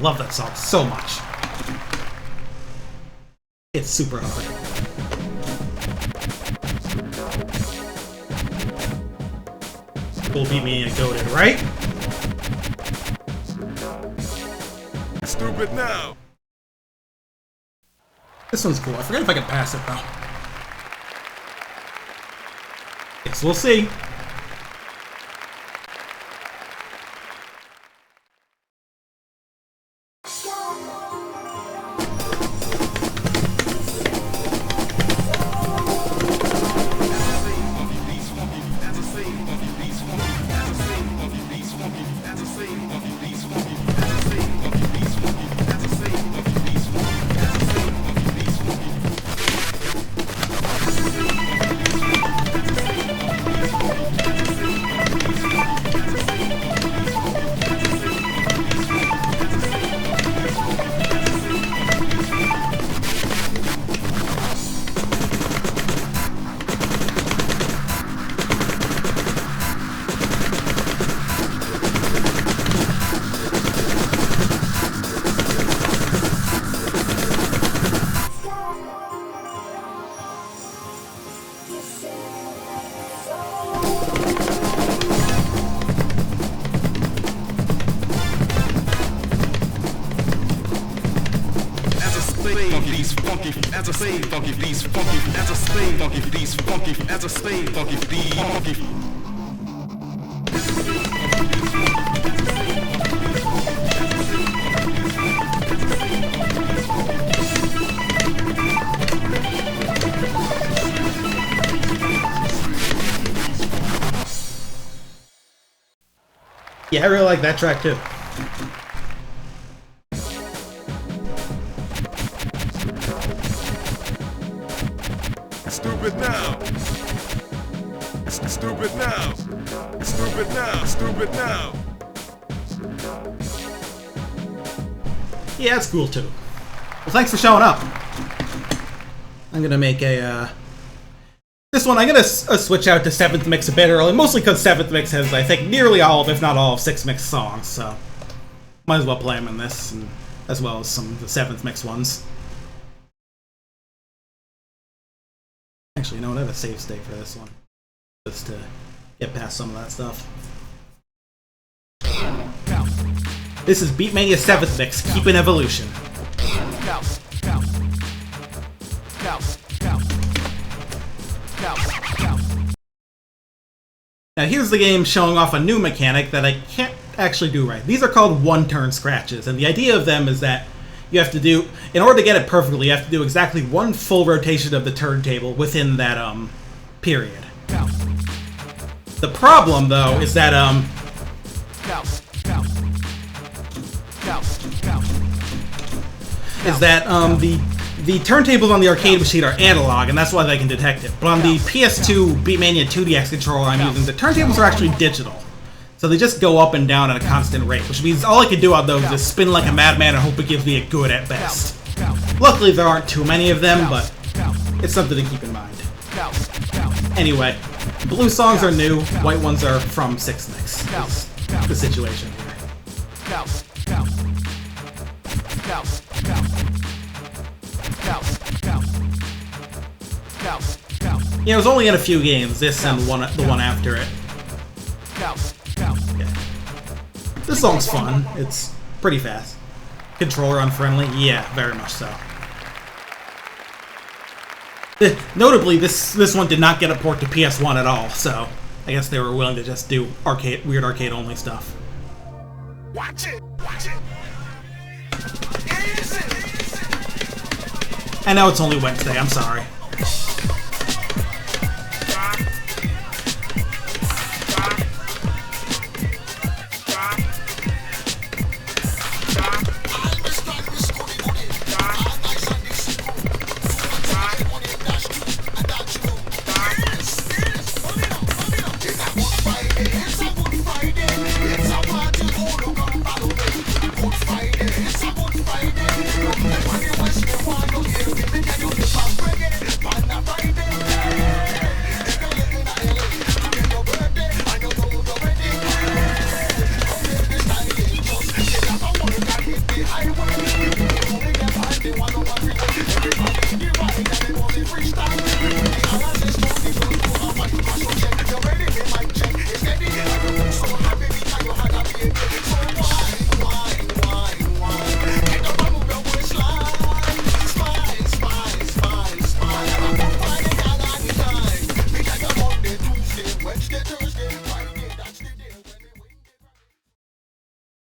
love that song so much. It's super hard. Will beat me and goaded, right? Stupid now. This one's cool. I forget if I can pass it though. Guess we'll see. As a slave, funky beats, funky as a slave, funky beats, funky as a slave, funky beats, funky. Yeah, I really like that track too. Stupid now. Stupid now. Stupid now. Stupid now. Yeah, that's cool too. Well, thanks for showing up. I'm gonna make a this one. I'm gonna switch out to 7th Mix a bit early, mostly because 7th Mix has, I think, nearly all of, if not all of, 6th Mix songs. So might as well play them in this, and as well as some of the 7th Mix ones. Actually, you know what? I have a save state for this one, just to get past some of that stuff. This is Beatmania 7th Mix, Keep an Evolution. Now here's the game showing off a new mechanic that I can't actually do right. These are called one-turn scratches, and the idea of them is that you have to do, in order to get it perfectly, you have to do exactly one full rotation of the turntable within that period. The problem, though, is that the turntables on the arcade machine are analog, and that's why they can detect it. But on the PS2 Beatmania 2DX controller I'm using, the turntables are actually digital. So they just go up and down at a constant rate, which means all I can do on those is spin like a madman and hope it gives me a good at best. Luckily there aren't too many of them, but it's something to keep in mind. Anyway, blue songs are new, white ones are from 6th Mix. That's the situation here. Yeah, it was only in a few games, this and the one after it. This song's fun. It's pretty fast. Controller unfriendly? Yeah, very much so. Notably, this one did not get a port to PS1 at all, so I guess they were willing to just do weird arcade-only stuff. Watch it! Watch it! I know it's only Wednesday, I'm sorry.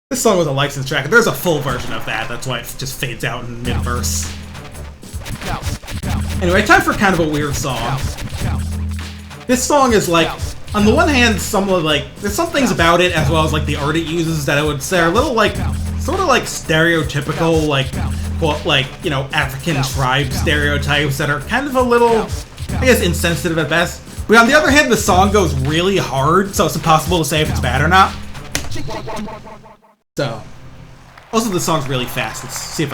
This song was a licensed track. There's a full version of that. That's why it just fades out in mid-verse. Anyway, time for kind of a weird song. This song is like, on the one hand, there's some things about it, as well as like the art it uses, that I would say are a little like, sort of like stereotypical, like, you know, African tribe stereotypes that are kind of a little, I guess, insensitive at best. But on the other hand, the song goes really hard, so it's impossible to say if it's bad or not. So, also the song's really fast. Let's see if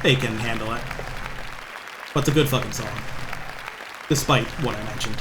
they can handle it. But it's a good fucking song, despite what I mentioned.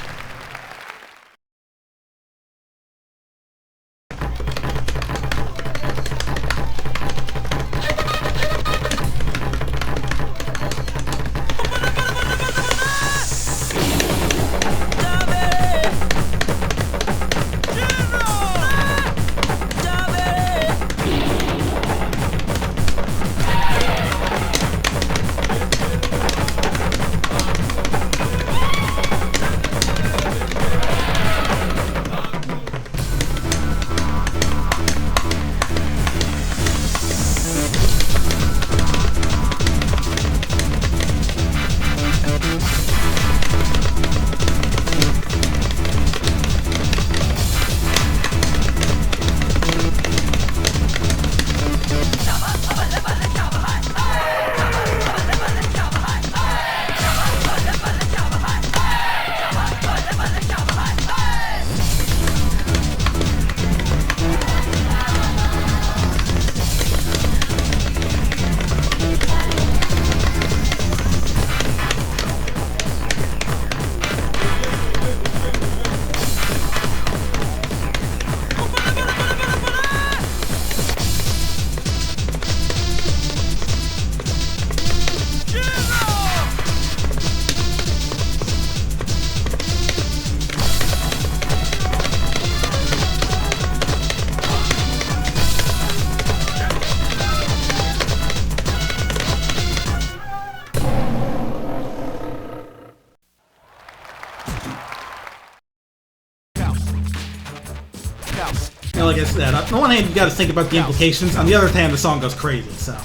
You know, like I said, on the one hand, you gotta think about the implications. On the other hand, the song goes crazy, so. I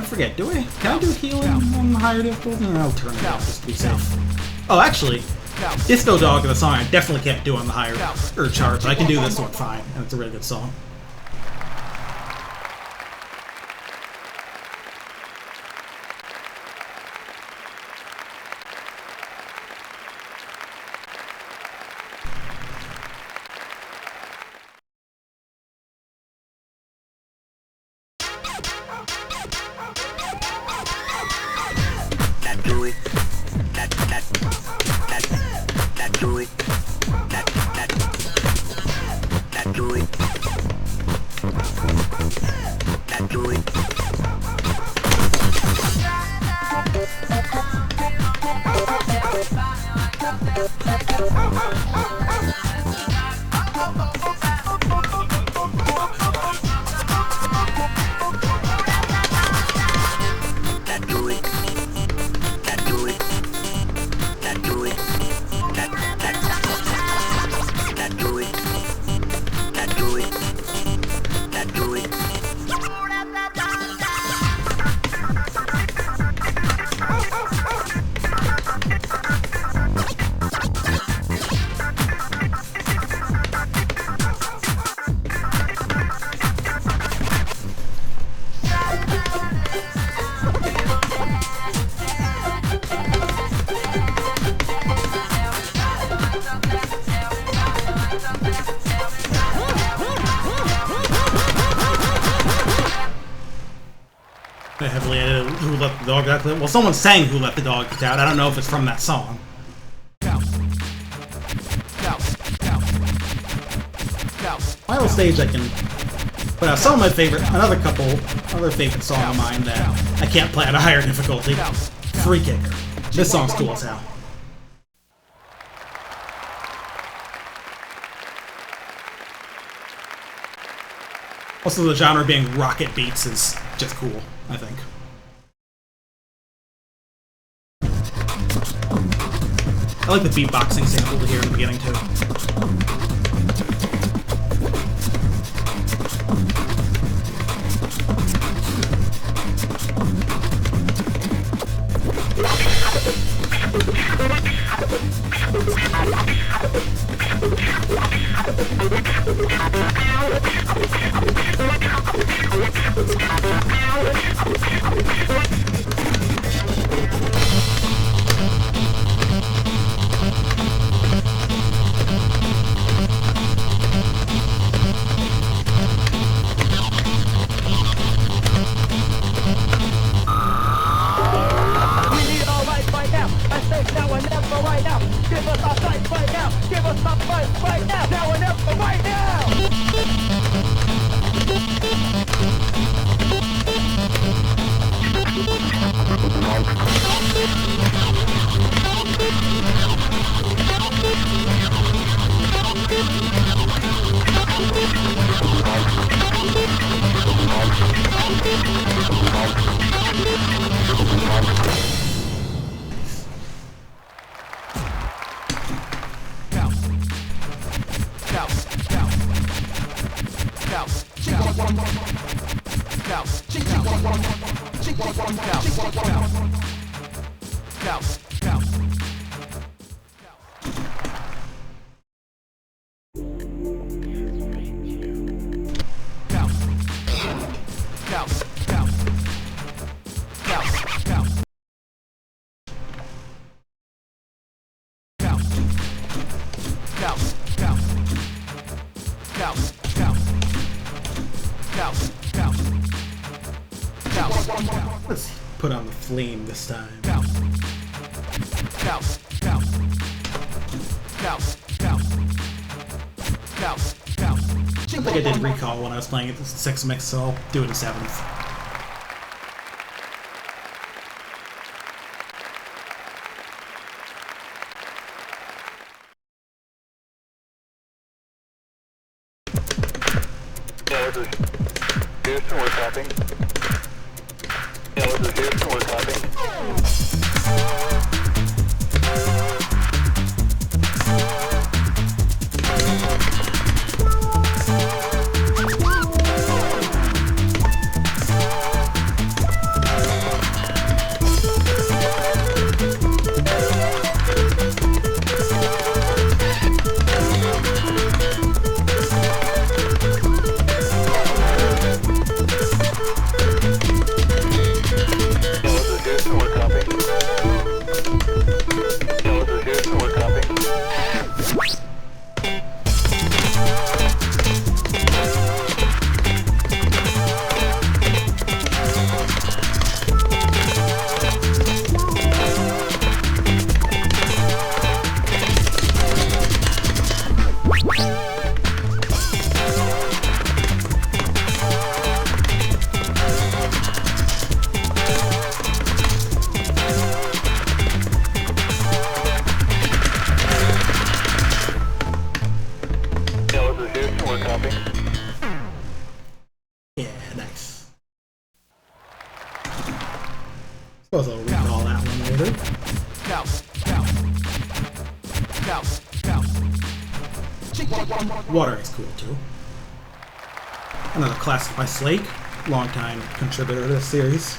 forget, can I do healing on the higher difficulty? No, I'll turn it down just to be safe. Oh, actually, Disco Dog is a song I definitely can't do on the higher chart, but I can do this one fine, and it's a really good song. Heavily edited Who Let the Dog Out. Well, someone sang Who Let the Dog Out. I don't know if it's from that song. Final stage I can But some of my favorite, other favorite song of mine that I can't play at a higher difficulty, Free Kicker. This song's cool as hell. Also, the genre being rocket beats is just cool, I think. I like the beatboxing sample to hear in the beginning, too. Let's put on the flame this time. I think I did recall when I was playing it the 6th mix, so I'll do it in 7th. Yeah, this is Houston, we're tapping. Yeah, this is Houston, we're tapping. Yeah, nice. Suppose I'll recall that one later. Water is cool too. Another classic by Slake, longtime contributor to this series.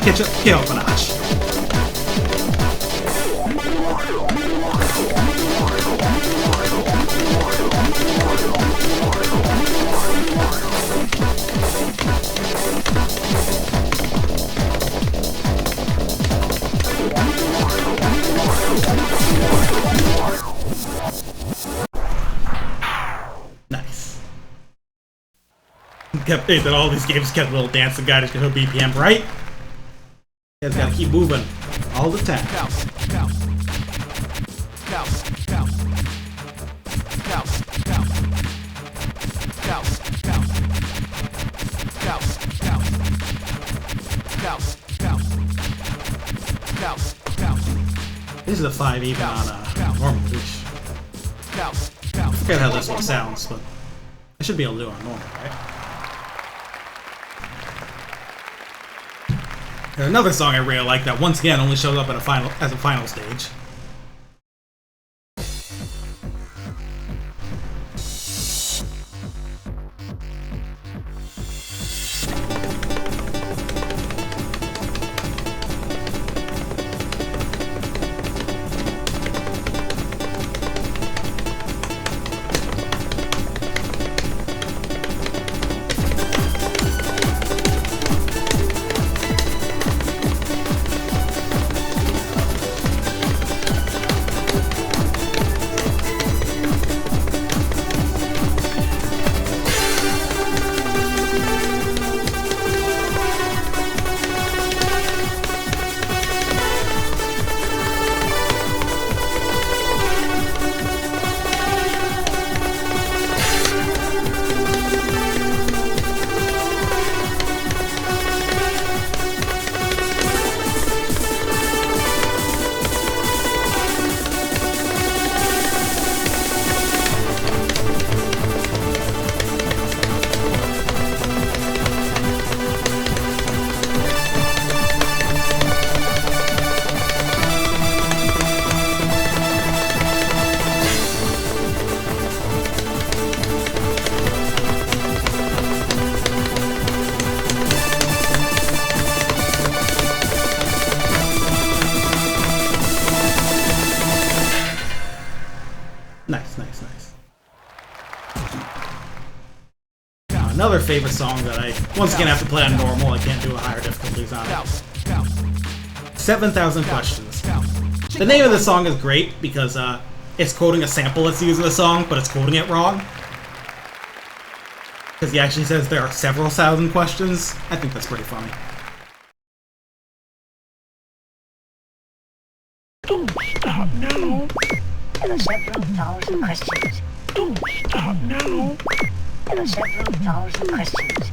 kick it up a notch. Nice. That all these games kept a little dancing guy to get a BPM, right? You guys gotta keep moving all the time. This is a 5 even on normal. I forget how this one sounds, but I should be able to do it on normal, right? There's another song I really like that once again only shows up at as a final stage. Nice. Now, another favorite song that I once again have to play on normal. I can't do a higher difficulties on it. 7,000 Questions. The name of the song is great because it's quoting a sample that's used in the song, but it's quoting it wrong. Because he actually says there are several thousand questions. I think that's pretty funny. Don't stop now. There are several thousand questions. Don't stop now. There are several thousand questions.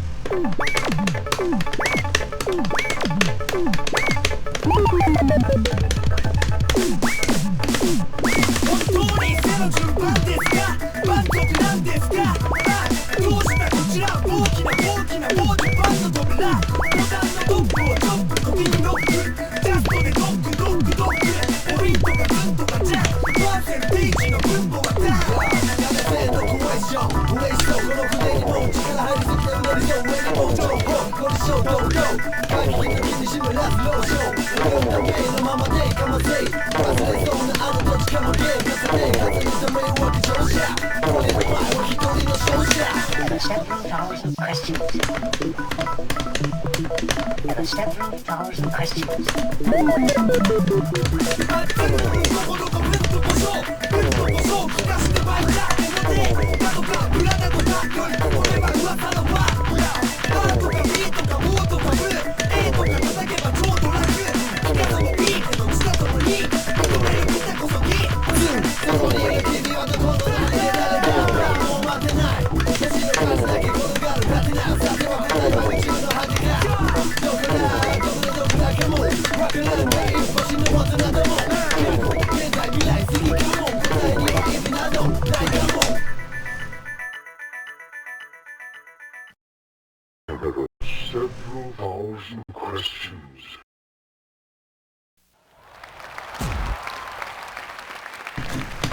Several thousand questions.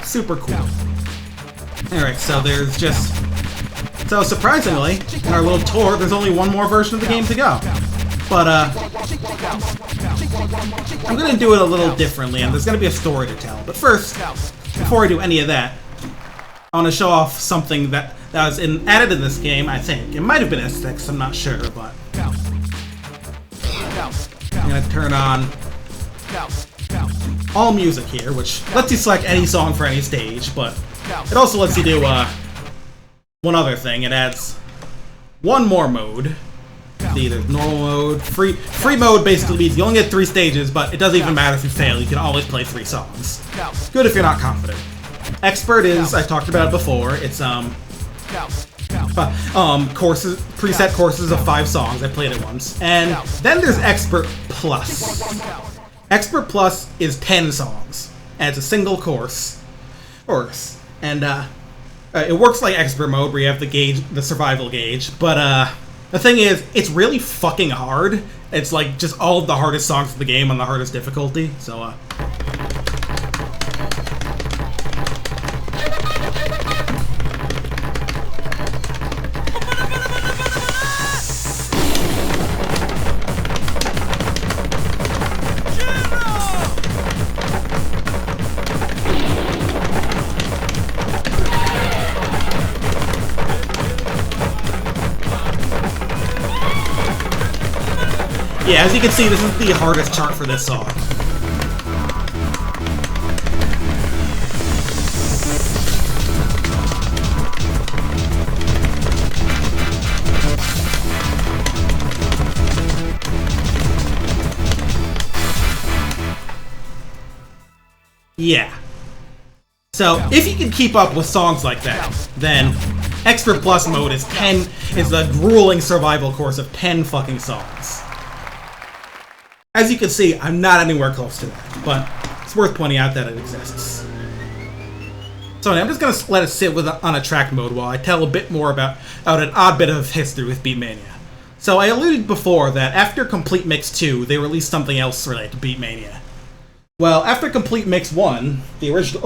Super cool. Alright, so there's just... So surprisingly, in our little tour, there's only one more version of the game to go. But, I'm gonna do it a little differently, and there's gonna be a story to tell. But first, before I do any of that, I want to show off something that was added in this game, I think. It might have been S6, I'm not sure, but... I'm gonna turn on all music here, which lets you select any song for any stage, but it also lets you do, one other thing. It adds one more mode. Either normal mode, free mode basically means you only get 3 stages, but it doesn't even matter if you fail, you can always play 3 songs. Good if you're not confident. Expert is, I talked about it before, it's courses, preset courses of 5 songs, I played it once. And then there's Expert Plus. Expert Plus is 10 songs, and it's a single course. And it works like Expert mode, where you have the gauge, the survival gauge, but the thing is, it's really fucking hard. It's like just all of the hardest songs of the game on the hardest difficulty, so yeah, as you can see, this is the hardest chart for this song. Yeah. So, if you can keep up with songs like that, then Expert Plus mode is a grueling survival course of 10 fucking songs. As you can see, I'm not anywhere close to that, but it's worth pointing out that it exists. So I'm just going to let it sit on a track mode while I tell a bit more about an odd bit of history with Beatmania. So I alluded before that after Complete Mix 2, they released something else related to Beatmania. Well, after Complete Mix 1, they released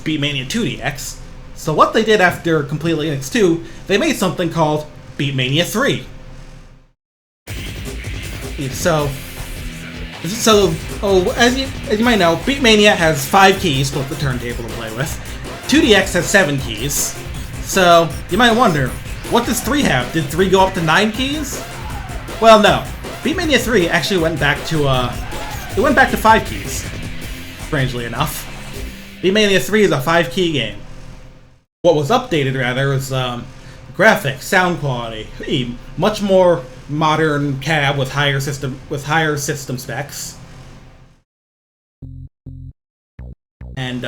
Beatmania 2DX. So what they did after Complete Mix 2, they made something called Beatmania 3. As you might know, Beatmania has 5 keys, plus the turntable to play with. 2DX has 7 keys. So, you might wonder, what does 3 have? Did 3 go up to 9 keys? Well, no. Beatmania 3 actually went back to 5 keys. Strangely enough. Beatmania 3 is a 5-key game. What was updated, rather, was graphics, sound quality, much more modern cab with higher system specs, and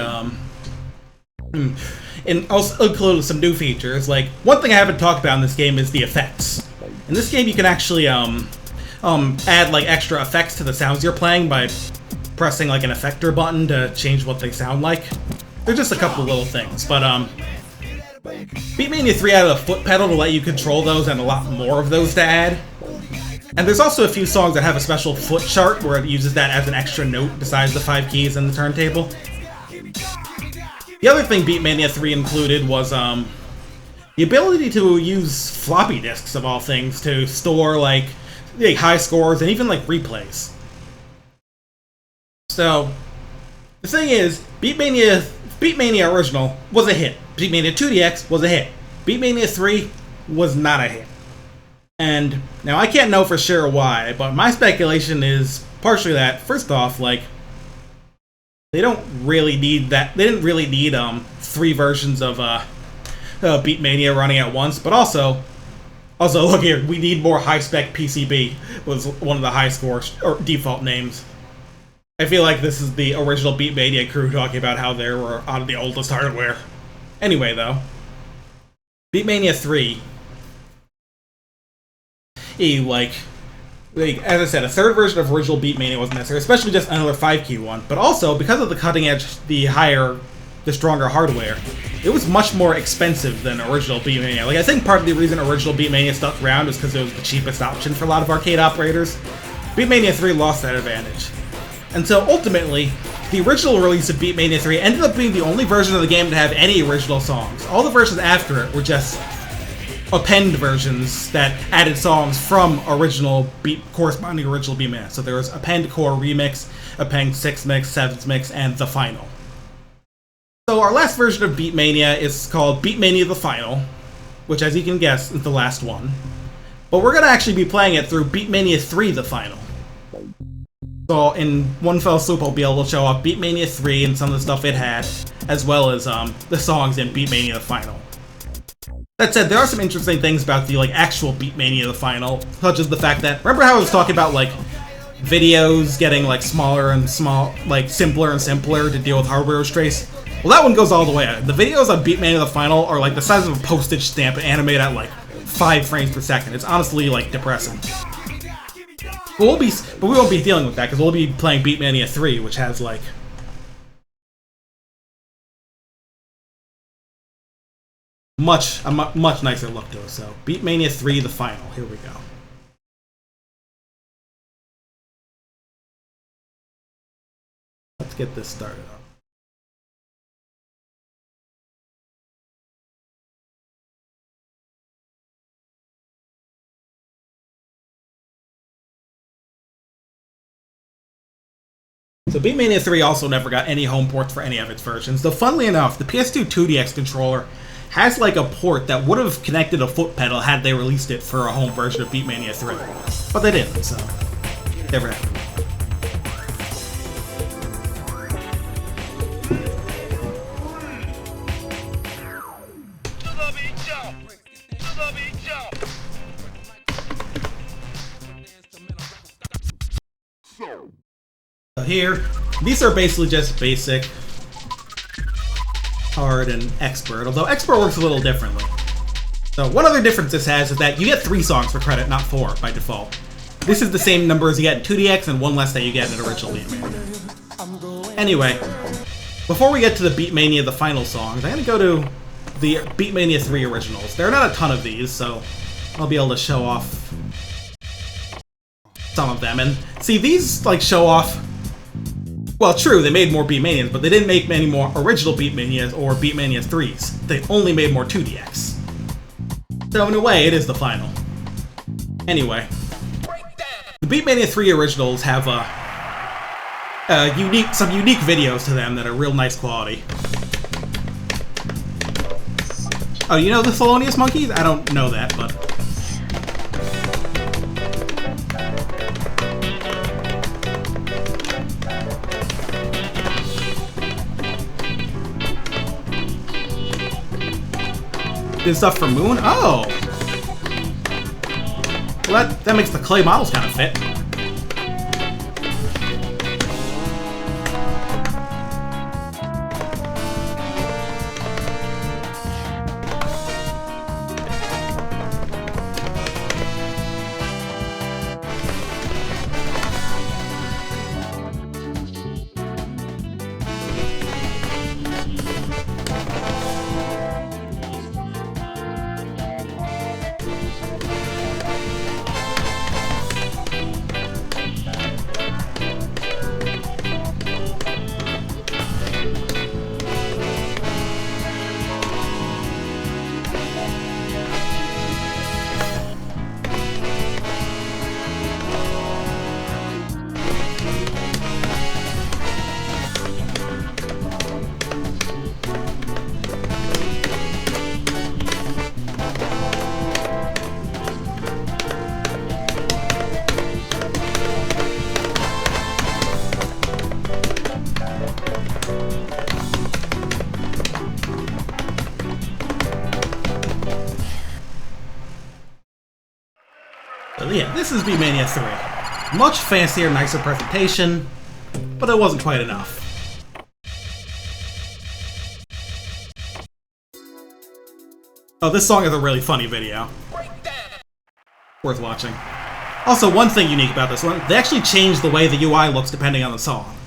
also included some new features. Like, one thing I haven't talked about in this game is the effects. In this game, you can actually add like extra effects to the sounds you're playing by pressing like an effector button to change what they sound like. They're just a couple little things, but Beatmania 3 added a foot pedal to let you control those, and a lot more of those to add. And there's also a few songs that have a special foot chart where it uses that as an extra note besides the 5 keys and the turntable. The other thing Beatmania 3 included was the ability to use floppy disks, of all things, to store like high scores and even like replays. So the thing is, Beatmania original was a hit. Beatmania 2DX was a hit. Beatmania 3 was not a hit. And now I can't know for sure why, but my speculation is partially that, first off, like, they don't really need that. They didn't really need 3 versions of Beatmania running at once, but also look here, we need more high-spec PCB was one of the high score or default names. I feel like this is the original Beatmania crew talking about how they were on the oldest hardware. Anyway, though, Beatmania 3, as I said, a 3rd version of original Beatmania wasn't necessary, especially just another 5-key one. But also, because of the cutting edge, the stronger hardware, it was much more expensive than original Beatmania. Like, I think part of the reason original Beatmania stuck around is because it was the cheapest option for a lot of arcade operators. Beatmania 3 lost that advantage. And so, ultimately, the original release of Beatmania 3 ended up being the only version of the game to have any original songs. All the versions after it were just append versions that added songs from corresponding original Beatmania. So there was Append Core Remix, Append 6 Mix, 7 Mix, and The Final. So our last version of Beatmania is called Beatmania The Final, which, as you can guess, is the last one. But we're going to actually be playing it through Beatmania 3 The Final. So in one fell swoop, I'll be able to show off Beatmania 3 and some of the stuff it had, as well as the songs in Beatmania The Final. That said, there are some interesting things about the actual Beatmania The Final, such as the fact that, remember how I was talking about videos getting smaller and simpler and simpler to deal with hardware restraints? Well, that one goes all the way. The videos on Beatmania The Final are the size of a postage stamp and animated at 5 frames per second. It's honestly depressing. But we won't be dealing with that because we'll be playing Beatmania 3, which has a much nicer look to it. So Beatmania 3 The Final. Here we go. Let's get this started up. So Beatmania 3 also never got any home ports for any of its versions, though funnily enough, the PS2 2DX controller has a port that would have connected a foot pedal had they released it for a home version of Beatmania 3. But they didn't, so never happened. So here, these are basically just basic, hard, and expert, although expert works a little differently. So one other difference this has is that you get 3 songs for credit, not 4 by default. This is the same number as you get in 2DX and 1 less that you get in original Beatmania. Anyway, before we get to the Beatmania The Final songs, I'm going to go to the Beatmania 3 originals. There are not a ton of these, so I'll be able to show off some of them. And see, these show off. Well, true, they made more Beatmanias, but they didn't make many more original Beatmanias or Beatmania 3s. They only made more 2DX. So in a way, it is the final. Anyway, the Beatmania 3 originals have some unique videos to them that are real nice quality. Oh, you know the Thelonious Monkeys? I don't know that, but... Did stuff for Moon? Oh! Well, that makes the clay models kind of fit. But yeah, this is Beatmania 3. Much fancier, nicer presentation, but it wasn't quite enough. Oh, this song is a really funny video. Worth watching. Also, one thing unique about this one, they actually changed the way the UI looks depending on the song.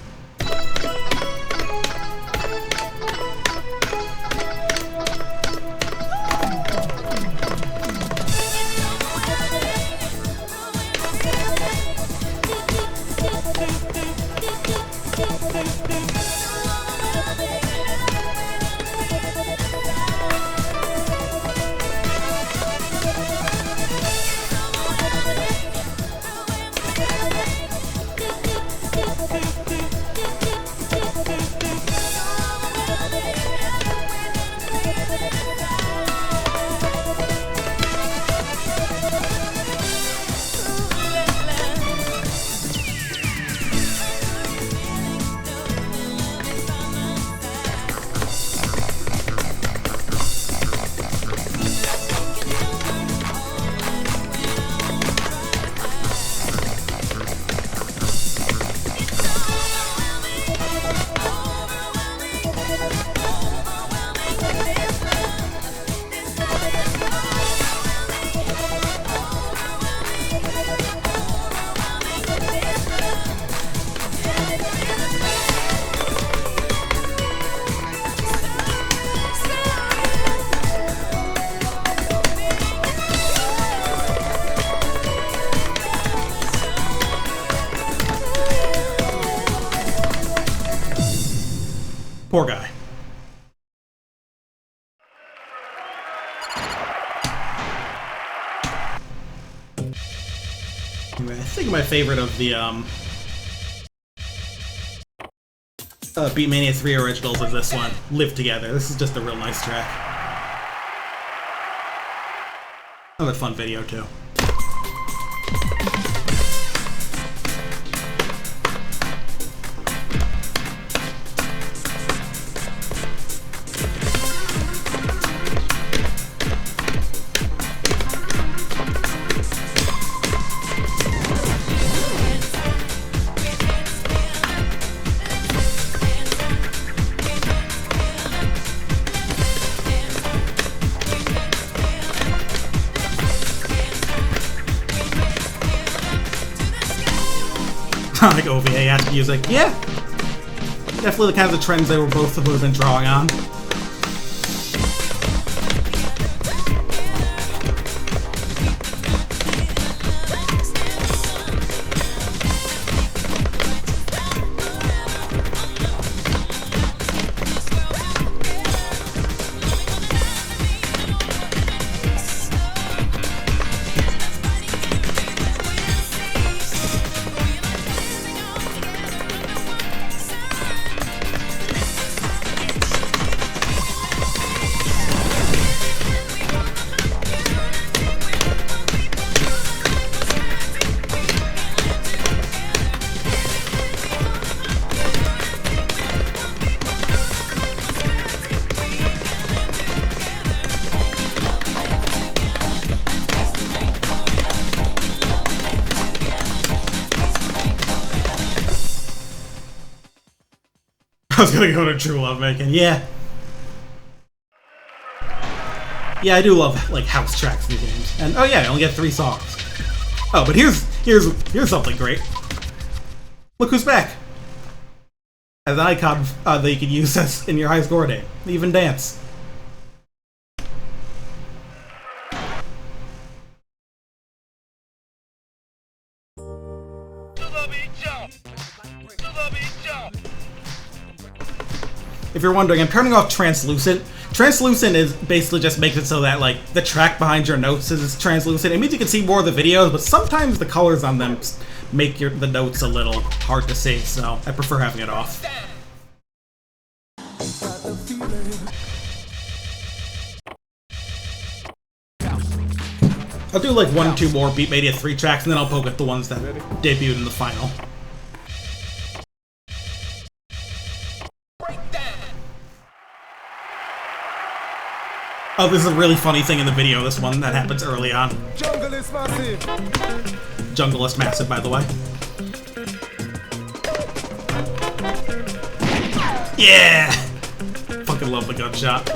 Anyway, I think my favorite of the Beatmania 3 originals is this one, Live Together. This is just a real nice track. Another fun video too. Like OVA asked music. Yeah. Definitely the kinds of trends they were both would have been drawing on. I was gonna go to True Love Making. Yeah. Yeah, I do love like house tracks in games. And oh yeah, I only get 3 songs. Oh, but here's something great. Look who's back. As an icon that you can use as in your high score name. Even dance. If you're wondering, I'm turning off translucent. Translucent is basically just makes it so that like the track behind your notes is translucent. It means you can see more of the videos, but sometimes the colors on them make the notes a little hard to see, so I prefer having it off. I'll do like 1 or 2 more Beatmania 3 tracks, and then I'll poke at the ones that debuted in the final. Oh, this is a really funny thing in the video, this one that happens early on. Jungle is massive. Jungle is massive, by the way. Yeah! Fucking love the gunshot.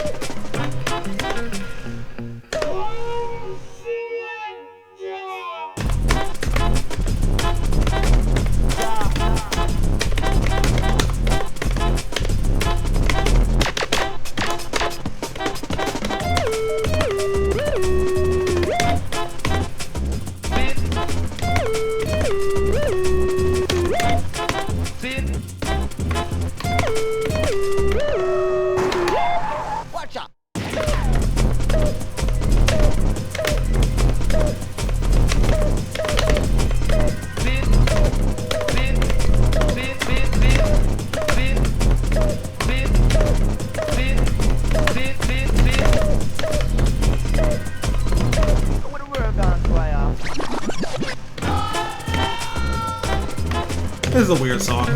This is a weird song.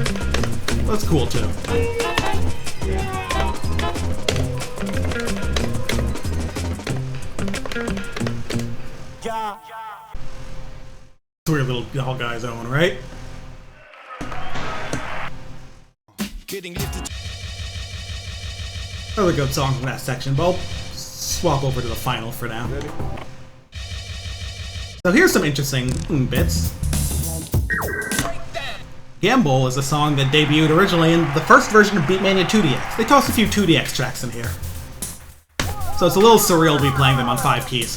That's cool too. Weird little doll guy zone, right? Another good song from that section, but I'll swap over to the final for now. So here's some interesting bits. Gamble is a song that debuted originally in the first version of Beatmania 2DX. They tossed a few 2DX tracks in here. So it's a little surreal to be playing them on 5 keys.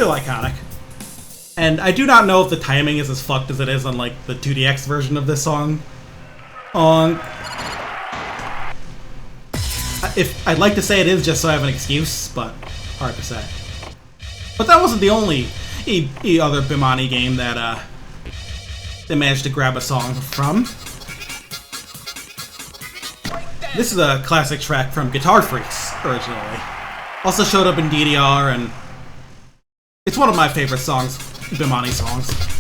still iconic. And I do not know if the timing is as fucked as it is on like the 2DX version of this song. If I'd like to say it is just so I have an excuse, but hard to say. But that wasn't the only other beatmania game that they managed to grab a song from. This is a classic track from Guitar Freaks originally. Also showed up in DDR, and it's one of my favorite songs, beatmania songs.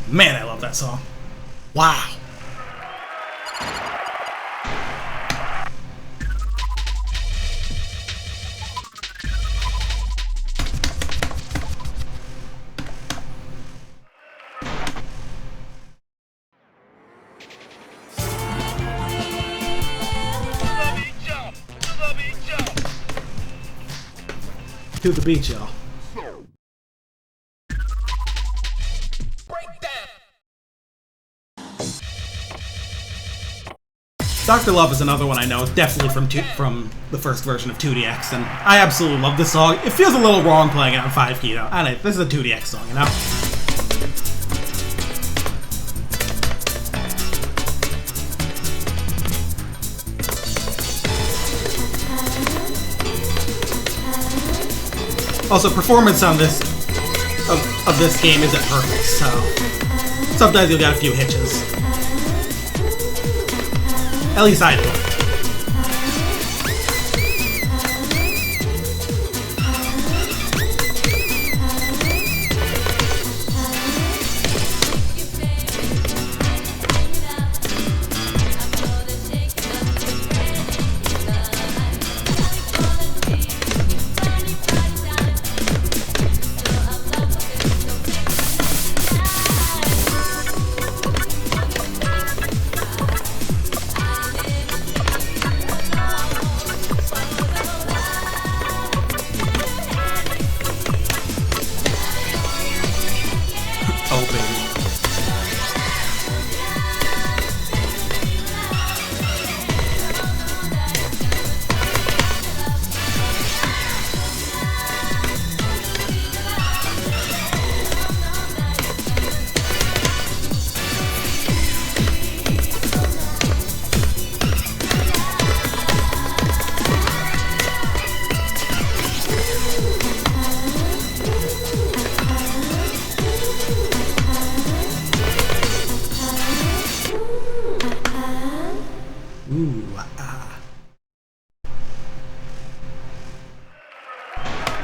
Man, I love that song. Wow. To the beach, y'all. Dr. Love is another one I know, definitely from the first version of 2DX, and I absolutely love this song. It feels a little wrong playing it on 5 key, though. I know, this is a 2DX song, you know? Also, performance on this of this game isn't perfect, so sometimes you'll get a few hitches. At least I do.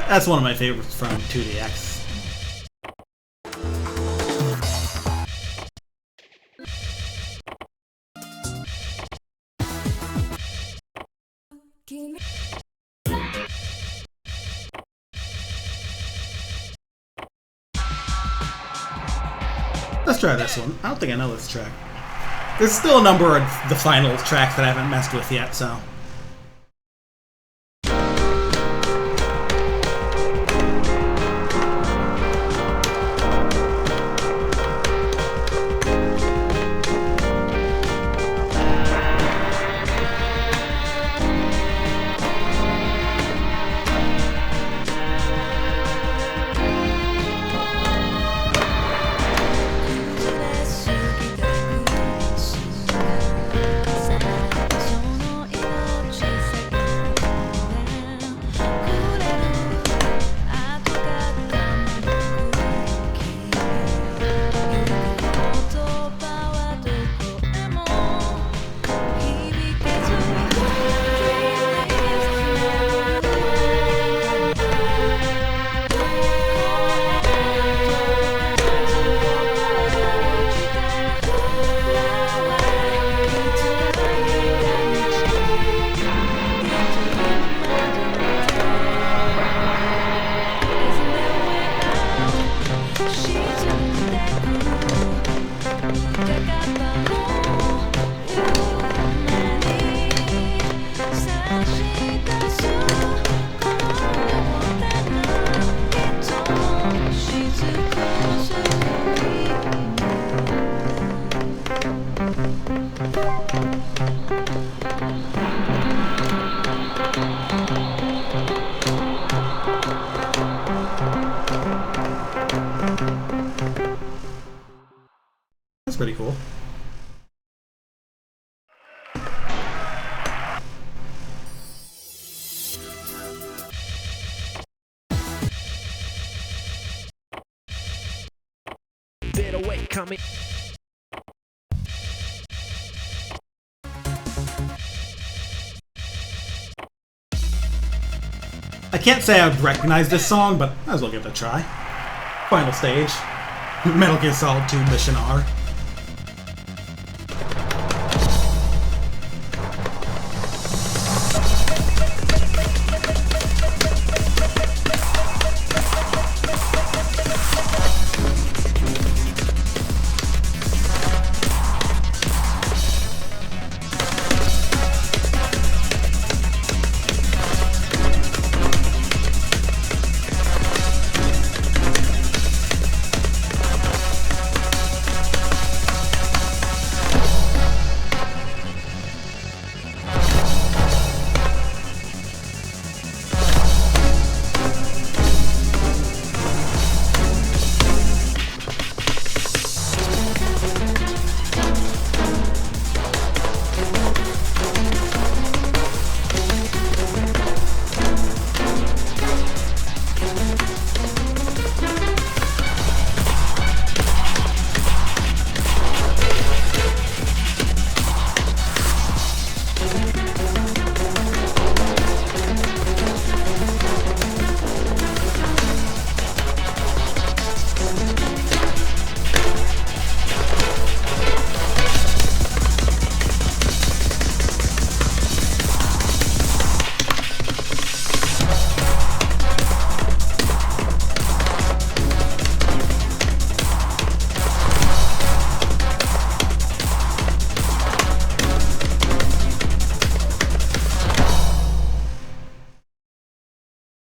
That's one of my favorites from 2DX. Let's try this one. I don't think I know this track. There's still a number of the final tracks that I haven't messed with yet, so... coming. I can't say I would recognize this song, but might as well give it a try. Final stage. Metal Gear Solid 2 Mission R.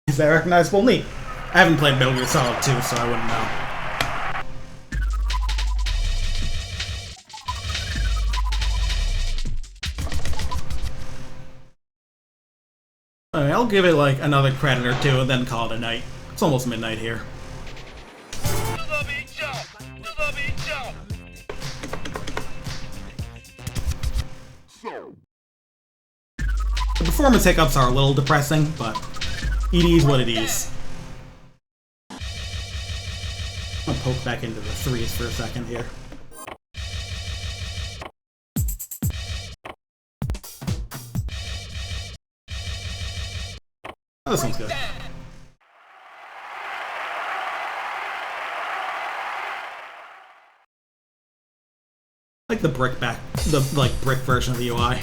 Is that recognizable? Neat. I haven't played Metal Gear Solid 2, so I wouldn't know. Alright, I'll give it like another credit or two and then call it a night. It's almost midnight here. The performance hiccups are a little depressing, but it is what it is. I'll poke back into the threes for a second here. Oh, this one's good. Like the brick version of the UI.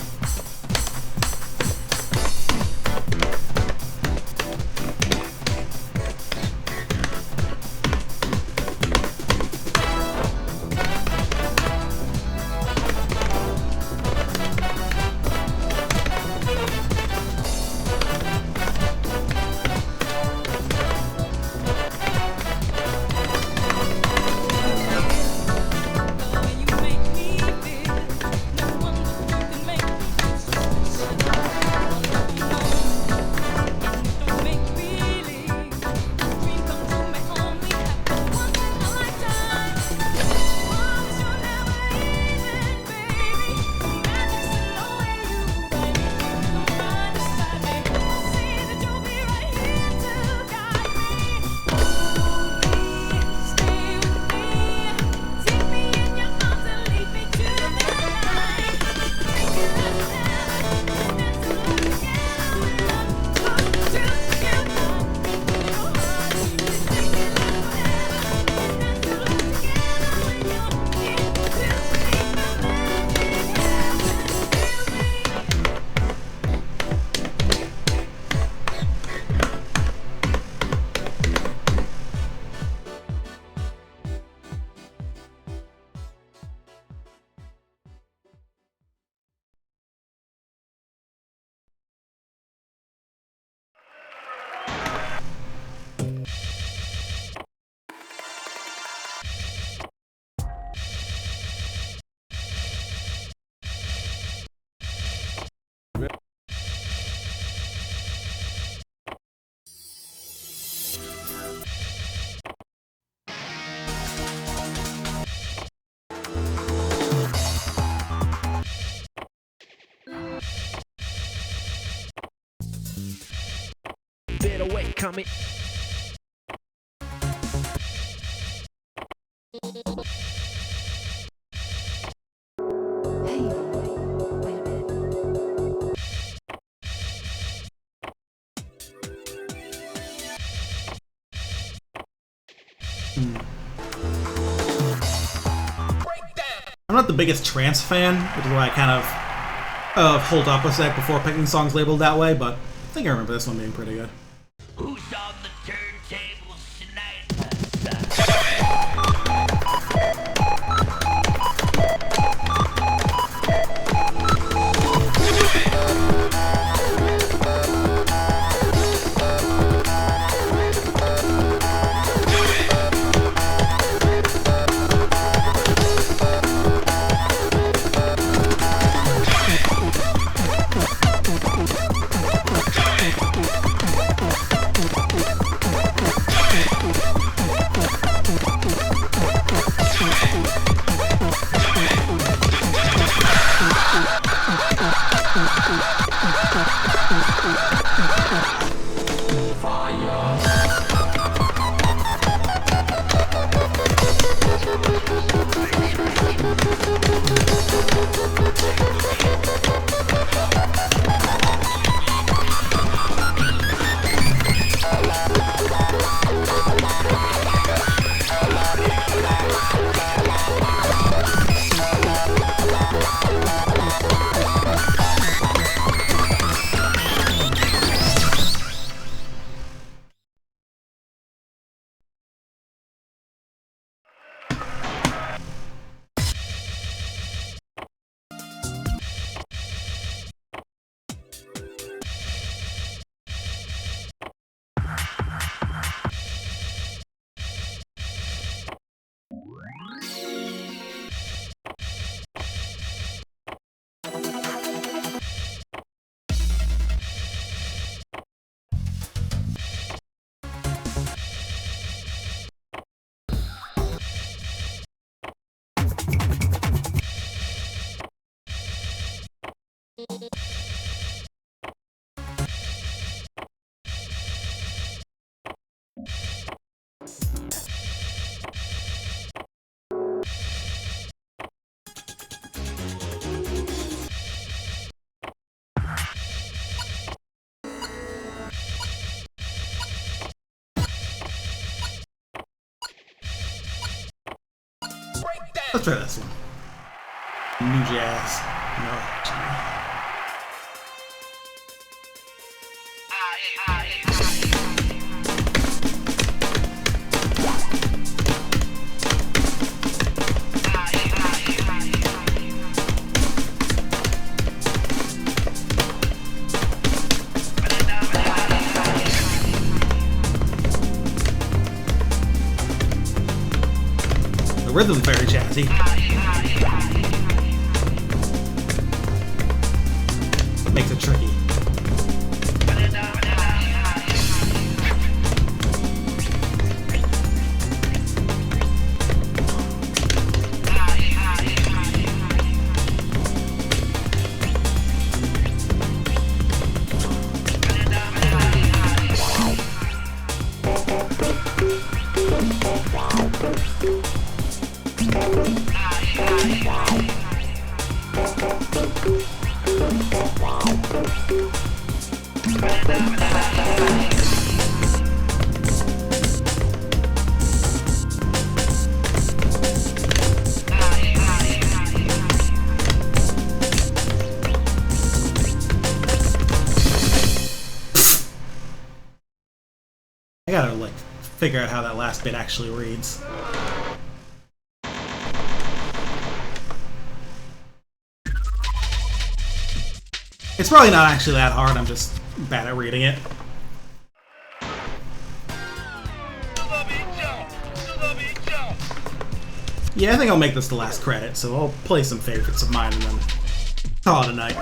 Dead away coming. I'm not the biggest trance fan, which is why I kind of hold up a sec before picking songs labeled that way, but I think I remember this one being pretty good. Who's on the turntables tonight? Let's try this one. New jazz. No. The rhythm's very jazzy. Makes it tricky. I gotta, like, figure out how that last bit actually reads. It's probably not actually that hard, I'm just bad at reading it. Yeah, I think I'll make this the last credit, so I'll play some favorites of mine and then call it a night.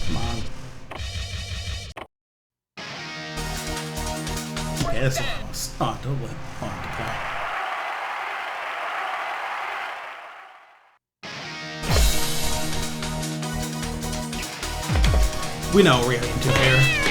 Come on. Okay, this one was totally fun to play. We know what we're getting into here.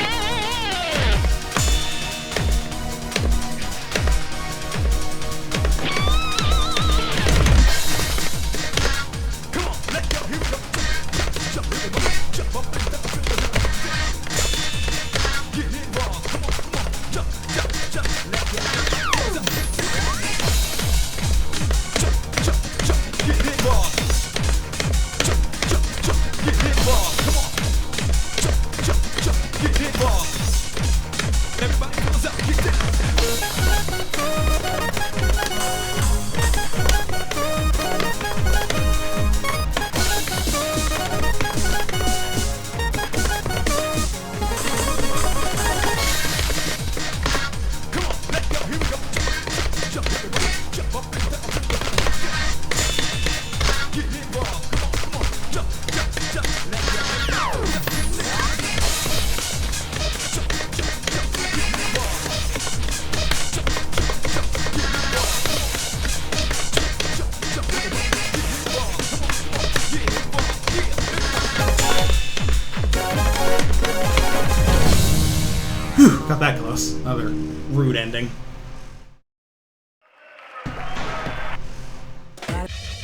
Whew, got that close. Another rude ending.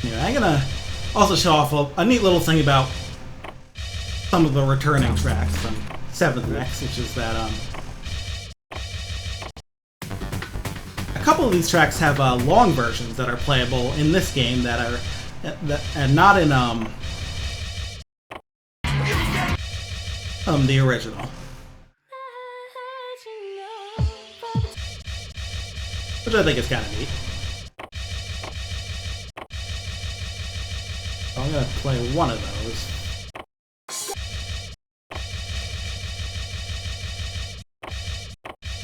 Anyway, I'm gonna also show off a neat little thing about some of the returning tracks from 7th X, which is that a couple of these tracks have long versions that are playable in this game that are and not in the original. Which I think is kind of neat. So I'm going to play one of those.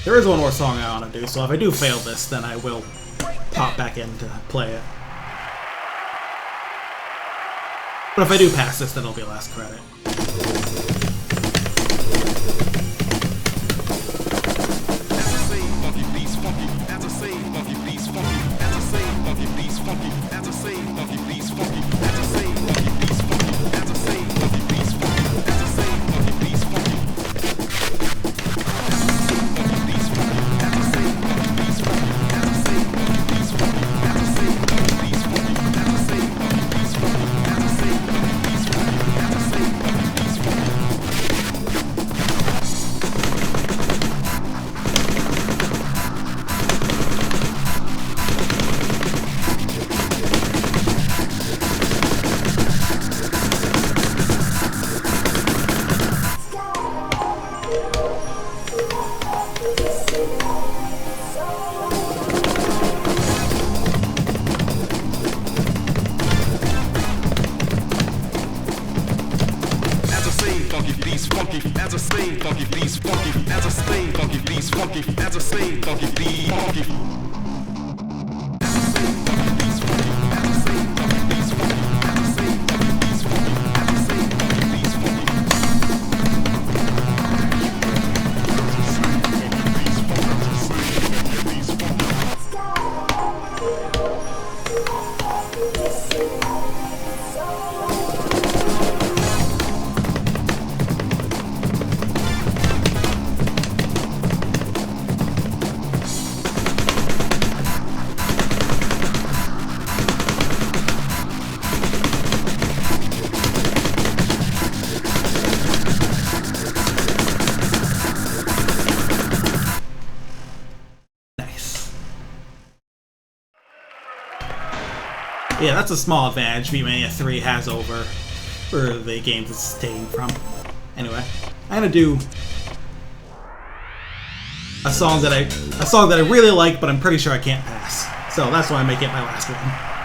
There is one more song I want to do, so if I do fail this, then I will pop back in to play it. But if I do pass this, then it'll be last credit. Yeah, that's a small advantage Beatmania 3 has over the games it's taking from. Anyway, I'm gonna do a song that I really like, but I'm pretty sure I can't pass. So that's why I make it my last one.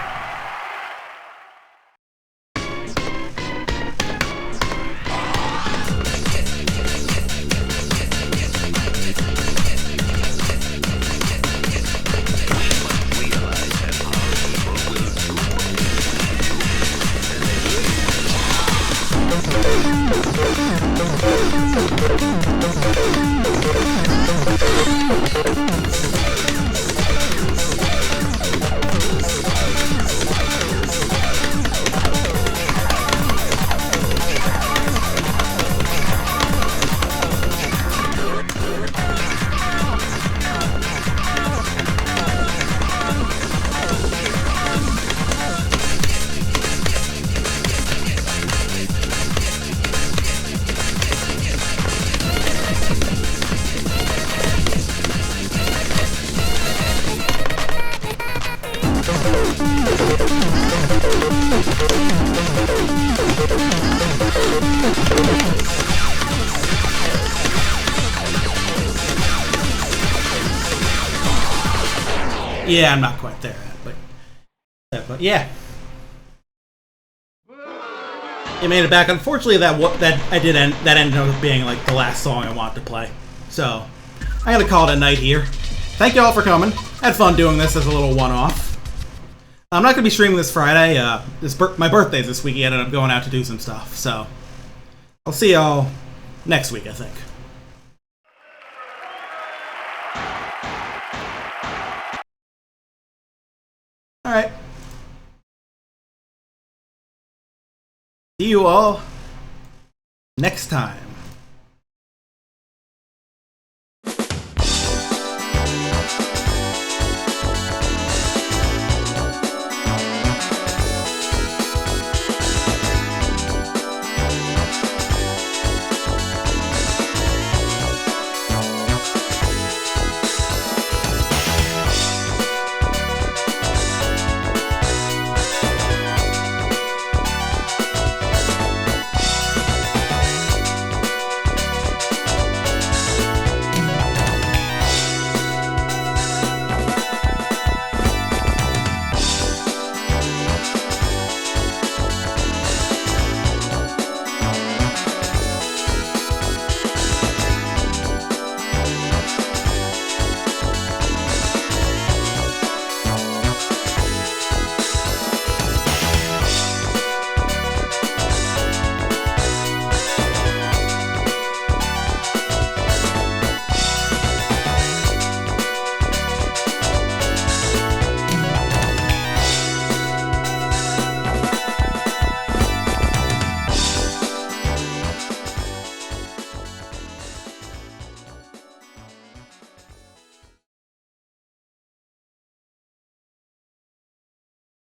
Yeah, I'm not quite there yet, but yeah. You made it back. Unfortunately, that ended up being like the last song I wanted to play. So I'm gonna call it a night here. Thank you all for coming. Had fun doing this as a little one-off. I'm not gonna be streaming this Friday. My birthday's this weekend, and I'm going out to do some stuff. So I'll see y'all next week, I think. All right. See you all next time.